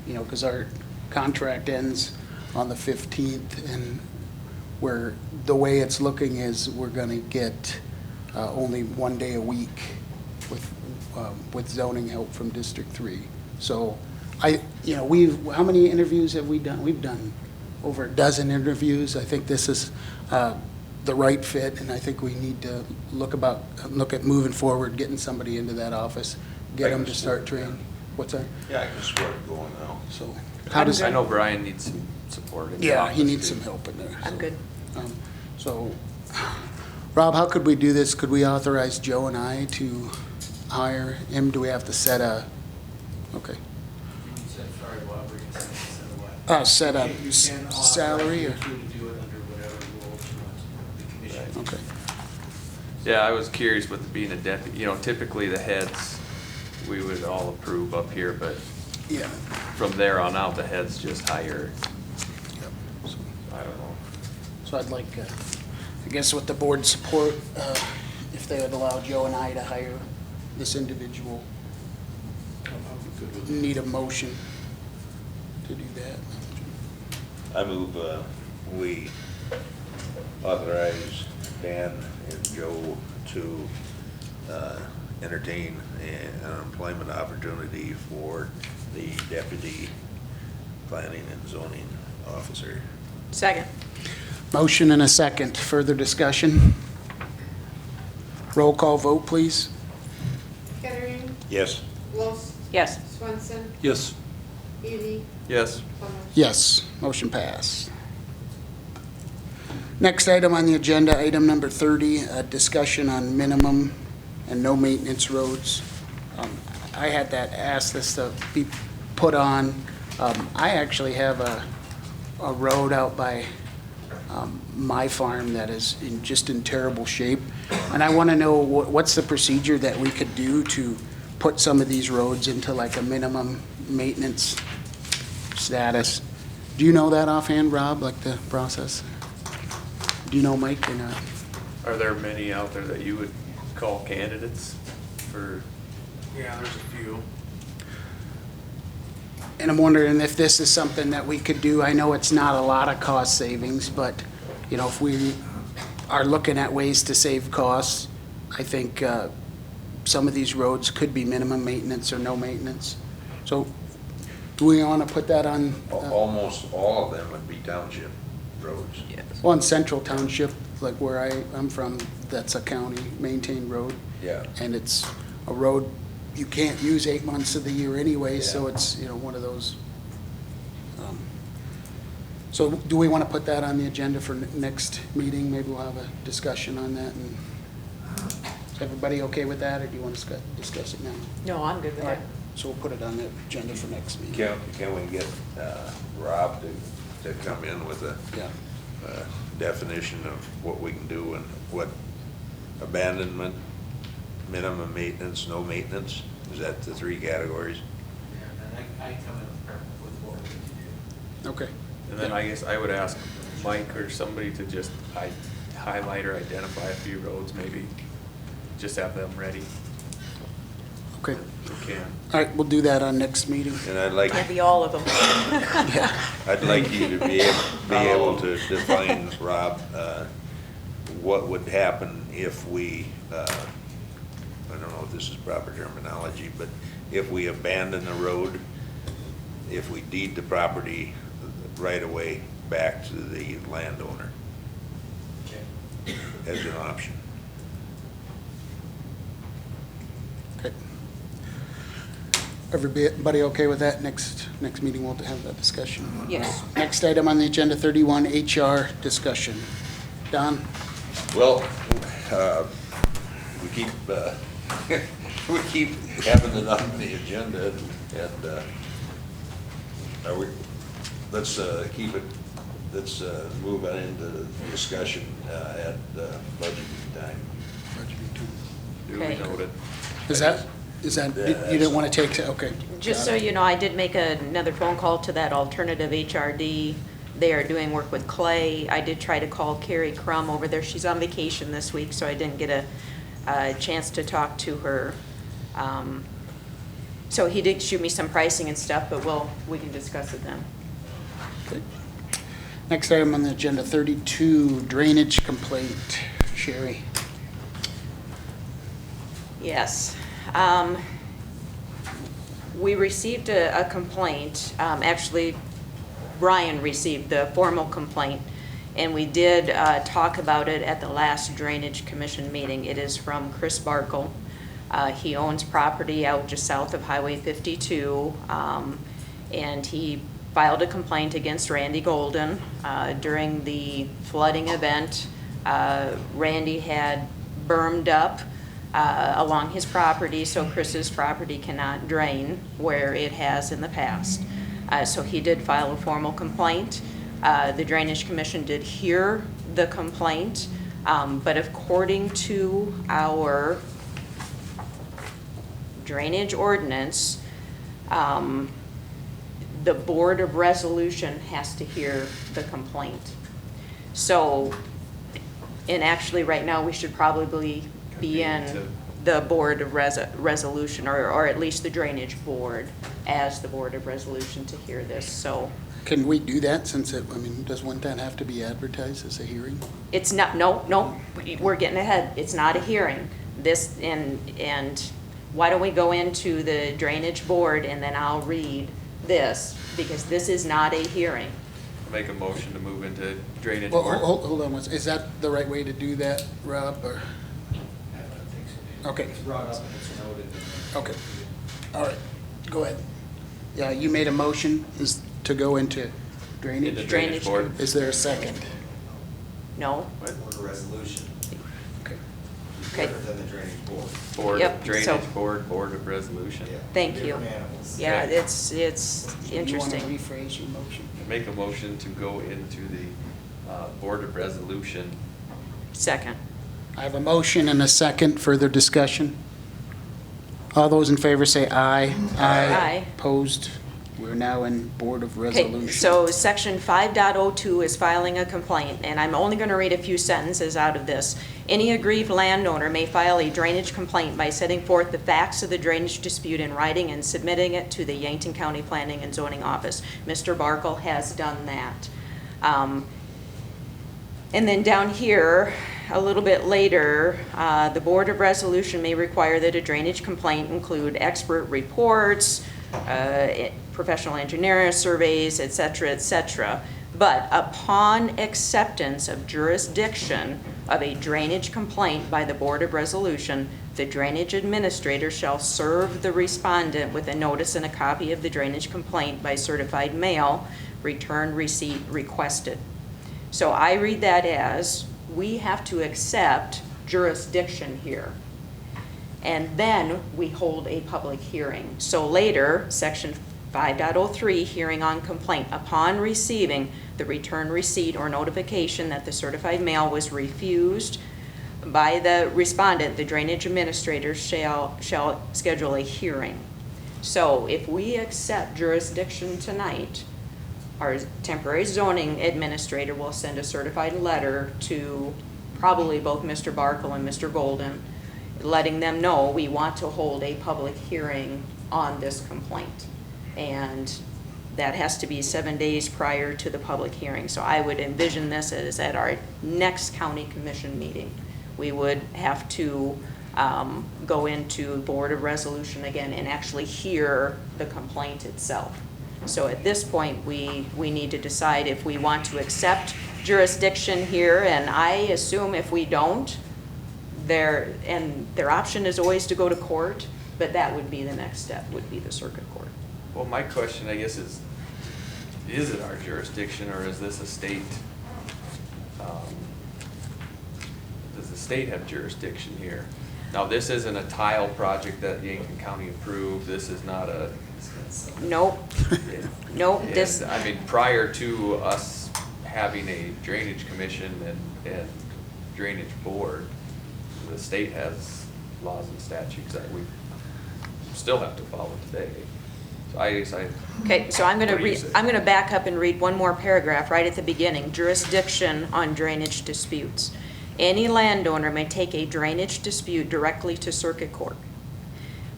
because our contract ends on the 15th, and where the way it's looking is we're going to get only 1 day a week with zoning help from District 3. So how many interviews have we done? We've done over a dozen interviews. I think this is the right fit, and I think we need to look at moving forward, getting somebody into that office, get them to start training. What's that? Yeah, I can support it going now. So I know Brian needs some support. In the Yeah, he office, needs too. some help in there. I'm good. So, Rob, how could we do this? Could we authorize Joe and I to hire him? Do we have to set a, okay, Sorry, what were you saying? set a You can salary or? authorize you to do it under whatever rules you want the commission. Okay. Yeah, I was curious with being a deputy, typically the heads, we would all approve up here, but Yeah. from there on out, the heads just hire. Yep. So, I don't know. So I'd like, I guess with the board's support, if they would allow Joe and I to hire this individual. Need a motion to do that. I move we authorize Dan and Joe to entertain an employment opportunity for the deputy planning and zoning officer. Second. Motion and a second. Further discussion? Roll call vote, please. Kettering, Yes. Los, Yes. Swenson, Yes. Ely, Yes. Plummer. Yes, motion passed. Next item on the agenda, item number 30, a discussion on minimum and no maintenance roads. I had asked this to be put on. I actually have a road out by my farm that is just in terrible shape. And I want to know what's the procedure that we could do to put some of these roads into like a minimum maintenance status. Do you know that offhand, Rob, like the process? Do you know, Mike, or not? Are there many out there that you would call candidates for? Yeah, there's a few. And I'm wondering if this is something that we could do. I know it's not a lot of cost savings, but, if we are looking at ways to save costs, I think some of these roads could be minimum maintenance or no maintenance. So do we want to put that on? Almost all of them would be township roads. Yes. Well, in Central Township, like where I'm from, that's a county-maintained road. Yeah. And it's a road you can't use 8 months of the year anyway, so it's, one of those. So do we want to put that on the agenda for next meeting? Maybe we'll have a discussion on that. And is everybody okay with that, or do you want to discuss it now? No, I'm good with All that. right, so we'll put it on the agenda for next meeting. Can we get Rob to come in with a definition of what we can do and what abandonment, minimum maintenance, no maintenance? Is that the 3 categories? Yeah, and I come in with what we can do. Okay. And then I guess I would ask Mike or somebody to just highlight or identify a few roads, maybe, just have them ready. Okay. If we can. All right, we'll do that on next meeting. And I'd like, Can't be all of them. I'd like you to be able to define, Rob, what would happen if we, I don't know if this is proper terminology, but if we abandon the road, if we deed the property right away back to the landowner as an option. Everybody okay with that? Next meeting, we'll have that discussion. Yes. Next item on the agenda, 31, HR discussion. Don? Well, we keep, we keep having it on the agenda, and let's keep it, let's move on into the discussion at budgeting time. Duly Okay. noted. Is that, you didn't want to take, okay. Just got so it. you know, I did make another phone call to that alternative HRD. They are doing work with Clay. I did try to call Carrie Crum over there. She's on vacation this week, so I didn't get a chance to talk to her. So he did shoot me some pricing and stuff, but we can discuss it then. Okay. Next item on the agenda, 32, drainage complaint. Sherry? Yes. We received a complaint. Actually, Brian received the formal complaint, and we did talk about it at the last Drainage Commission meeting. It is from Chris Barkle. He owns property out just south of Highway 52, and he filed a complaint against Randy Golden. During the flooding event, Randy had bermed up along his property, so Chris's property cannot drain where it has in the past. So he did file a formal complaint. The Drainage Commission did hear the complaint, but according to our drainage ordinance, the Board of Resolution has to hear the complaint. So, and actually right now we should probably be in the Board of Resolution, or at least the Drainage Board as the Board of Resolution to hear this, so. Can we do that since wouldn't that have to be advertised as a hearing? It's not, no, we're getting ahead. It's not a hearing. This, and why don't we go into the Drainage Board and then I'll read this, because this is not a hearing. Make a motion to move into drainage Well, board. hold on, is that the right way to do that, Rob, or? Okay. It's brought up and it's noted. Okay, all right, go ahead. Yeah, you made a motion is to go into drainage? Into drainage board. Is there a second? No? Board of Resolution. Okay. Okay. Different than the drainage board. Board, Yep, drainage so- board, board of resolution. Yeah, Thank you. different animals. Yeah, Okay. it's You interesting. want to rephrase your motion? Make a motion to go into the board of resolution. Second. I have a motion and a second. Further discussion? All those in favor say aye. Aye. Opposed? We're now in Board of Okay, Resolution. so section 5.02 is filing a complaint, and I'm only going to read a few sentences out of this. Any aggrieved landowner may file a drainage complaint by setting forth the facts of the drainage dispute in writing and submitting it to the Yankton County Planning and Zoning Office. Mr. Barkle has done that. And then down here, a little bit later, the Board of Resolution may require that a drainage complaint include expert reports, professional engineering surveys, et cetera, but upon acceptance of jurisdiction of a drainage complaint by the Board of Resolution, the drainage administrator shall serve the respondent with a notice and a copy of the drainage complaint by certified mail, return receipt requested. So I read that as, we have to accept jurisdiction here. And then we hold a public hearing. So later, section 5.03, hearing on complaint. Upon receiving the return receipt or notification that the certified mail was refused by the respondent, the drainage administrator shall schedule a hearing. So if we accept jurisdiction tonight, our temporary zoning administrator will send a certified letter to probably both Mr. Barkle and Mr. Golden, letting them know we want to hold a public hearing on this complaint. And that has to be 7 days prior to the public hearing. So I would envision this as at our next county commission meeting. We would have to go into Board of Resolution again and actually hear the complaint itself. So at this point, we need to decide if we want to accept jurisdiction here, and I assume if we don't, their option is always to go to court. But that would be the next step, would be the circuit court. Well, my question, I guess, is it our jurisdiction, or is this a state, does the state have jurisdiction here? Now, this isn't a tile project that Yankton County approved, this is not a. Nope. Nope, this. I mean, prior to us having a drainage commission and drainage board, the state has laws and statutes that we still have to follow today. So I Okay, so I'm What gonna do you read, say? I'm gonna back up and read one more paragraph right at the beginning. Jurisdiction on drainage disputes. Any landowner may take a drainage dispute directly to circuit court.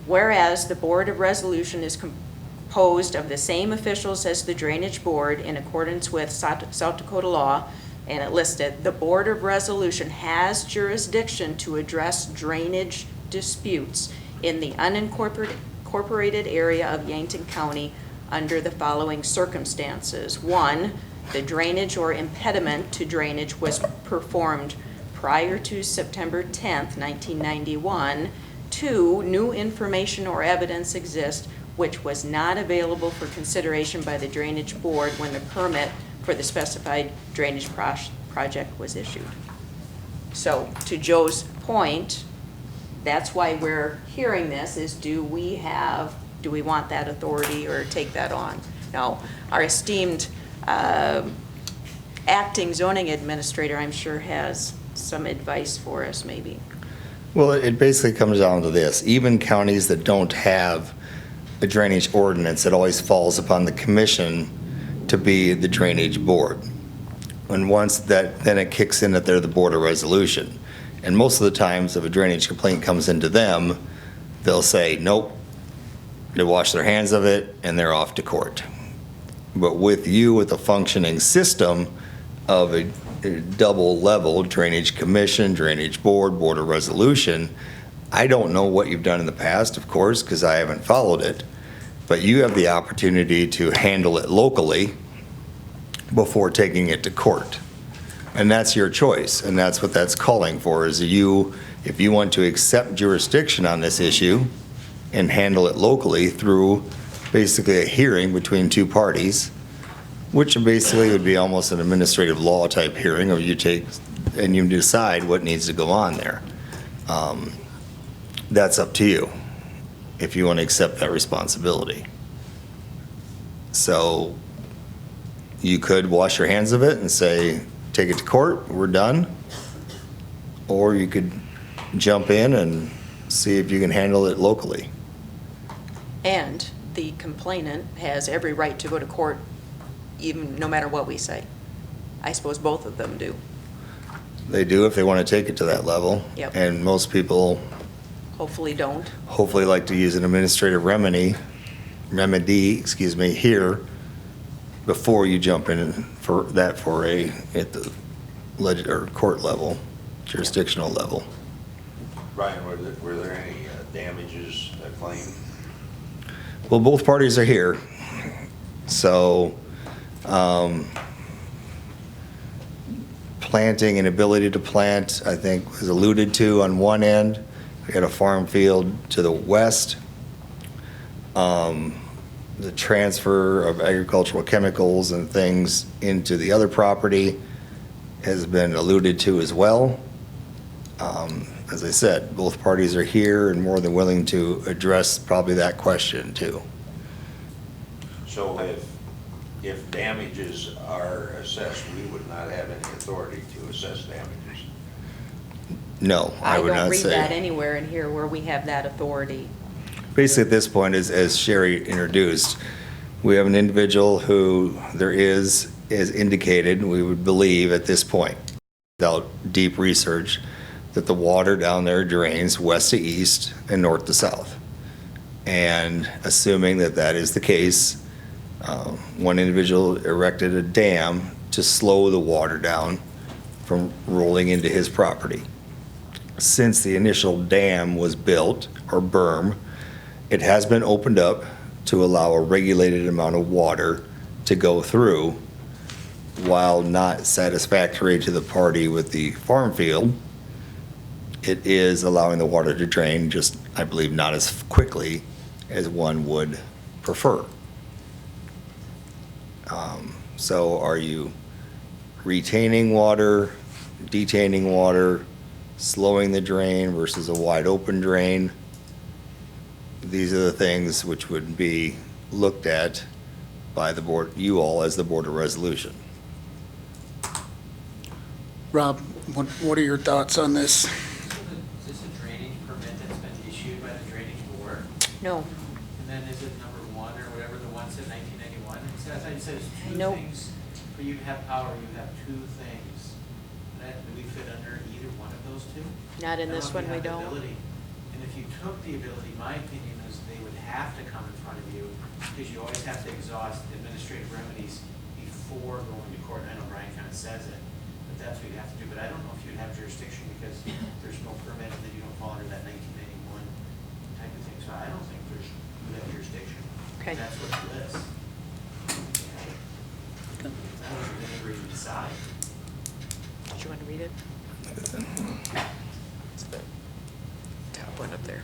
Whereas the Board of Resolution is composed of the same officials as the Drainage Board in accordance with South Dakota law, and it listed, the Board of Resolution has jurisdiction to address drainage disputes in the unincorporated area of Yankton County under the following circumstances. 1, the drainage or impediment to drainage was performed prior to September 10th, 1991. 2, new information or evidence exists which was not available for consideration by the Drainage Board when the permit for the specified drainage project was issued. So to Joe's point, that's why we're hearing this, is do we want that authority or take that on? Now, our esteemed acting zoning administrator, I'm sure, has some advice for us maybe. Well, it basically comes down to this. Even counties that don't have a drainage ordinance, it always falls upon the commission to be the drainage board. And once that, then it kicks in that they're the Board of Resolution. And most of the times, if a drainage complaint comes into them, they'll say, nope. They wash their hands of it, and they're off to court. But with you, with a functioning system of a double level drainage commission, drainage board, Board of Resolution, I don't know what you've done in the past, of course, because I haven't followed it. But you have the opportunity to handle it locally before taking it to court. And that's your choice, and that's what that's calling for, is you, if you want to accept jurisdiction on this issue and handle it locally through basically a hearing between two parties, which basically would be almost an administrative law type hearing, or you take and you decide what needs to go on there. That's up to you, if you want to accept that responsibility. So you could wash your hands of it and say, take it to court, we're done. Or you could jump in and see if you can handle it locally. And the complainant has every right to go to court, even no matter what we say. I suppose both of them do. They do if they want to take it to that level. Yep. And most people Hopefully don't. hopefully like to use an administrative remedy, here before you jump in for that foray at the or court level, jurisdictional level. Brian, were there any damages claimed? Well, both parties are here, so planting and ability to plant, I think, was alluded to on one end. We had a farm field to the west. The transfer of agricultural chemicals and things into the other property has been alluded to as well. As I said, both parties are here and more than willing to address probably that question too. So if damages are assessed, we would not have any authority to assess damages? No, I would don't not read say. that anywhere in here where we have that authority. Basically, at this point, as Sherry introduced, we have an individual who there is indicated, we would believe at this point, without deep research, that the water down there drains west to east and north to south. And assuming that that is the case, one individual erected a dam to slow the water down from rolling into his property. Since the initial dam was built, or berm, it has been opened up to allow a regulated amount of water to go through. While not satisfactory to the party with the farm field, it is allowing the water to drain just I believe not as quickly as one would prefer. So are you retaining water, detaining water, slowing the drain versus a wide open drain? These are the things which would be looked at by the board, you all as the Board of Resolution. Rob, what are your thoughts on this? Is this a drainage permit that's been issued by the drainage board? No. And then is it number one or whatever, the one said 1991? It says, it says two Nope. things. For you to have power, you have two things. Do we fit under either one of those two? Not in I this don't know one, if you we have the don't. ability. And if you took the ability, my opinion is they would have to come in front of you because you always have to exhaust administrative remedies before going to court. I know Brian kind of says it, but that's what you have to do. But I don't know if you'd have jurisdiction because there's no permit and then you don't fall under that 1991 type of thing. So I don't think you have jurisdiction. Okay. That's what it lists. That was an integrated decide. Do you want to read it? It's the top one up there.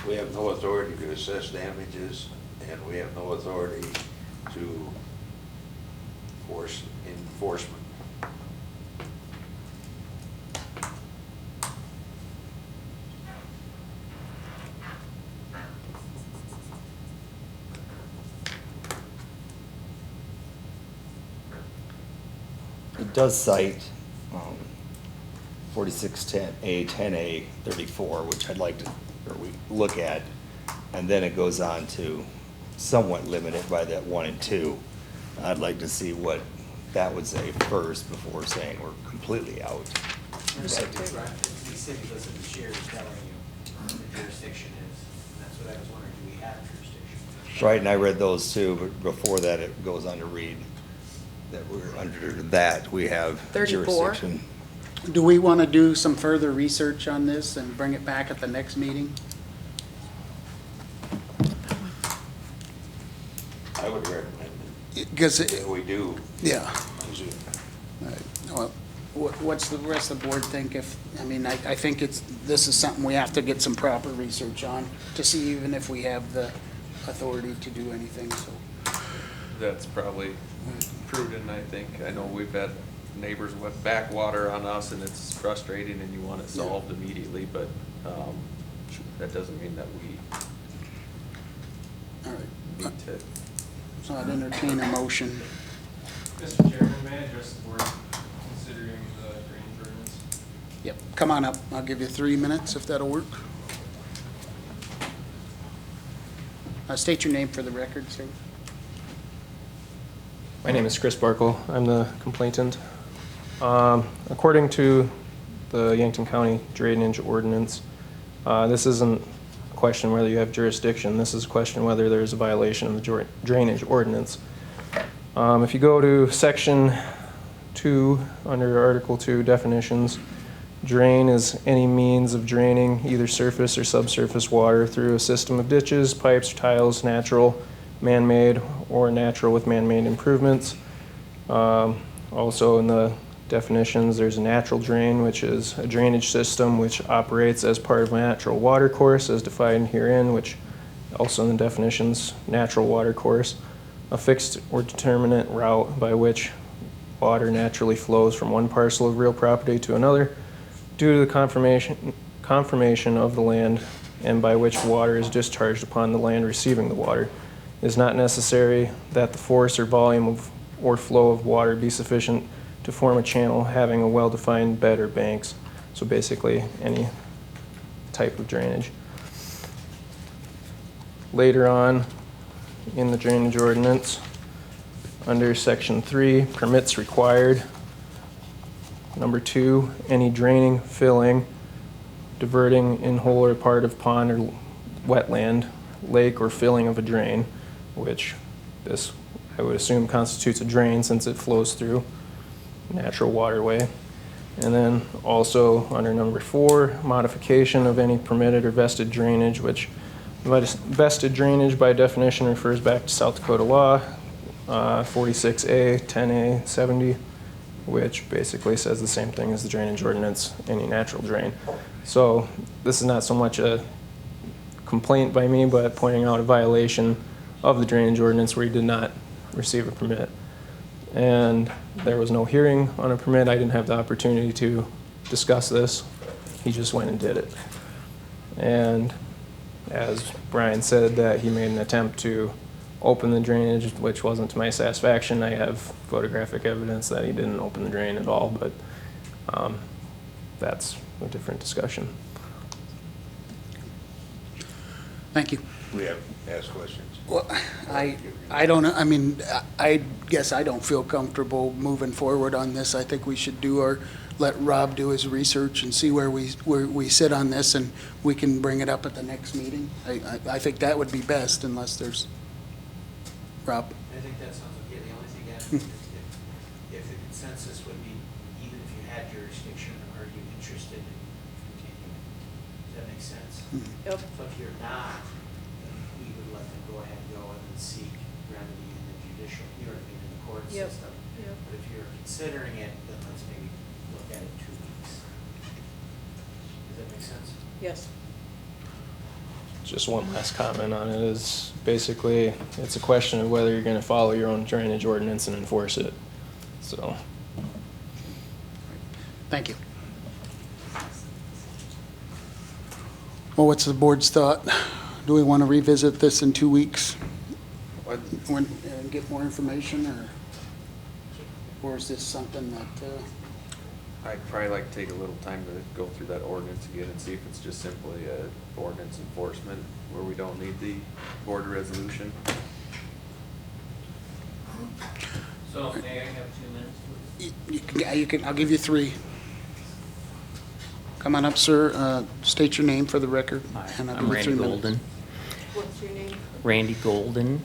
We have no authority to assess damages, and we have no authority to force enforcement. It does cite 4610A, 10A, 34, which I'd like to, or we look at, and then it goes on to somewhat limited by that 1 and 2. I'd like to see what that would say first before saying we're completely out. The city goes in the share is telling you what the jurisdiction is. And that's what I was wondering, do we have jurisdiction? Right, and I read those too, but before that, it goes on to read that we're under that, we have 34. jurisdiction. Do we want to do some further research on this and bring it back at the next meeting? I would recommend Because, that we do. yeah. All right. Well, what's the rest of the board think if, I mean, I think this is something we have to get some proper research on to see even if we have the authority to do anything, so. That's probably prudent, I think. I know we've had neighbors with backwater on us and it's frustrating and you want it solved immediately, but that doesn't mean that we All right. need to. So I'd entertain a motion. Mr. Chairman, may I address the board considering the drainage ordinance? Yep, come on up. I'll give you 3 minutes if that'll work. State your name for the record, sir. My name is Chris Barkle. I'm the complainant. According to the Yankton County Drainage Ordinance, this isn't a question whether you have jurisdiction. This is a question whether there's a violation of the Drainage Ordinance. If you go to Section 2, under Article 2, definitions, drain is any means of draining either surface or subsurface water through a system of ditches, pipes, tiles, natural, man-made, or natural with man-made improvements. Also in the definitions, there's a natural drain, which is a drainage system which operates as part of a natural water course as defined herein, which also in the definitions, natural water course, a fixed or determinate route by which water naturally flows from one parcel of real property to another due to the conformation of the land and by which water is discharged upon the land receiving the water. It is not necessary that the force or volume of or flow of water be sufficient to form a channel having a well-defined bed or banks. So basically any type of drainage. Later on in the drainage ordinance, under section 3, permits required. Number 2, any draining, filling, diverting in whole or part of pond or wetland, lake, or filling of a drain, which this I would assume constitutes a drain since it flows through natural waterway. And then also under number 4, modification of any permitted or vested drainage, which vested drainage by definition refers back to South Dakota law, 46A, 10A, 70, which basically says the same thing as the drainage ordinance, any natural drain. So this is not so much a complaint by me, but pointing out a violation of the drainage ordinance where he did not receive a permit. And there was no hearing on a permit. I didn't have the opportunity to discuss this. He just went and did it. And as Brian said, that he made an attempt to open the drainage, which wasn't to my satisfaction. I have photographic evidence that he didn't open the drain at all, but that's a different discussion. Thank you. We have asked questions. Well, I don't know, I mean, I guess I don't feel comfortable moving forward on this. I think we should let Rob do his research and see where we sit on this, and we can bring it up at the next meeting. I think that would be best unless there's, Rob? I think that sounds okay. The only thing is if the consensus would be, even if you had jurisdiction, are you interested in continuing? Does that make sense? Yep. So if you're not, then we would let them go ahead and go and then seek remedy in the judicial, you know what I mean, in the court Yep. system. Yep. But if you're considering it, then let's maybe look at it 2 weeks. Does that make sense? Yes. Just one last comment on it is basically it's a question of whether you're going to follow your own drainage ordinance and enforce it. So. Thank you. Well, what's the board's thought? Do we want to revisit this in 2 weeks? And get more information, or is this something that, I'd probably like to take a little time to go through that ordinance again and see if it's just simply a ordinance enforcement where we don't need the board resolution. So, may I have 2 minutes? you can, I'll give you 3. Come on up, sir. State your name for the record. And I'll I'm give you Randy 3 minutes. Golden. What's your name? Randy Golden.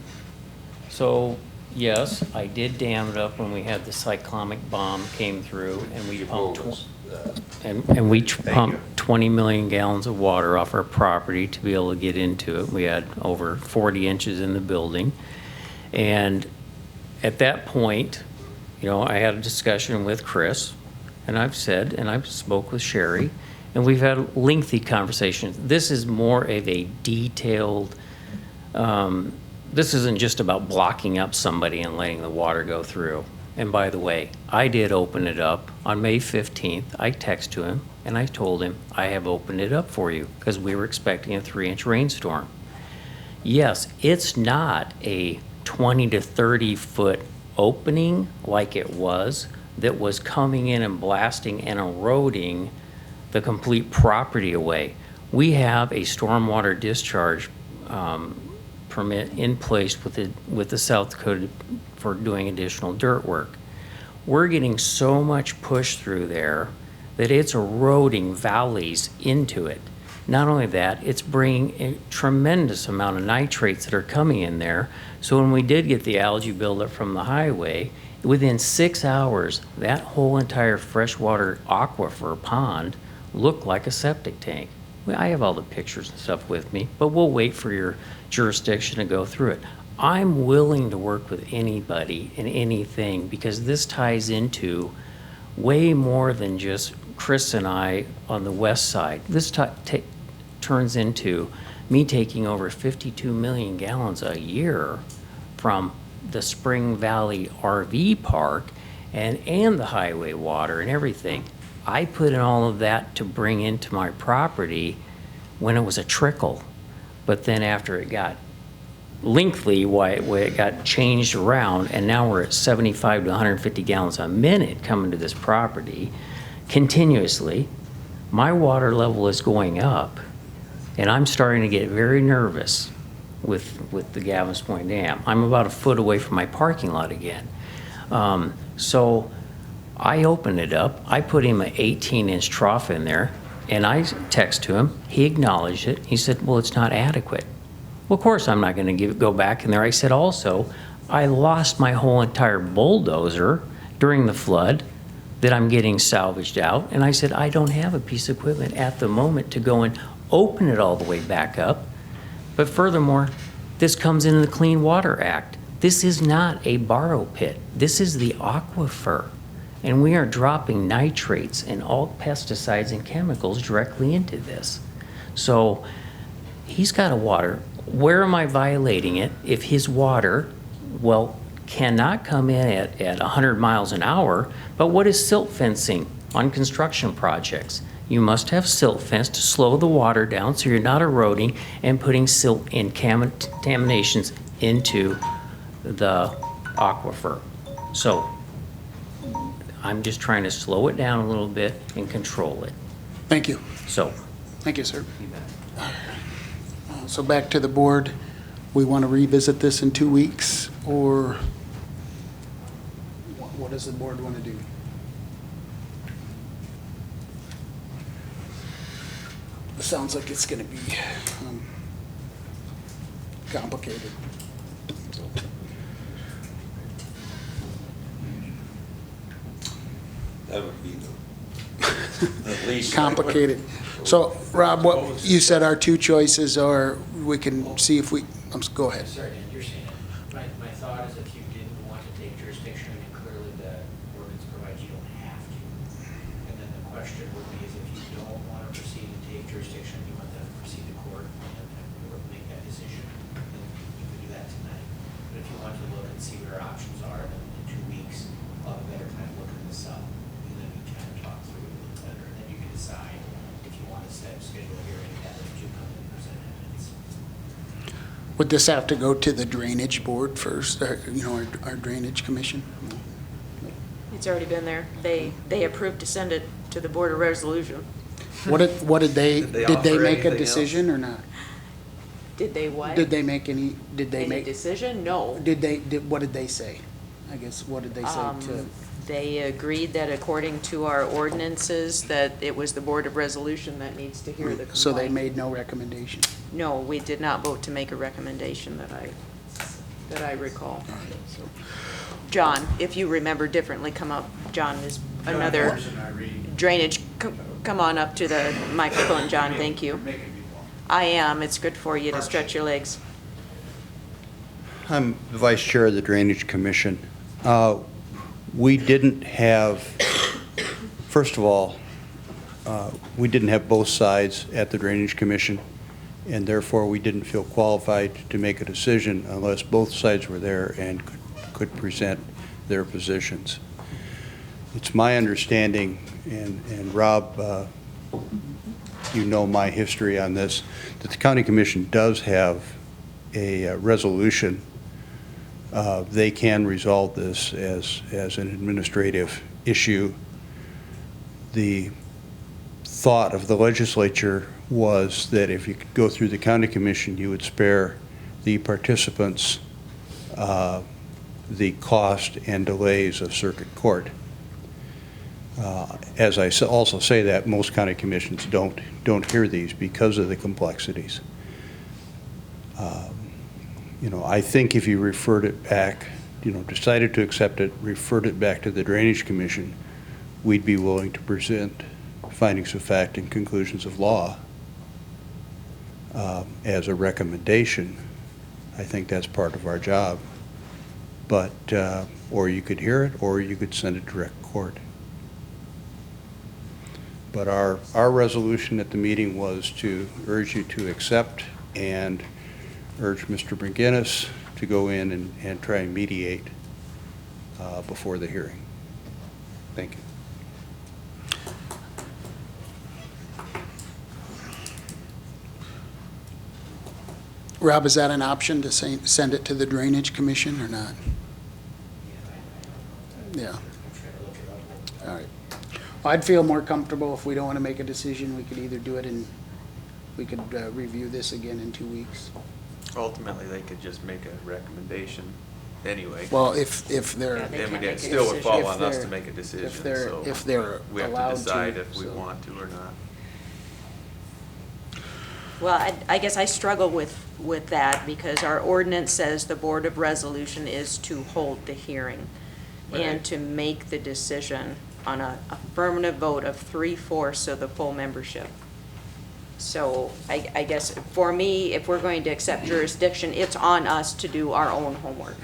So, yes, I did dam it up when we had the cyclonic bomb came through, and we pumped, pumped 20 million gallons of water off our property to be able to get into it. We had over 40 inches in the building. And at that point, you know, I had a discussion with Chris, and I've said, and I've spoke with Sherry, and we've had lengthy conversations. This is more of a detailed, this isn't just about blocking up somebody and letting the water go through. And by the way, I did open it up on May 15th. I texted to him and I told him, I have opened it up for you because we were expecting a 3-inch rainstorm. Yes, it's not a 20 to 30 foot opening like it was that was coming in and blasting and eroding the complete property away. We have a stormwater discharge permit in place with the South Dakota for doing additional dirt work. We're getting so much push through there that it's eroding valleys into it. Not only that, it's bringing a tremendous amount of nitrates that are coming in there. So when we did get the algae buildup from the highway, within 6 hours, that whole entire freshwater aquifer pond looked like a septic tank. I have all the pictures and stuff with me, but we'll wait for your jurisdiction to go through it. I'm willing to work with anybody and anything because this ties into way more than just Chris and I on the west side. This turns into me taking over 52 million gallons a year from the Spring Valley RV park and the highway water and everything. I put in all of that to bring into my property when it was a trickle. But then after it got lengthy, it got changed around, and now we're at 75 to 150 gallons a minute coming to this property continuously. My water level is going up, and I'm starting to get very nervous with the Gavins Point Dam. I'm about a foot away from my parking lot again. So I opened it up. I put him an 18-inch trough in there, and I texted to him. He acknowledged it. He said, well, it's not adequate. Well, of course, I'm not going to go back in there. I said, also, I lost my whole entire bulldozer during the flood that I'm getting salvaged out. And I said, I don't have a piece of equipment at the moment to go and open it all the way back up. But furthermore, this comes in the Clean Water Act. This is not a borrow pit. This is the aquifer. And we are dropping nitrates and all pesticides and chemicals directly into this. So he's got a water. Where am I violating it if his water, well, cannot come in at 100 miles an hour? But what is silt fencing on construction projects? You must have silt fence to slow the water down so you're not eroding and putting silt and contaminations into the aquifer. So I'm just trying to slow it down a little bit and control it. Thank you. So. Thank you, sir. So back to the board. We want to revisit this in 2 weeks, or what does the board want to do? It sounds like it's going to be complicated. So. That would be the least. Complicated. So, Rob, what you said our two choices are, we can see if we, go ahead. Sorry, Dan, you're saying it. My thought is if you didn't want to take jurisdiction, I mean, clearly the ordinance provides you don't have to. And then the question would be is if you don't want to proceed and take jurisdiction, you want them to proceed to court and make that decision, then you could do that tonight. But if you want to look and see what our options are, then in 2 weeks, we'll have a better time looking this up. And then we can talk through it better, and then you can decide if you want to schedule a hearing, have them to come and present evidence. Would this have to go to the drainage board first, our drainage commission? It's already been there. They approved to send it to the Board of Resolution. What did they make a decision or not? Did they what? Did they make any, Any decision? No. What did they say? I guess, what did they say to? They agreed that according to our ordinances, that it was the Board of Resolution that needs to hear the complaint. So they made no recommendation? No, we did not vote to make a recommendation that I recall. All right, so. John, if you remember differently, come up. John is another drainage. Come on up to the microphone, John. Thank you. I am. It's good for you to stretch your legs. I'm the vice chair of the Drainage Commission. We didn't have, first of all, we didn't have both sides at the Drainage Commission, and therefore we didn't feel qualified to make a decision unless both sides were there and could present their positions. It's my understanding, and Rob, you know my history on this, that the County Commission does have a resolution. They can resolve this as an administrative issue. The thought of the legislature was that if you could go through the County Commission, you would spare the participants the cost and delays of circuit court. As I also say that, most county commissions don't hear these because of the complexities. I think if you referred it back, decided to accept it, referred it back to the Drainage Commission, we'd be willing to present findings of fact and conclusions of law as a recommendation. I think that's part of our job. But, or you could hear it, or you could send it direct court. But our resolution at the meeting was to urge you to accept and urge Mr. McGinnis to go in and try and mediate before the hearing. Thank you. Rob, is that an option to send it to the Drainage Commission or not? Yeah. All right. I'd feel more comfortable if we don't want to make a decision, we could either do it and we could review this again in 2 weeks. Ultimately, they could just make a recommendation anyway. Well, if they're. I mean, it still would fall on us to make a decision, so. If they're we have allowed to decide to, if we so. want to or not. Well, I guess I struggle with that because our ordinance says the Board of Resolution is to hold the hearing and to make the decision on a affirmative vote of 3/4 of the full membership. So I guess for me, if we're going to accept jurisdiction, it's on us to do our own homework.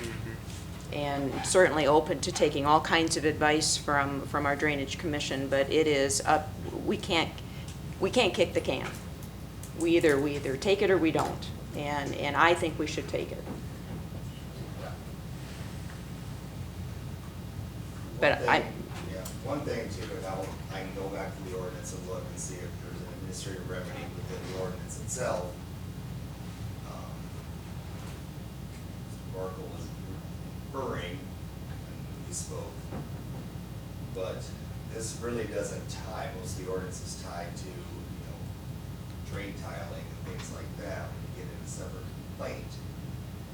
And certainly open to taking all kinds of advice from our Drainage Commission, but it is up, we can't kick the can. We either take it or we don't, and I think we should take it. But one thing too, and I can go back to the ordinance and look and see if there's an administrative remedy within the ordinance itself. Oracle was referring, and we spoke, but this really doesn't tie, most of the ordinance is tied to, drain tiling and things like that. When you get in a separate complaint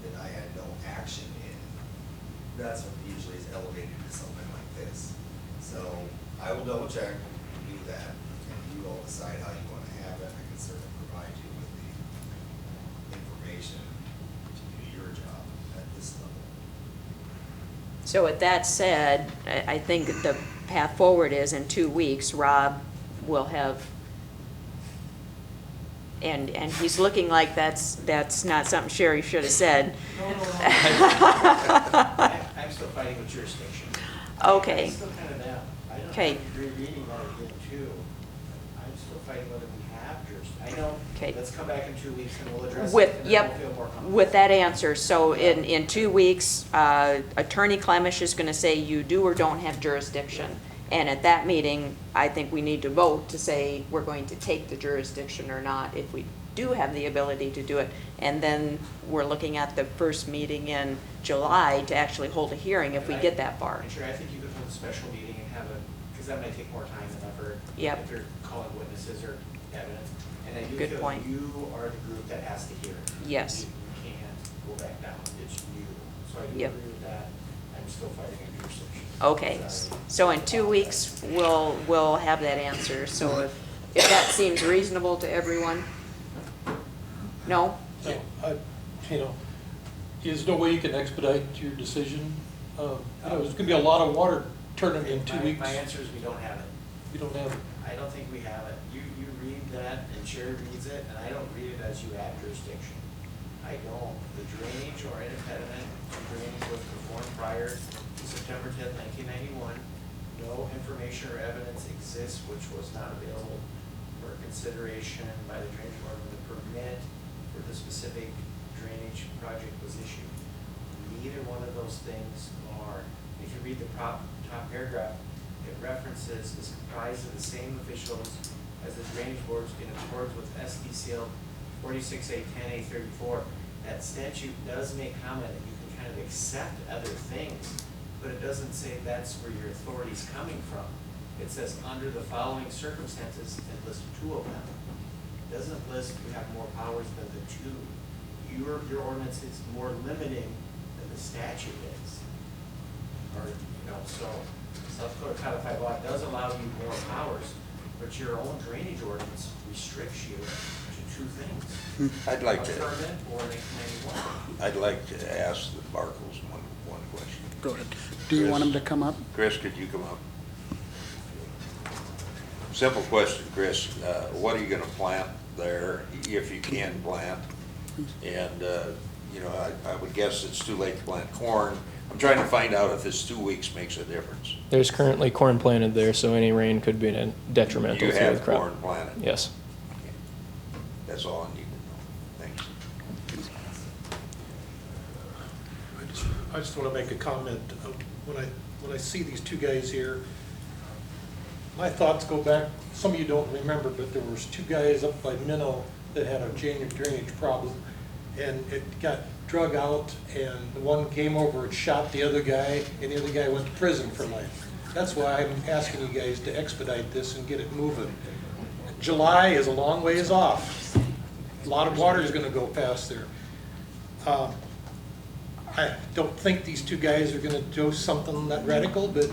that I had no action in, that's what usually is elevated to something like this. So I will double check and do that, and you all decide how you want to have it. I can certainly provide you with the information to do your job at this level. So with that said, I think the path forward is in 2 weeks, Rob will have, and he's looking like that's not something Sherry should have said. No. I'm still fighting with jurisdiction. Okay. I'm still kind of down. I don't Okay. agree reading what I did too. I'm still fighting whether we have jurisdiction. I know, Okay. let's come back in 2 weeks and we'll address it. With, and then yep, we'll feel more comfortable. with that answer, so in 2 weeks, Attorney Clemish is gonna say you do or don't have jurisdiction. And at that meeting, I think we need to vote to say we're going to take the jurisdiction or not, if we do have the ability to do it. And then we're looking at the first meeting in July to actually hold a hearing if we get that far. And sure, I think you could hold a special meeting and have because that might take more time than effort. Yep. If you're calling witnesses or evidence. And I do Good feel point. you are the group that has to hear it. Yes. You can't go back down, it's you. So I do Yep. agree with that. I'm still fighting in jurisdiction. Okay, so in 2 weeks, we'll have that answer. So if that seems reasonable to everyone? No? No, is no way you can expedite your decision? There's gonna be a lot of water turning in 2 weeks. My answer is we don't have it. You don't have it? I don't think we have it. You read that and Sherry reads it, and I don't read it as you have jurisdiction. I don't. The drainage or impediment to drainage was performed prior to September 10th, 1991. No information or evidence exists which was not available for consideration by the drainage board when the permit for the specific drainage project was issued. Neither one of those things are. If you read the top paragraph, it references is comprised of the same officials as the drainage boards in accordance with SDCL 46A10A34. That statute does make comment that you can kind of accept other things, but it doesn't say that's where your authority is coming from. It says under the following circumstances and list 2 of them. It doesn't list you have more powers than the 2. Your ordinance is more limiting than the statute is. Or, so South Dakota Codified Law does allow you more powers, but your own drainage ordinance restricts you to 2 things. I'd like A to. permit or an 891. I'd like to ask the Barkles one question. Go ahead. Do you want him to come up? Chris, could you come up? Simple question, Chris. What are you gonna plant there, if you can plant? And, I would guess it's too late to plant corn. I'm trying to find out if this 2 weeks makes a difference. There's currently corn planted there, so any rain could be detrimental You to the have crop. corn planted? Yes. That's all I need to know. Thanks. I just want to make a comment. When I see these 2 guys here, my thoughts go back, some of you don't remember, but there was 2 guys up by Minnow that had a drainage problem, and it got drug out, and the one came over and shot the other guy, and the other guy went to prison for life. That's why I'm asking you guys to expedite this and get it moving. July is a long ways off. A lot of water is going to go past there. I don't think these 2 guys are going to do something that radical, but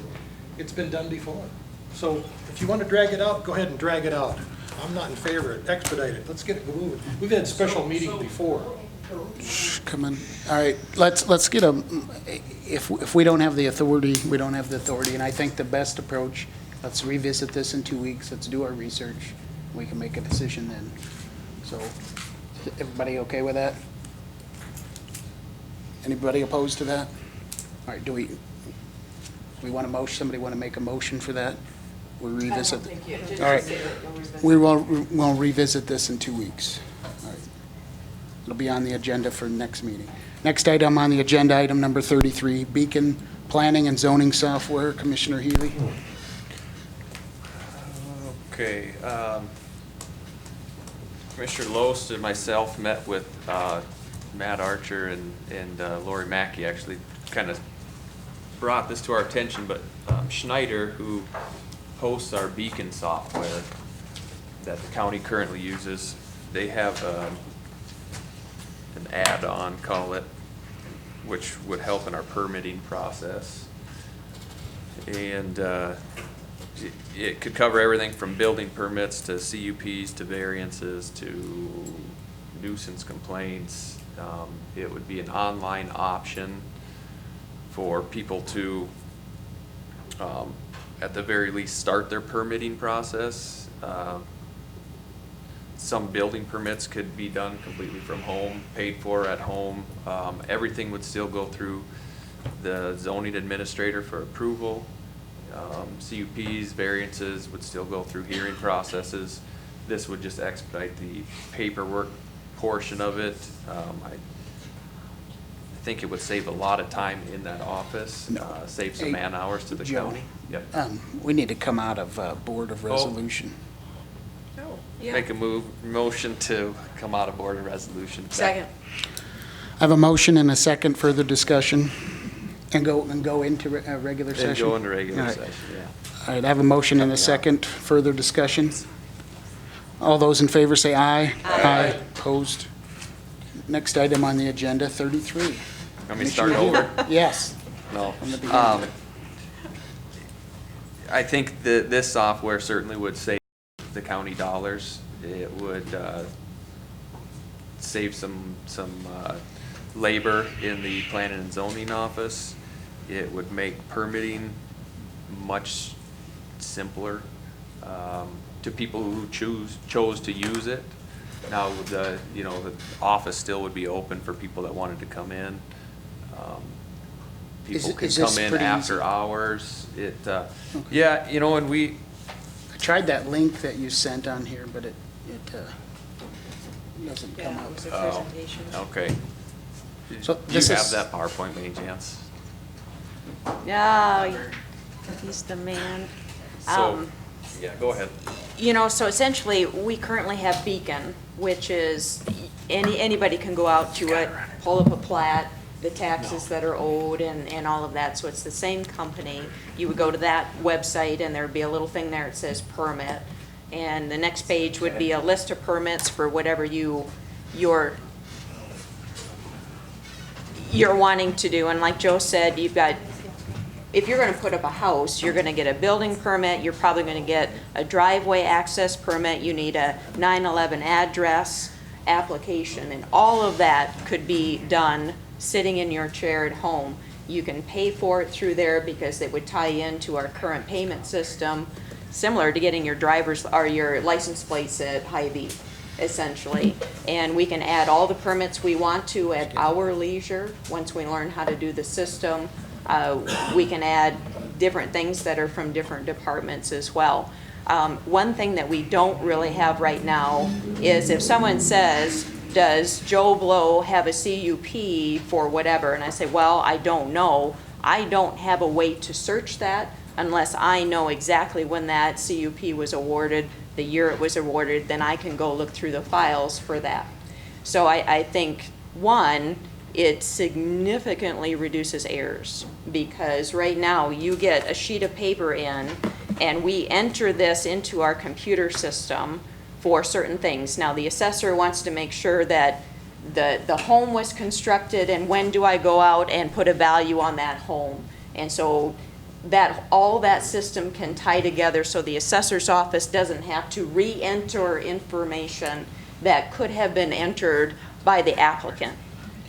it's been done before. So if you want to drag it out, go ahead and drag it out. I'm not in favor of it. Expedite it. Let's get it moving. We've had special meetings before. Come on. All right, let's get a, if we don't have the authority, we don't have the authority, and I think the best approach, let's revisit this in 2 weeks, let's do our research, we can make a decision then. So, everybody okay with that? Anybody opposed to that? All right, do we want a motion, somebody want to make a motion for that? We'll revisit. All right, we will revisit this in 2 weeks. All right. It'll be on the agenda for next meeting. Next item on the agenda, item number 33, Beacon Planning and Zoning Software, Commissioner Healy. Okay, Commissioner Loest and myself met with Matt Archer and Lori Mackey, actually kind of brought this to our attention, but Schneider, who hosts our Beacon software that the county currently uses, they have an add-on, call it, which would help in our permitting process. And it could cover everything from building permits to CUPs to variances to nuisance complaints. It would be an online option for people to, at the very least, start their permitting process. Some building permits could be done completely from home, paid for at home. Everything would still go through the zoning administrator for approval. CUPs, variances would still go through hearing processes. This would just expedite the paperwork portion of it. I think it would save a lot of time in that office, save some man hours to the Joe, county. Yep. We need to come out of Board of Resolution. Make a motion to come out of Board of Resolution. Second. I have a motion and a second, further discussion, and go into regular session? And go into regular All right. session, yeah. All right, I have a motion and a second, further discussion. All those in favor say aye. Aye. Opposed? Next item on the agenda, 33. Want me to start Commissioner over? Yes. No. From the beginning. I think that this software certainly would save the county dollars. It would save some labor in the planning and zoning office. It would make permitting much simpler to people who chose to use it. Now, the office still would be open for people that wanted to come in. People could come in after hours. Yeah, and we. I tried that link that you sent on here, but it doesn't come up. It was a presentation. Okay. So Do you this have is- that PowerPoint, by any chance? Yeah, he's the man. So, yeah, go ahead. So essentially, we currently have Beacon, which is, anybody can go out to it, pull up a plat, the taxes that are owed and all of that. So it's the same company. You would go to that website and there'd be a little thing there that says permit. And the next page would be a list of permits for whatever you're wanting to do. And like Joe said, if you're gonna put up a house, you're gonna get a building permit, you're probably gonna get a driveway access permit, you need a 9/11 address application, and all of that could be done sitting in your chair at home. You can pay for it through there because it would tie into our current payment system, similar to getting your driver's or your license plates at Hy-Vee, essentially. And we can add all the permits we want to at our leisure once we learn how to do the system. We can add different things that are from different departments as well. One thing that we don't really have right now is if someone says, does Joe Blow have a CUP for whatever? And I say, well, I don't know. I don't have a way to search that unless I know exactly when that CUP was awarded, the year it was awarded, then I can go look through the files for that. So I think, one, it significantly reduces errors because right now you get a sheet of paper in and we enter this into our computer system for certain things. Now the assessor wants to make sure that the home was constructed and when do I go out and put a value on that home. And so that all that system can tie together so the assessor's office doesn't have to re-enter information that could have been entered by the applicant.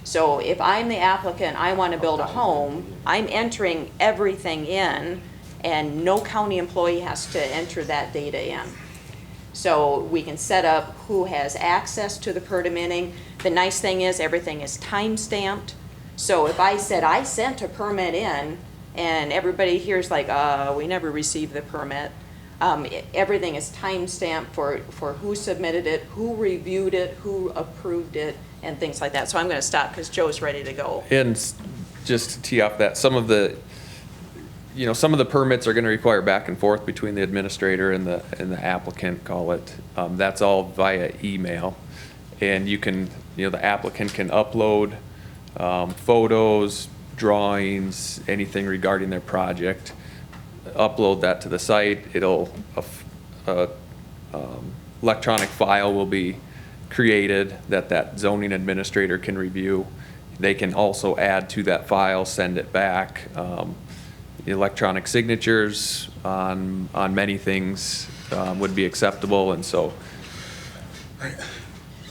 So if I'm the applicant, I want to build a home, I'm entering everything in, and no county employee has to enter that data in. So we can set up who has access to the permitting. The nice thing is everything is time-stamped. So if I said I sent a permit in, and everybody here's like, we never received the permit, everything is time-stamped for who submitted it, who reviewed it, who approved it, and things like that. So I'm going to stop because Joe's ready to go. And just to tee off that, some of the permits are going to require back and forth between the administrator and the applicant, call it. That's all via email. And you can, the applicant can upload photos, drawings, anything regarding their project, upload that to the site. Electronic file will be created that zoning administrator can review. They can also add to that file, send it back. Electronic signatures on many things would be acceptable, and so.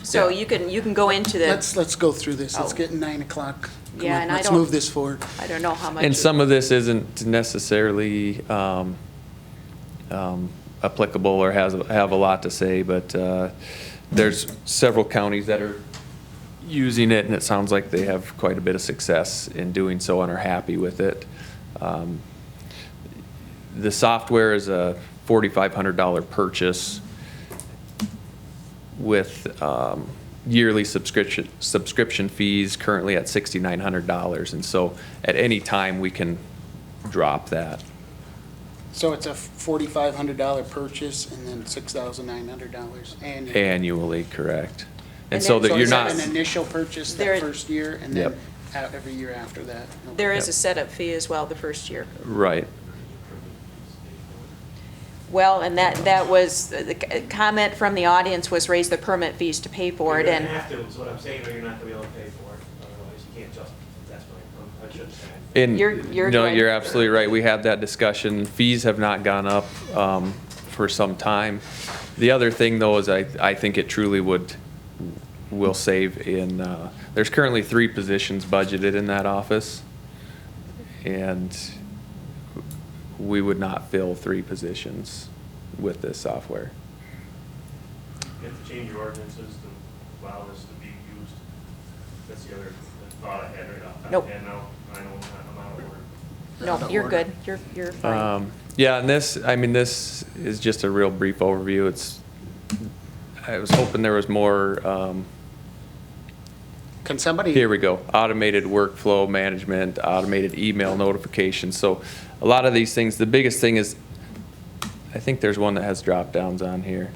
So you can go into the. Let's go through this. It's Oh. getting 9 o'clock. Come Yeah, on, and let's I don't. move this forward. I don't know how much. And some of this isn't necessarily applicable or have a lot to say, but there's several counties that are using it, and it sounds like they have quite a bit of success in doing so and are happy with it. The software is a $4,500 purchase with yearly subscription fees currently at $6,900, and so at any time we can drop that. So it's a $4,500 purchase and then $6,900 annually. Annually, correct. And And so then- that you're is not. that an initial purchase There- that first year and then Yep. out every year after that? Okay. There is a setup fee as well the first year. Right. Well, and that was, the comment from the audience was raise the permit fees to pay for it, and. You're gonna have to, is what I'm saying, or you're not gonna be able to pay for it, otherwise you can't just, that's what I shouldn't say. And, You're no, good. you're absolutely right. We had that discussion. Fees have not gone up for some time. The other thing, though, is I think it truly will save in, there's currently 3 positions budgeted in that office, and we would not fill 3 positions with this software. You have to change your ordinances to allow this to be used. That's the other thought I had right off the top Nope. of my head now. I know I'm out of order. No, you're good. You're fine. Yeah, and this is just a real brief overview. I was hoping there was more. Can somebody? Here we go. Automated workflow management, automated email notifications. So a lot of these things, the biggest thing is, I think there's one that has drop downs on here.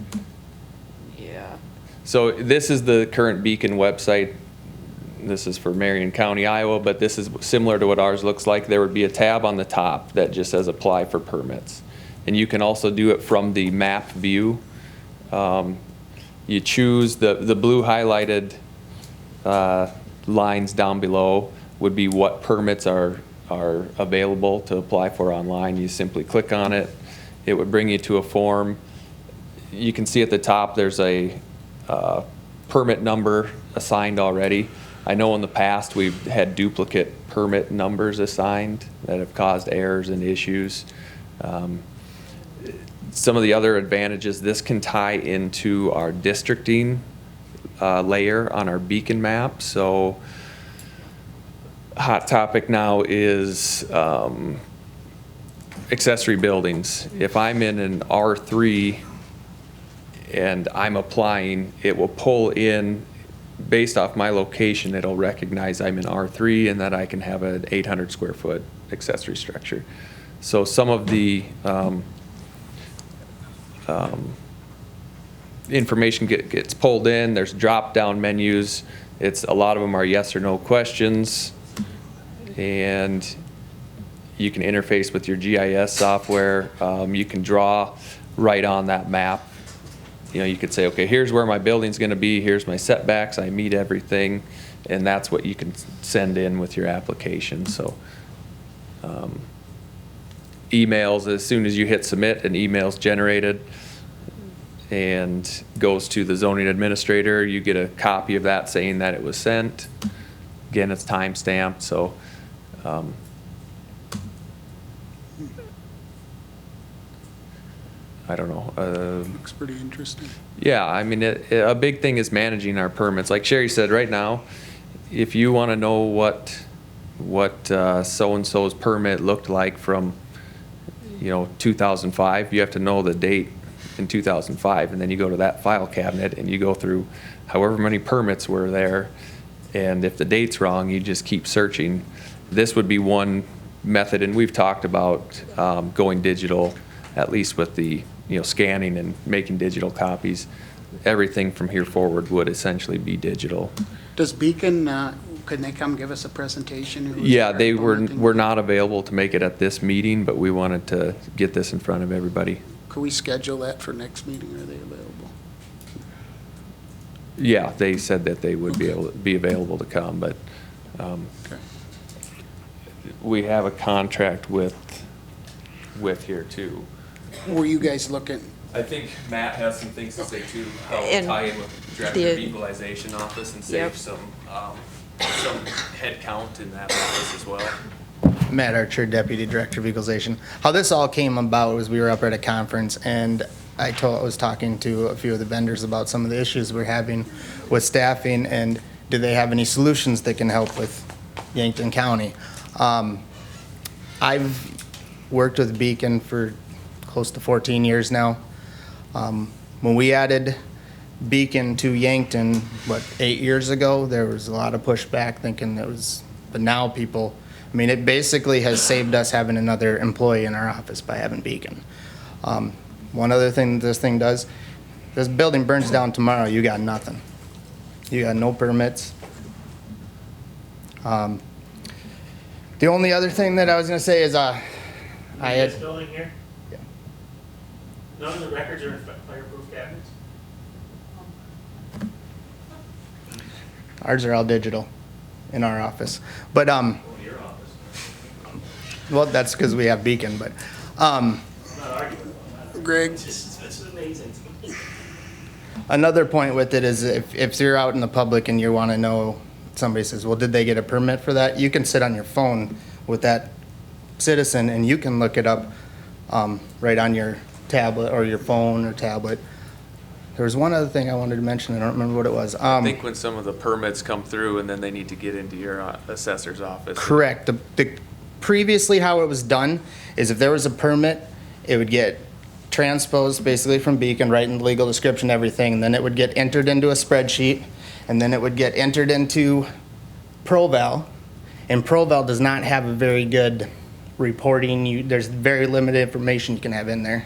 Yeah. So this is the current Beacon website. This is for Marion County, Iowa, but this is similar to what ours looks like. There would be a tab on the top that just says apply for permits. And you can also do it from the map view. You choose the blue highlighted lines down below would be what permits are available to apply for online. You simply click on it. It would bring you to a form. You can see at the top there's a permit number assigned already. I know in the past we've had duplicate permit numbers assigned that have caused errors and issues. Some of the other advantages, this can tie into our districting layer on our Beacon map. So hot topic now is accessory buildings. If I'm in an R3 and I'm applying, it will pull in based off my location. It'll recognize I'm in R3 and that I can have an 800 square foot accessory structure. So some of the information gets pulled in. There's drop down menus. A lot of them are yes or no questions, and you can interface with your GIS software. You can draw right on that map. You could say, okay, here's where my building's going to be. Here's my setbacks. I meet everything, and that's what you can send in with your application. So emails, as soon as you hit submit, an email's generated and goes to the zoning administrator. You get a copy of that saying that it was sent. Again, it's time stamped, so I don't know. Looks pretty interesting. Yeah, I mean, a big thing is managing our permits. Like Sherry said, right now, if you want to know what so-and-so's permit looked like from, 2005, you have to know the date in 2005, and then you go to that file cabinet and you go through however many permits were there, and if the date's wrong, you just keep searching. This would be one method, and we've talked about going digital, at least with the scanning and making digital copies. Everything from here forward would essentially be digital. Does Beacon, can they come give us a presentation? Who's Yeah, there they implementing? were not available to make it at this meeting, but we wanted to get this in front of everybody. Could we schedule that for next meeting? Are they available? Yeah, they said that they would be available to come, but Okay. we have a contract with here too. Were you guys looking? I think Matt has some things to say too, how to And tie in with the Director the- of Equalization Office and Yep. save some head count in that office as well. Matt Archer, Deputy Director of Equalization. How this all came about was we were up at a conference and I was talking to a few of the vendors about some of the issues we're having with staffing and do they have any solutions that can help with Yankton County. I've worked with Beacon for close to 14 years now. When we added Beacon to Yankton, 8 years ago, there was a lot of pushback thinking it was, but now people, it basically has saved us having another employee in our office by having Beacon. One other thing this thing does, this building burns down tomorrow, you got nothing. You got no permits. The only other thing that I was gonna say is, I had. This building here? Yeah. None of the records are in fireproof cabinets? Ours are all digital in our office. But, Your office. well, that's because we have Beacon, but, I'm not arguing about that. Greg? It's amazing to me. another point with it is if you're out in the public and you want to know, somebody says, well, did they get a permit for that? You can sit on your phone with that citizen and you can look it up right on your tablet or your phone or tablet. There was one other thing I wanted to mention. I don't remember what it was. I think when some of the permits come through and then they need to get into your assessor's office. Correct. Previously, how it was done is if there was a permit, it would get transposed basically from Beacon, right in the legal description, everything, and then it would get entered into a spreadsheet, and then it would get entered into ProVal, and ProVal does not have a very good reporting. There's very limited information you can have in there.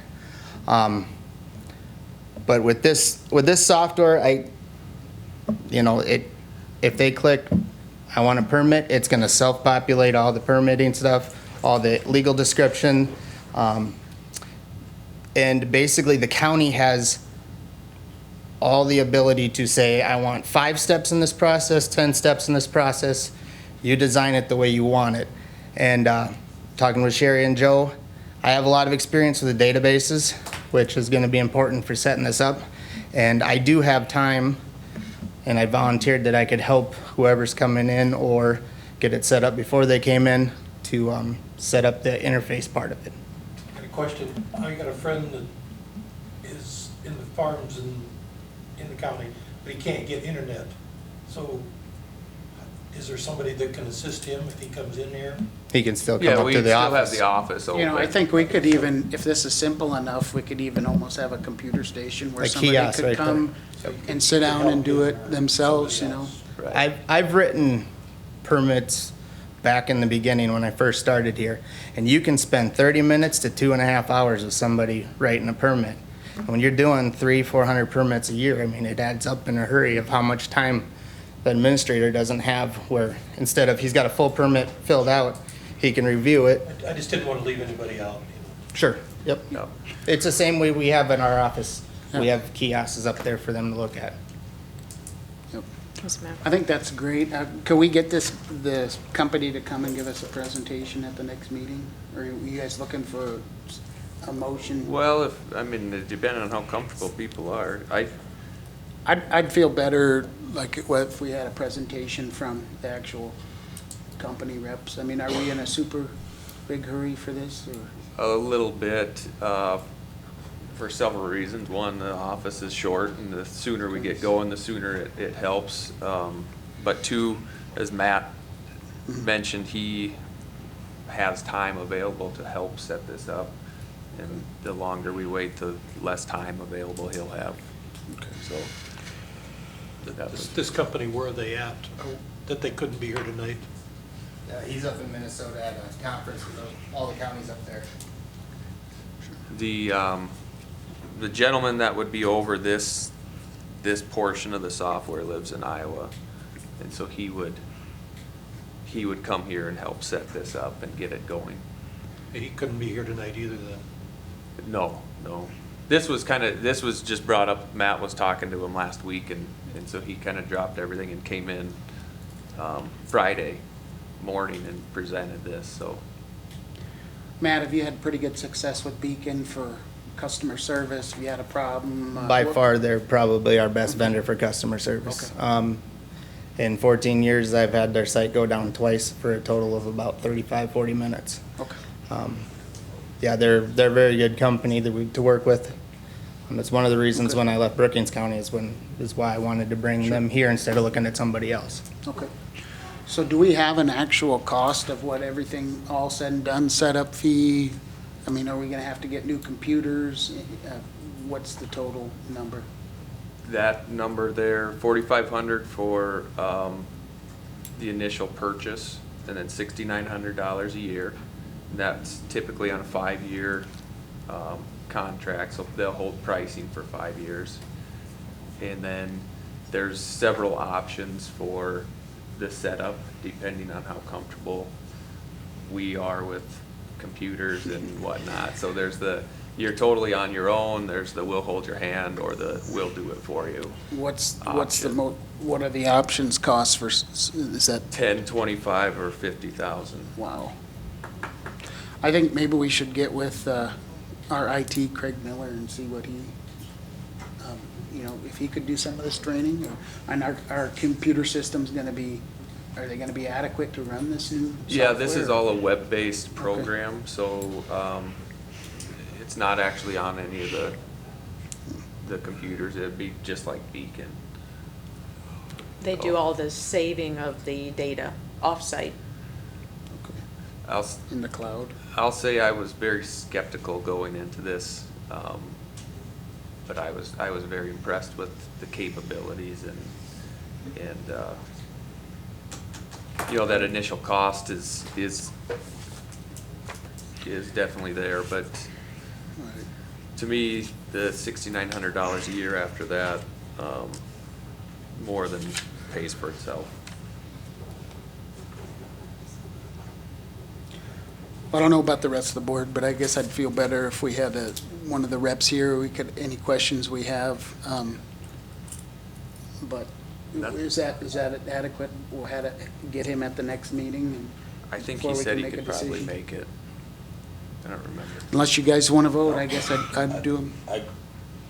But with this software, if they click, I want a permit, it's gonna self-populate all the permitting stuff, all the legal description. And basically the county has all the ability to say, I want 5 steps in this process, 10 steps in this process. You design it the way you want it. And talking with Sherry and Joe, I have a lot of experience with the databases, which is gonna be important for setting this up. And I do have time, and I volunteered that I could help whoever's coming in or get it set up before they came in to set up the interface part of it. Got a question. I got a friend that is in the farms in the county, but he can't get internet. So is there somebody that can assist him if he comes in here? He can still come up to the office. have the office open. I think we could even, if this is simple enough, we could even almost have a computer station where A somebody kiosk could right come and sit down and do it themselves, I've written permits back in the beginning when I first started here, and you can spend 30 minutes to 2.5 hours with somebody writing a permit. And when you're doing 300-400 permits a year, it adds up in a hurry of how much time the administrator doesn't have, where instead of he's got a full permit filled out, he can review it. I just didn't want to leave anybody out. Sure, yep. It's the same way we have in our office. We have kiosks up there for them to look at. Yes, ma'am. I think that's great. Can we get this company to come and give us a presentation at the next meeting? Or are you guys looking for a motion? Well, depending on how comfortable people are, I'd feel better like if we had a presentation from the actual company reps. I mean, are we in a super big hurry for this, or? a little bit, for several reasons. One, the office is short, and the sooner we get going, the sooner it helps. But two, as Matt mentioned, he has time available to help set this up. And the longer we wait, the less time available he'll have. So. This company, where are they at, that they couldn't be here tonight? He's up in Minnesota at a conference with all the counties up there. The gentleman that would be over this portion of the software lives in Iowa, and so he would come here and help set this up and get it going. He couldn't be here tonight either then? No. This was just brought up. Matt was talking to him last week, and so he kind of dropped everything and came in Friday morning and presented this. So, Matt, have you had pretty good success with Beacon for customer service? Have you had a problem? By far, they're probably our best vendor for customer service. Okay. In 14 years, I've had their site go down twice for a total of about 35, 40 minutes. Okay. Yeah, they're a very good company to work with. That's one of the reasons when I left Brookings County is why I wanted to bring them here instead of looking at somebody else. Okay. So do we have an actual cost of what everything all said and done, setup fee? I mean, are we gonna have to get new computers? What's the total number? that number there, $4,500 for the initial purchase, and then $6,900 a year. That's typically on a 5-year contract, so they'll hold pricing for 5 years. And then there's several options for the setup, depending on how comfortable we are with computers and whatnot. So there's the, you're totally on your own, there's the we'll hold your hand, or the we'll do it for you. What are the options cost for, is that? 10, 25, or 50,000. Wow. I think maybe we should get with our IT, Craig Miller, and see what he, if he could do some of this training. And our computer system's gonna be, are they gonna be adequate to run this new software? Yeah, this is all a web-based program, so it's not actually on any of the computers. It'd be just like Beacon. They do all the saving of the data off-site. In the cloud? I'll say I was very skeptical going into this, but I was very impressed with the capabilities, and that initial cost is definitely there, but to me, the $6,900 a year after that more than pays for itself. I don't know about the rest of the board, but I guess I'd feel better if we had one of the reps here. We could, any questions we have. But is that adequate? We'll have to get him at the next meeting. And I think he said he could probably make it. I don't remember. Unless you guys want to vote, I guess I'd do them. I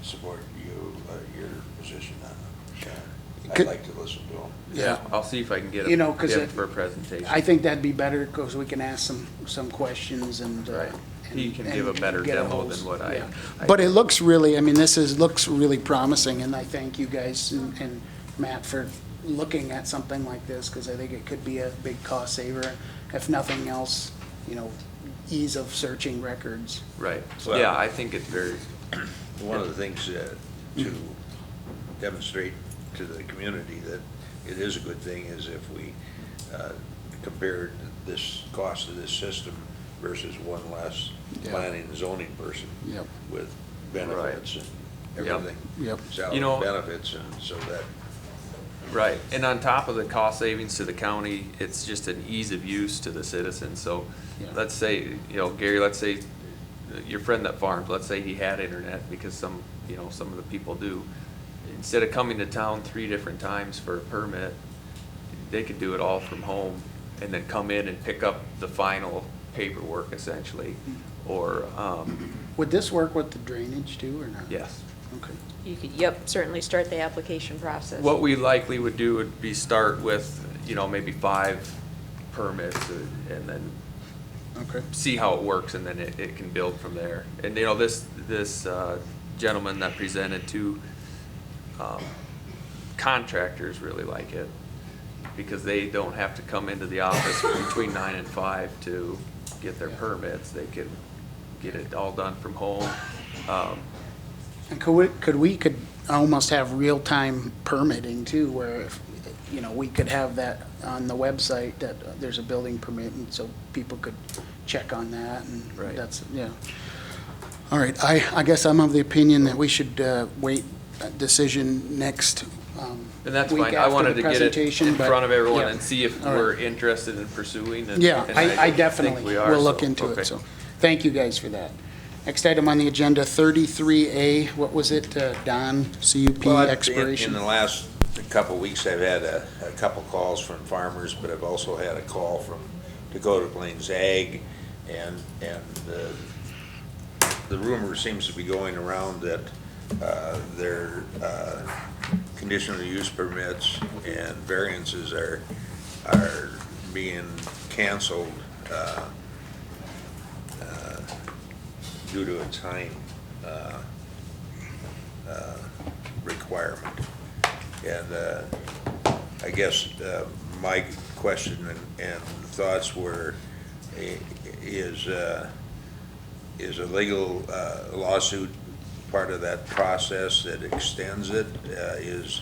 support your position on it. I'd like to listen to him. Yeah, I'll see if I can get him for a presentation. I think that'd be better because we can ask some questions and. Right. He can give a better demo than what I. But it looks really, looks really promising, and I thank you guys and Matt for looking at something like this, because I think it could be a big cost saver. If nothing else, ease of searching records. Right. Well, yeah, I think it's very. One of the things to demonstrate to the community that it is a good thing is if we compared this cost of this system versus one less planning and zoning person with benefits and everything. Salary benefits, and so that. Right, and on top of the cost savings to the county, it's just an ease of use to the citizens. So let's say, Gary, let's say your friend that farms, let's say he had internet, because some of the people do. instead of coming to town 3 different times for a permit, they could do it all from home and then come in and pick up the final paperwork essentially, or, Would this work with the drainage too, or not? yes. Okay. You could, yep, certainly start the application process. What we likely would do would be start with, maybe 5 permits and then Okay. see how it works, and then it can build from there. And, this gentleman that presented to contractors really like it, because they don't have to come into the office between 9 and 5 to get their permits. They can get it all done from home. And could we almost have real-time permitting too, where if, we could have that on the website, that there's a building permit, and so people could check on that, and Right. that's, yeah. All right, I guess I'm of the opinion that we should wait a decision next And that's week fine. I after wanted the to get it presentation, in but- front of everyone yeah. and see if All right. we're interested in pursuing it. Yeah, and I think definitely we are, will look so, into okay. it, so, thank you guys for that. Next item on the agenda, 33A, what was it, Don, CUP Well, expiration? in the last couple of weeks, I've had a couple calls from farmers, but I've also had a call from Dakota Plains Ag, and the rumor seems to be going around that their conditional use permits and variances are being canceled due to a time requirement. And I guess my question and thoughts were, is a legal lawsuit part of that process that extends it? Is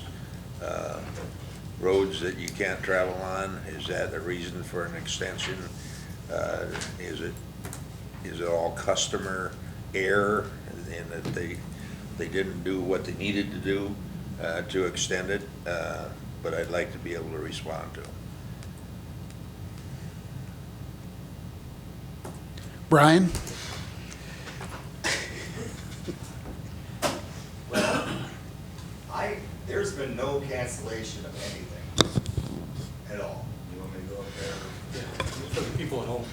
roads that you can't travel on, is that a reason for an extension? Is it all customer error in that they didn't do what they needed to do to extend it? But I'd like to be able to respond to. Brian? There's been no cancellation of anything at all. You want me to go up there? Yeah, for the people at home.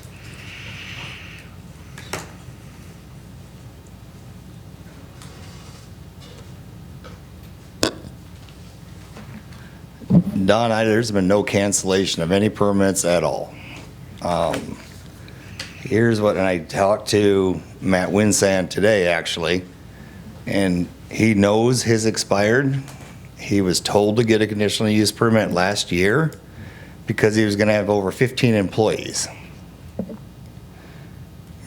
Don, there's been no cancellation of any permits at all. Here's what, and I talked to Matt Winsand today, actually, and he knows his expired. He was told to get a conditional use permit last year because he was gonna have over 15 employees.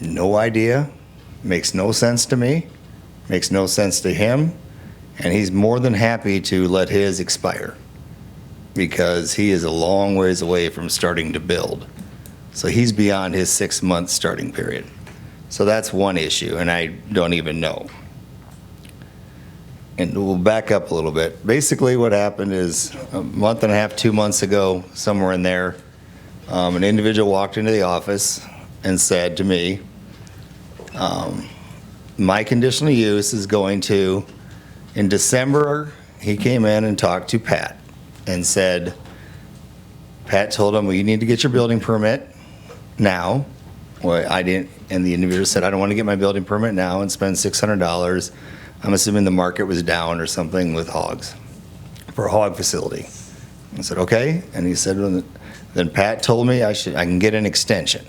No idea, makes no sense to me, makes no sense to him, and he's more than happy to let his expire because he is a long ways away from starting to build. So he's beyond his 6-month starting period. So that's one issue, and I don't even know. And we'll back up a little bit. Basically what happened is a month and a half, 2 months ago, somewhere in there, an individual walked into the office and said to me, my conditional use is going to, in December, he came in and talked to Pat and said, Pat told him, well, you need to get your building permit now. Well, I didn't, and the individual said, I don't want to get my building permit now and spend $600. I'm assuming the market was down or something with hogs, for a hog facility. I said, okay. And he said, well, then Pat told me I can get an extension.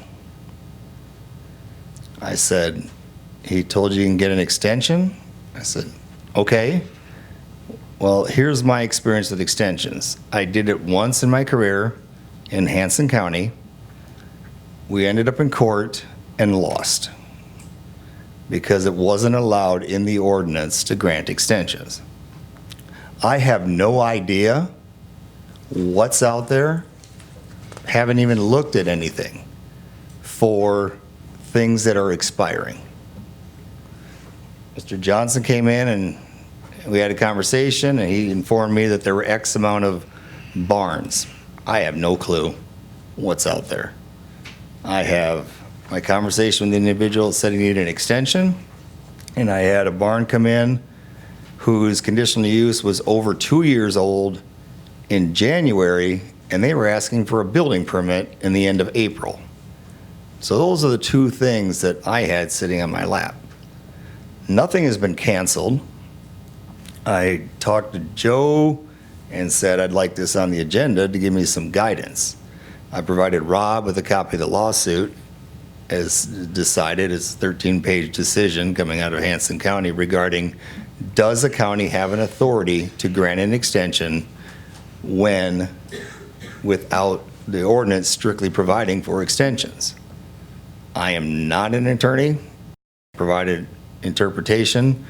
I said, he told you can get an extension? I said, okay. Well, here's my experience with extensions. I did it once in my career in Hanson County. We ended up in court and lost because it wasn't allowed in the ordinance to grant extensions. I have no idea what's out there, haven't even looked at anything for things that are expiring. Mr. Johnson came in and we had a conversation and he informed me that there were X amount of barns. I have no clue what's out there. I have my conversation with the individual said he needed an extension, and I had a barn come in whose conditional use was over 2 years old in January, and they were asking for a building permit in the end of April. So those are the two things that I had sitting on my lap. Nothing has been canceled. I talked to Joe and said I'd like this on the agenda to give me some guidance. I provided Rob with a copy of the lawsuit as decided. It's a 13-page decision coming out of Hanson County regarding, does the county have an authority to grant an extension when, without the ordinance strictly providing for extensions? I am not an attorney. Provided interpretation.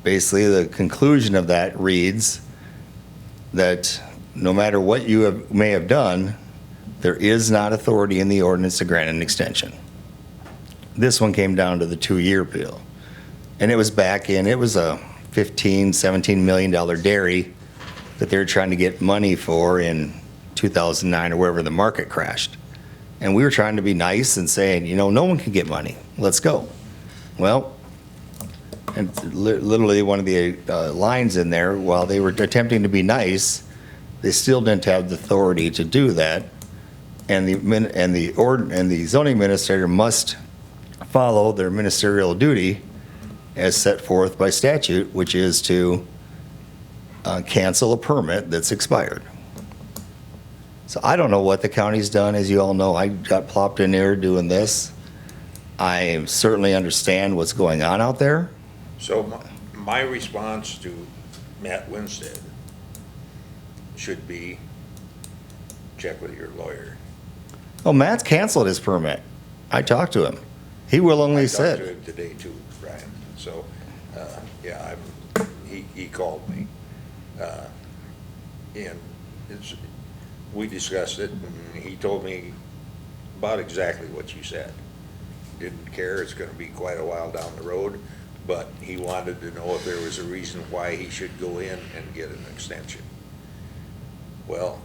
Basically, the conclusion of that reads that no matter what you may have done, there is not authority in the ordinance to grant an extension. This one came down to the 2-year bill. And it was it was a $15, $17 million dairy that they were trying to get money for in 2009 or wherever the market crashed. And we were trying to be nice and saying, you know, no one can get money. Let's go. Well, and literally one of the lines in there, while they were attempting to be nice, they still didn't have the authority to do that. And the zoning administrator must follow their ministerial duty as set forth by statute, which is to cancel a permit that's expired. So I don't know what the county's done. As you all know, I got plopped in there doing this. I certainly understand what's going on out there. So my response to Matt Winstead should be, check with your lawyer. Oh, Matt's canceled his permit. I talked to him. He willingly said. I talked to him today too, Brian. So, yeah, he called me. And we discussed it, and he told me about exactly what you said. Didn't care, it's gonna be quite a while down the road, but he wanted to know if there was a reason why he should go in and get an extension. Well,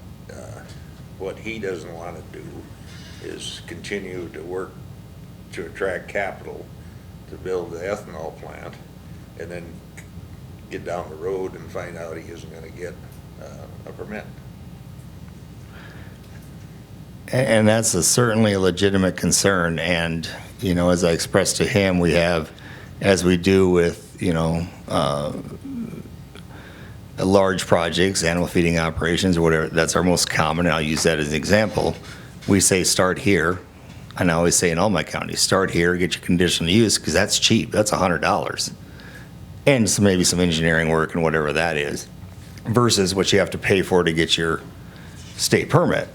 what he doesn't want to do is continue to work to attract capital to build the ethanol plant and then get down the road and find out he isn't going to get a permit. And that's certainly a legitimate concern. And, you know, as I expressed to him, we have, as we do with, you know, large projects, animal feeding operations or whatever, that's our most common, and I'll use that as an example. We say start here, and I always say in all my counties, start here, get your conditional use, because that's cheap, that's $100. And so maybe some engineering work and whatever that is, versus what you have to pay for to get your state permit.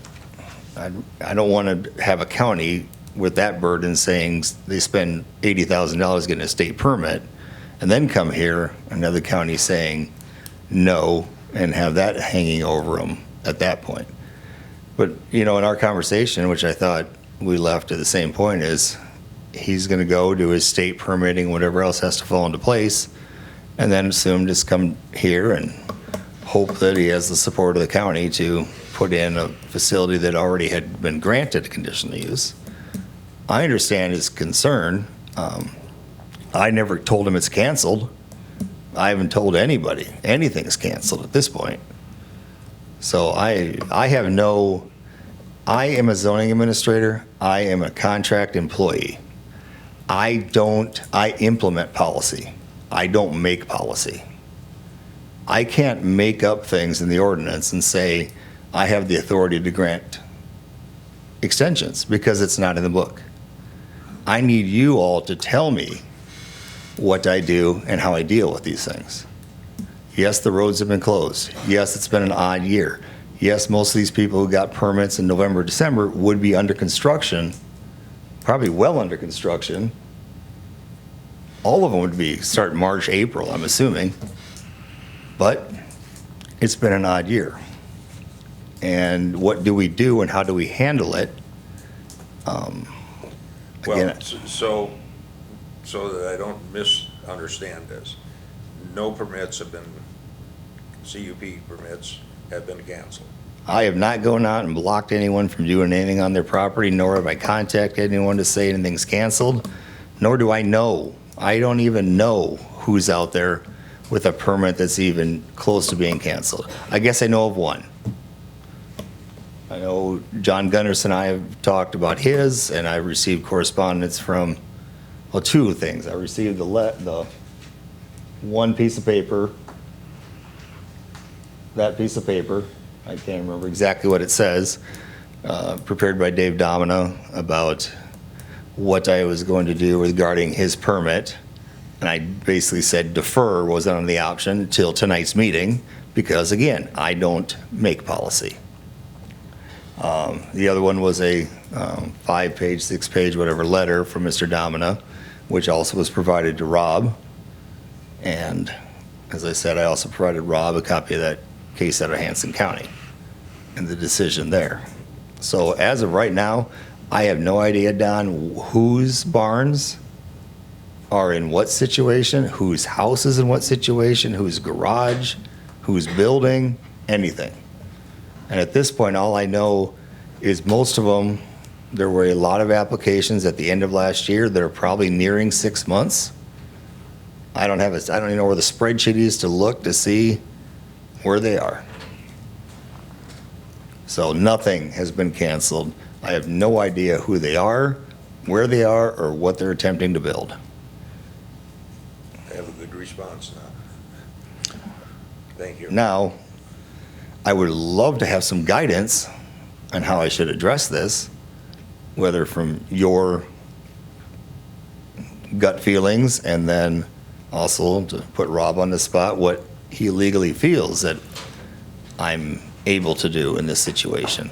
I don't want to have a county with that burden saying they spend $80,000 getting a state permit, and then come here, another county saying no, and have that hanging over them at that point. But, you know, in our conversation, which I thought we left at the same point, is he's going to go do his state permitting, whatever else has to fall into place, and then assume just come here and hope that he has the support of the county to put in a facility that already had been granted a conditional use. I understand his concern. I never told him it's canceled. I haven't told anybody anything's canceled at this point. So I am a zoning administrator. I am a contract employee. I implement policy. I don't make policy. I can't make up things in the ordinance and say I have the authority to grant extensions because it's not in the book. I need you all to tell me what I do and how I deal with these things. Yes, the roads have been closed. Yes, it's been an odd year. Yes, most of these people who got permits in November, December would be under construction, probably well under construction. All of them would be start March, April, I'm assuming. But it's been an odd year. And what do we do and how do we handle it? Well, so that I don't misunderstand this, no permits have been, CUP permits have been canceled. I have not gone out and blocked anyone from doing anything on their property, nor have I contacted anyone to say anything's canceled, nor do I know. I don't even know who's out there with a permit that's even close to being canceled. I guess I know of one. I know John Gunderson and I have talked about his, and I received correspondence from, well, two things. I received the one piece of paper, that piece of paper, I can't remember exactly what it says, prepared by Dave Domina about what I was going to do regarding his permit. And I basically said defer wasn't on the option until tonight's meeting, because again, I don't make policy. The other one was a 5-page, 6-page, whatever letter from Mr. Domina, which also was provided to Rob. And as I said, I also provided Rob a copy of that case out of Hanson County and the decision there. So as of right now, I have no idea, Don, whose barns are in what situation, whose house is in what situation, whose garage, whose building, anything. And at this point, all I know is most of them, there were a lot of applications at the end of last year that are probably nearing 6 months. I don't even know where the spreadsheet is to look to see where they are. So nothing has been canceled. I have no idea who they are, where they are, or what they're attempting to build. I have a good response now. Thank you. Now, I would love to have some guidance on how I should address this, whether from your gut feelings and then also to put Rob on the spot, what he legally feels that I'm able to do in this situation.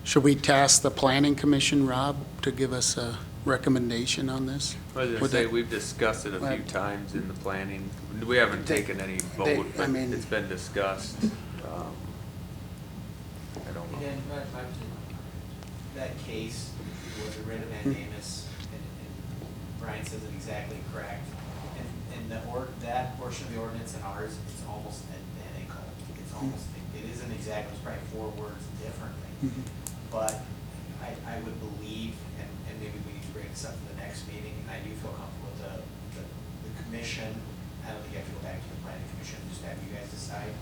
Should we task the planning commission, Rob, to give us a recommendation on this? I was gonna Would say, that- we've discussed it a few times in the planning. We haven't taken any vote, but it's been discussed. I don't know. Again, that case was a writ of mandamus, and Brian says it exactly correct. And that portion of the ordinance and ours is almost identical. It's almost, it isn't exact, it's probably 4 words differently. But I would believe, and maybe we need to bring this up in the next meeting, and I do feel comfortable with the commission. I don't think I have to go back to the planning commission, just have you guys decide.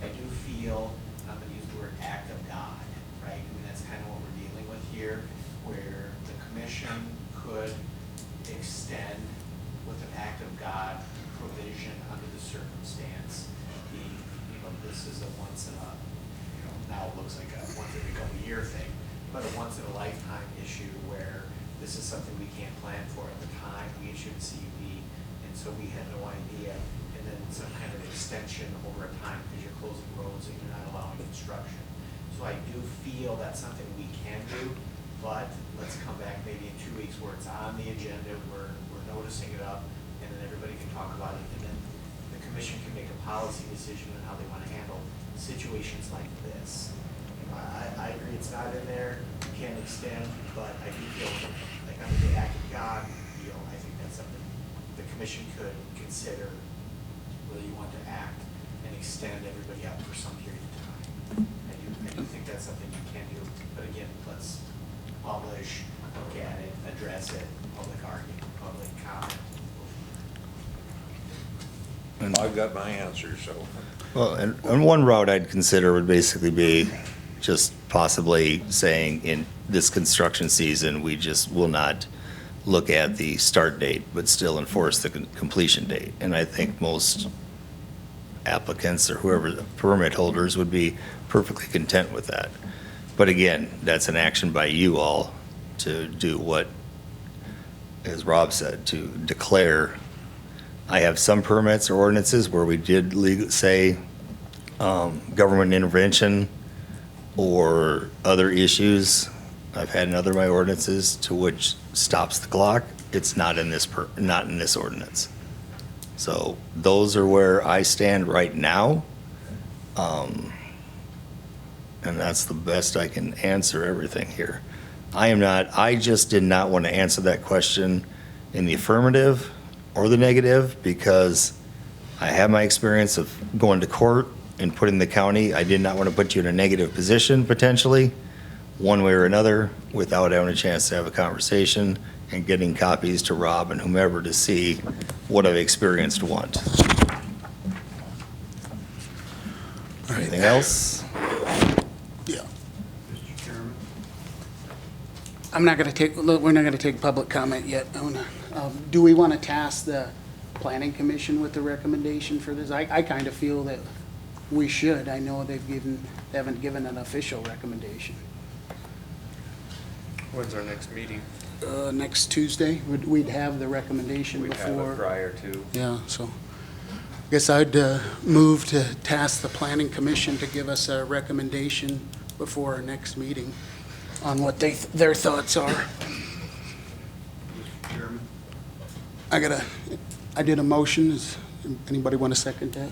I do feel, I'm gonna use the word act of God, right? I mean, that's kind of what we're dealing with here, where the commission could extend with an act of God provision under the circumstance. This is a once in a, now it looks like a once every couple year thing, but a once in a lifetime issue where this is something we can't plan for at the time. We issued a CUP, and so we had no idea. And then some kind of extension over a time because you're closing roads and you're not allowing construction. So I do feel that's something we can do, but let's come back maybe in 2 weeks where it's on the agenda, we're noticing it up, and then everybody can talk about it, and then the commission can make a policy decision on how they want to handle situations like this. I agree it's not in there, you can't extend, but I do feel like under the act of God, I think that's something the commission could consider whether you want to act and extend everybody out for some period of time. I do think that's something you can do, but again, let's publish, look at it, address it, public argument, public comment. I've got my answer, so. Well, and one route I'd consider would basically be just possibly saying in this construction season, we just will not look at the start date, but still enforce the completion date. And I think most applicants or whoever the permit holders would be perfectly content with that. But again, that's an action by you all to do what, as Rob said, to declare. I have some permits or ordinances where we did say government intervention or other issues. I've had in other of my ordinances to which stops the clock. It's not in this not in this ordinance. So those are where I stand right now. And that's the best I can answer everything here. I just did not want to answer that question in the affirmative or the negative because I have my experience of going to court and putting the county. I did not want to put you in a negative position potentially, one way or another, without having a chance to have a conversation and getting copies to Rob and whomever to see what I've experienced want. Anything else? Yeah. I'm not going to take, look, we're not going to take public comment yet. Do we want to task the planning commission with the recommendation for this? I kind of feel that we should. I know they haven't given an official recommendation. When's our next meeting? Next Tuesday, we'd have the recommendation We'd have before. it prior to. Yeah, so I guess I'd move to task the planning commission to give us a recommendation before our next meeting on what their thoughts are. Mr. Chairman? I did a motion. Does anybody want to second that?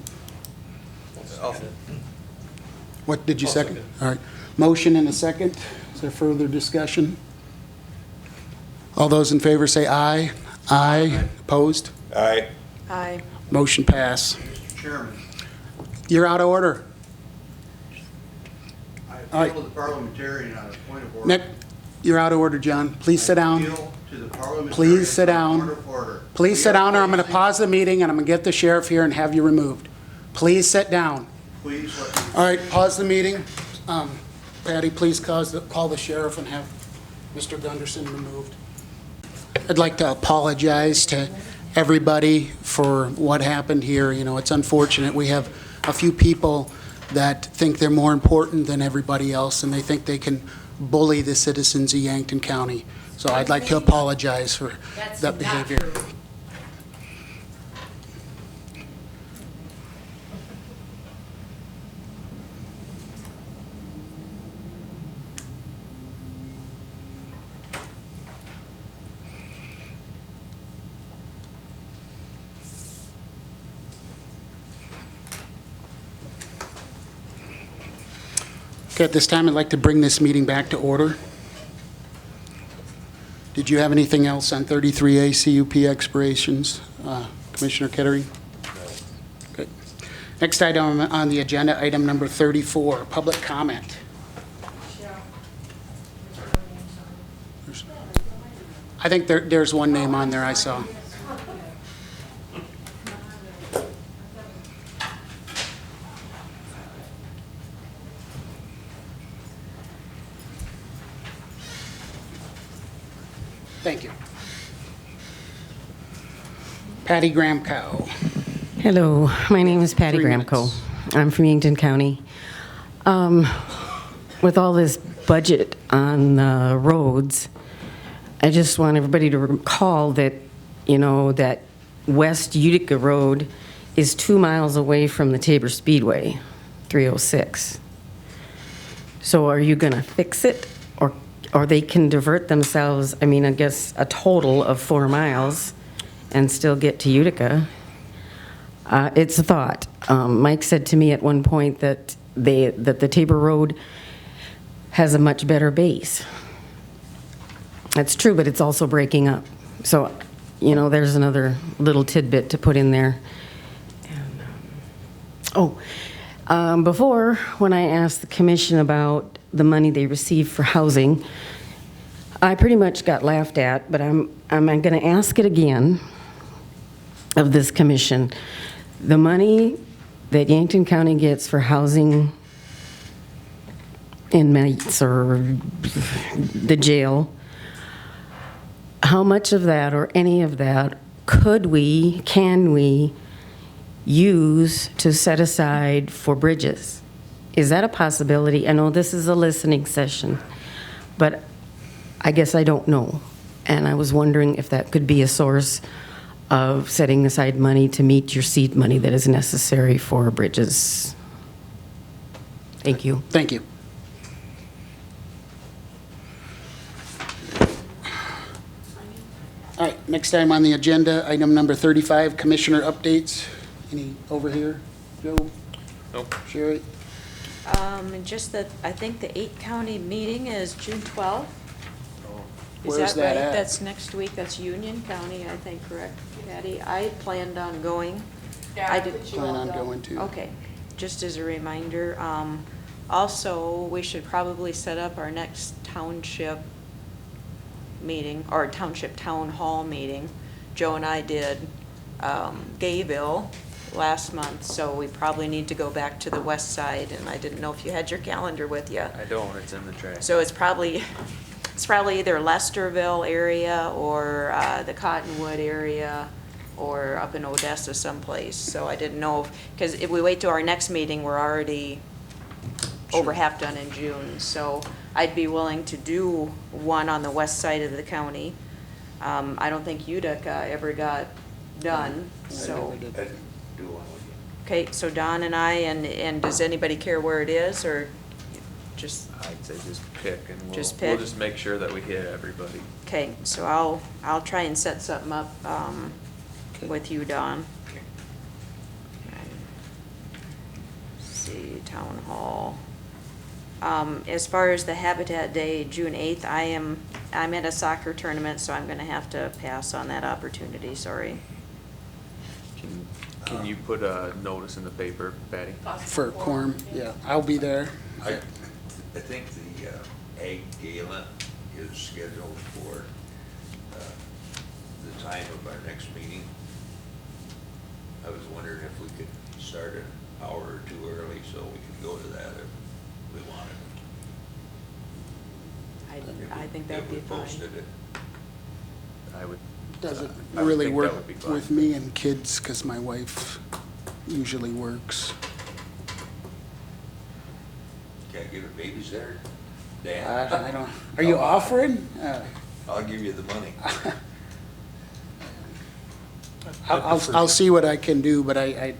What, did you second? All right. Motion and a second. Is there further discussion? All those in favor say aye. Aye. Opposed? Aye. Aye. Motion pass. Mr. Chairman, You're out of order. I All right. appeal to the parliamentarian on a point of order. Nick, you're out of order, John. Please sit down. Appeal to the parliamentarian Please sit on a down. point of order. Please sit We are down, or I'm going to facing- pause the meeting, and I'm going to get the sheriff here and have you removed. Please sit down. Please let me. All right, pause the meeting. Patty, please call the sheriff and have Mr. Gunderson removed. I'd like to apologize to everybody for what happened here. You know, it's unfortunate. We have a few people that think they're more important than everybody else, and they think they can bully the citizens of Yankton County. So I'd like to apologize for that behavior. Okay, at this time, I'd like to bring this meeting back to order. Did you have anything else on 33A CUP expirations, Commissioner Kettering? Okay. Next item on the agenda, item number 34, public comment. I think there's one name on there I saw. Thank you. Patty Gramcow. Hello, my name is Patty 3 Gramco. minutes. I'm from Yankton County. With all this budget on the roads, I just want everybody to recall that, you know, that West Utica Road is 2 miles away from the Tabor Speedway, 306. So are you gonna fix it, or they can divert themselves, I mean, I guess a total of 4 miles and still get to Utica? It's a thought. Mike said to me at one point that the Tabor Road has a much better base. That's true, but it's also breaking up. So, you know, there's another little tidbit to put in there. Before, when I asked the commission about the money they receive for housing, I pretty much got laughed at, but I'm going to ask it again of this commission. The money that Yankton County gets for housing inmates or the jail, how much of that or any of that can we use to set aside for bridges? Is that a possibility? I know this is a listening session, but I guess I don't know. And I was wondering if that could be a source of setting aside money to meet your seed money that is necessary for bridges. Thank you. Thank you. All right, next item on the agenda, item number 35, commissioner updates. Any over here? Joe? Nope. Sherry? Just that, I think the 8-county meeting is June 12th. Is Where's that right? at? That's next week. That's Union County, I think, correct, Patty? I planned on going. Yeah, I I did. put you Plan all on down. going to. Okay, just as a reminder. Also, we should probably set up our next township meeting, or township town hall meeting. Joe and I did Gayville last month, so we probably need to go back to the west side, and I didn't know if you had your calendar with you. I don't, it's in the track. So it's probably either Lesterville area or the Cottonwood area or up in Odessa someplace. So I didn't know, because if we wait till our next meeting, we're already over half done in June. So I'd be willing to do one on the west side of the county. I don't think Utica ever got done, so. I'd do one with you. Okay, so Don and I, and does anybody care where it is, or just, I'd say just pick and we'll Just pick? we'll just make sure that we hit everybody. okay, so I'll try and set something up, with you, Don. Let's see, Town Hall. As far as the Habitat Day, June 8th, I'm at a soccer tournament, so I'm gonna have to pass on that opportunity, sorry. Can you put a notice in the paper, Patty? For quorum, yeah, I'll be there. I think the Ag Gala is scheduled for the time of our next meeting. I was wondering if we could start an hour or two early so we could go to that if we wanted. I think that'd be If we fine. posted it. I would. Doesn't I would really think that work would be fine. with me and kids, because my wife usually works. Can't give it babysitter? Dan? I don't, are you offering? I'll give you the money. I'll see what I can do, but I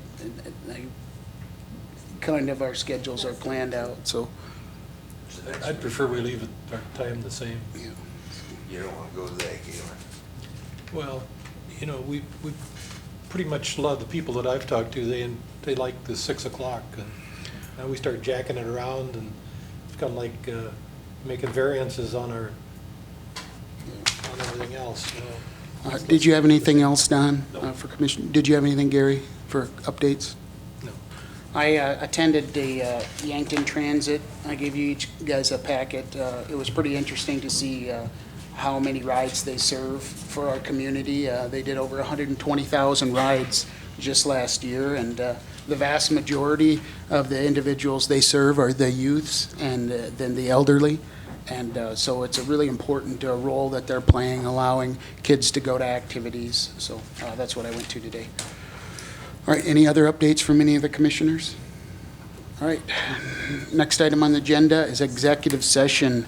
kind of, our schedules are planned out, so. I'd prefer we leave our time the same. You don't want to go to the Ag Gala? Well, you know, we pretty much, a lot of the people that I've talked to, they like the 6 o'clock. And now we start jacking it around, and it's kind of like making variances on everything else, you know. Did you have anything else, Don, for commission? Did you have anything, Gary, for updates? No. I attended the Yankton Transit. I gave you each guys a packet. It was pretty interesting to see how many rides they serve for our community. They did over 120,000 rides just last year, and the vast majority of the individuals they serve are the youths and then the elderly. And so it's a really important role that they're playing, allowing kids to go to activities. So that's what I went to today. All right, any other updates from any of the commissioners? All right, next item on the agenda is executive session.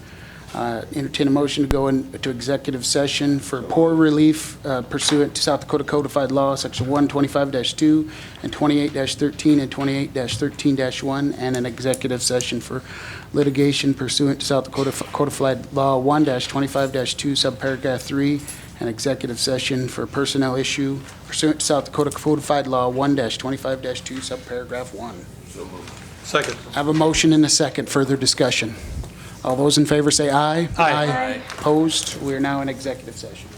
Entertain a motion to go into executive session for poor relief pursuant to South Dakota Codified Law, Section 125-2 and 28-13 and 28-13-1, and an executive session for litigation pursuant to South Dakota Codified Law 1-25-2, subparagraph 3, an executive session for personnel issue pursuant to South Dakota Codified Law 1-25-2, subparagraph 1. Second. I have a motion and a second. Further discussion. All those in favor say aye. Aye. Opposed? We are now in executive session.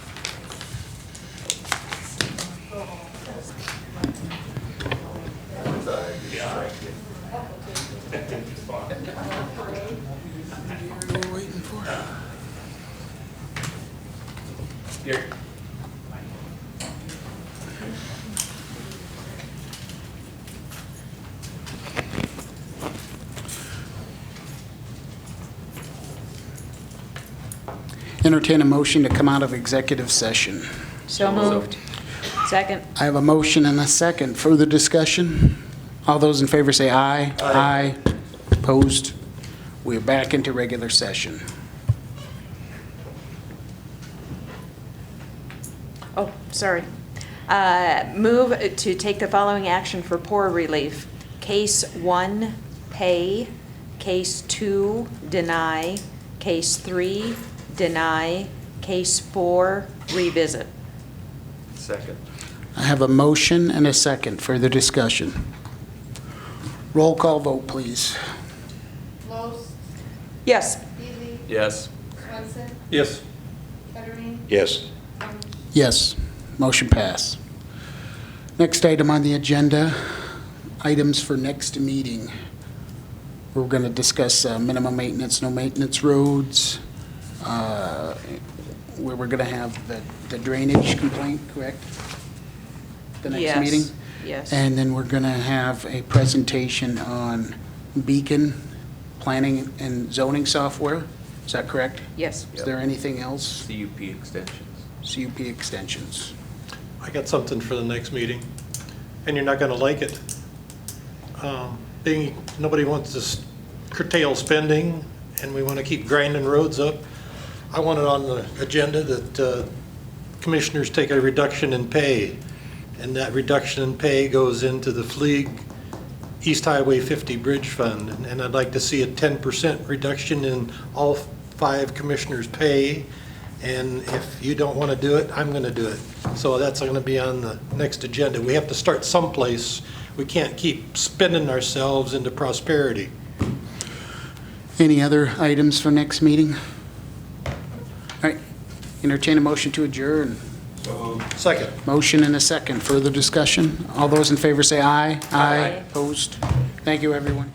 We're waiting for. Here. Entertain a motion to come out of executive session. So moved. Second. I have a motion and a second. Further discussion? All those in favor say aye. Aye. Opposed? We are back into regular session. Oh, sorry. Move to take the following action for poor relief. Case 1, pay. Case 2, deny. Case 3, deny. Case 4, revisit. Second. I have a motion and a second. Further discussion? Roll call vote, please. Los, Yes. Beasley, Yes. Swenson, Yes. Kettering, Yes. Yes, motion pass. Next item on the agenda, items for next meeting. We're going to discuss minimum maintenance, no maintenance roads, where we're going to have the drainage complaint, correct? The next Yes. meeting? Yes. And then we're going to have a presentation on Beacon planning and zoning software. Is that correct? Yes. Is there anything else? CUP extensions. CUP extensions. I got something for the next meeting, and you're not going to like it. Being nobody wants to curtail spending, and we want to keep grinding roads up, I want it on the agenda that commissioners take a reduction in pay, and that reduction in pay goes into the Fleet East Highway 50 Bridge Fund, and I'd like to see a 10% reduction in all 5 commissioners' pay, and if you don't want to do it, I'm going to do it. So that's going to be on the next agenda. We have to start someplace. We can't keep spending ourselves into prosperity. Any other items for next meeting? All right, entertain a motion to adjourn. Second. Motion and a second. Further discussion? All those in favor say aye. Aye. Opposed? Thank you, everyone.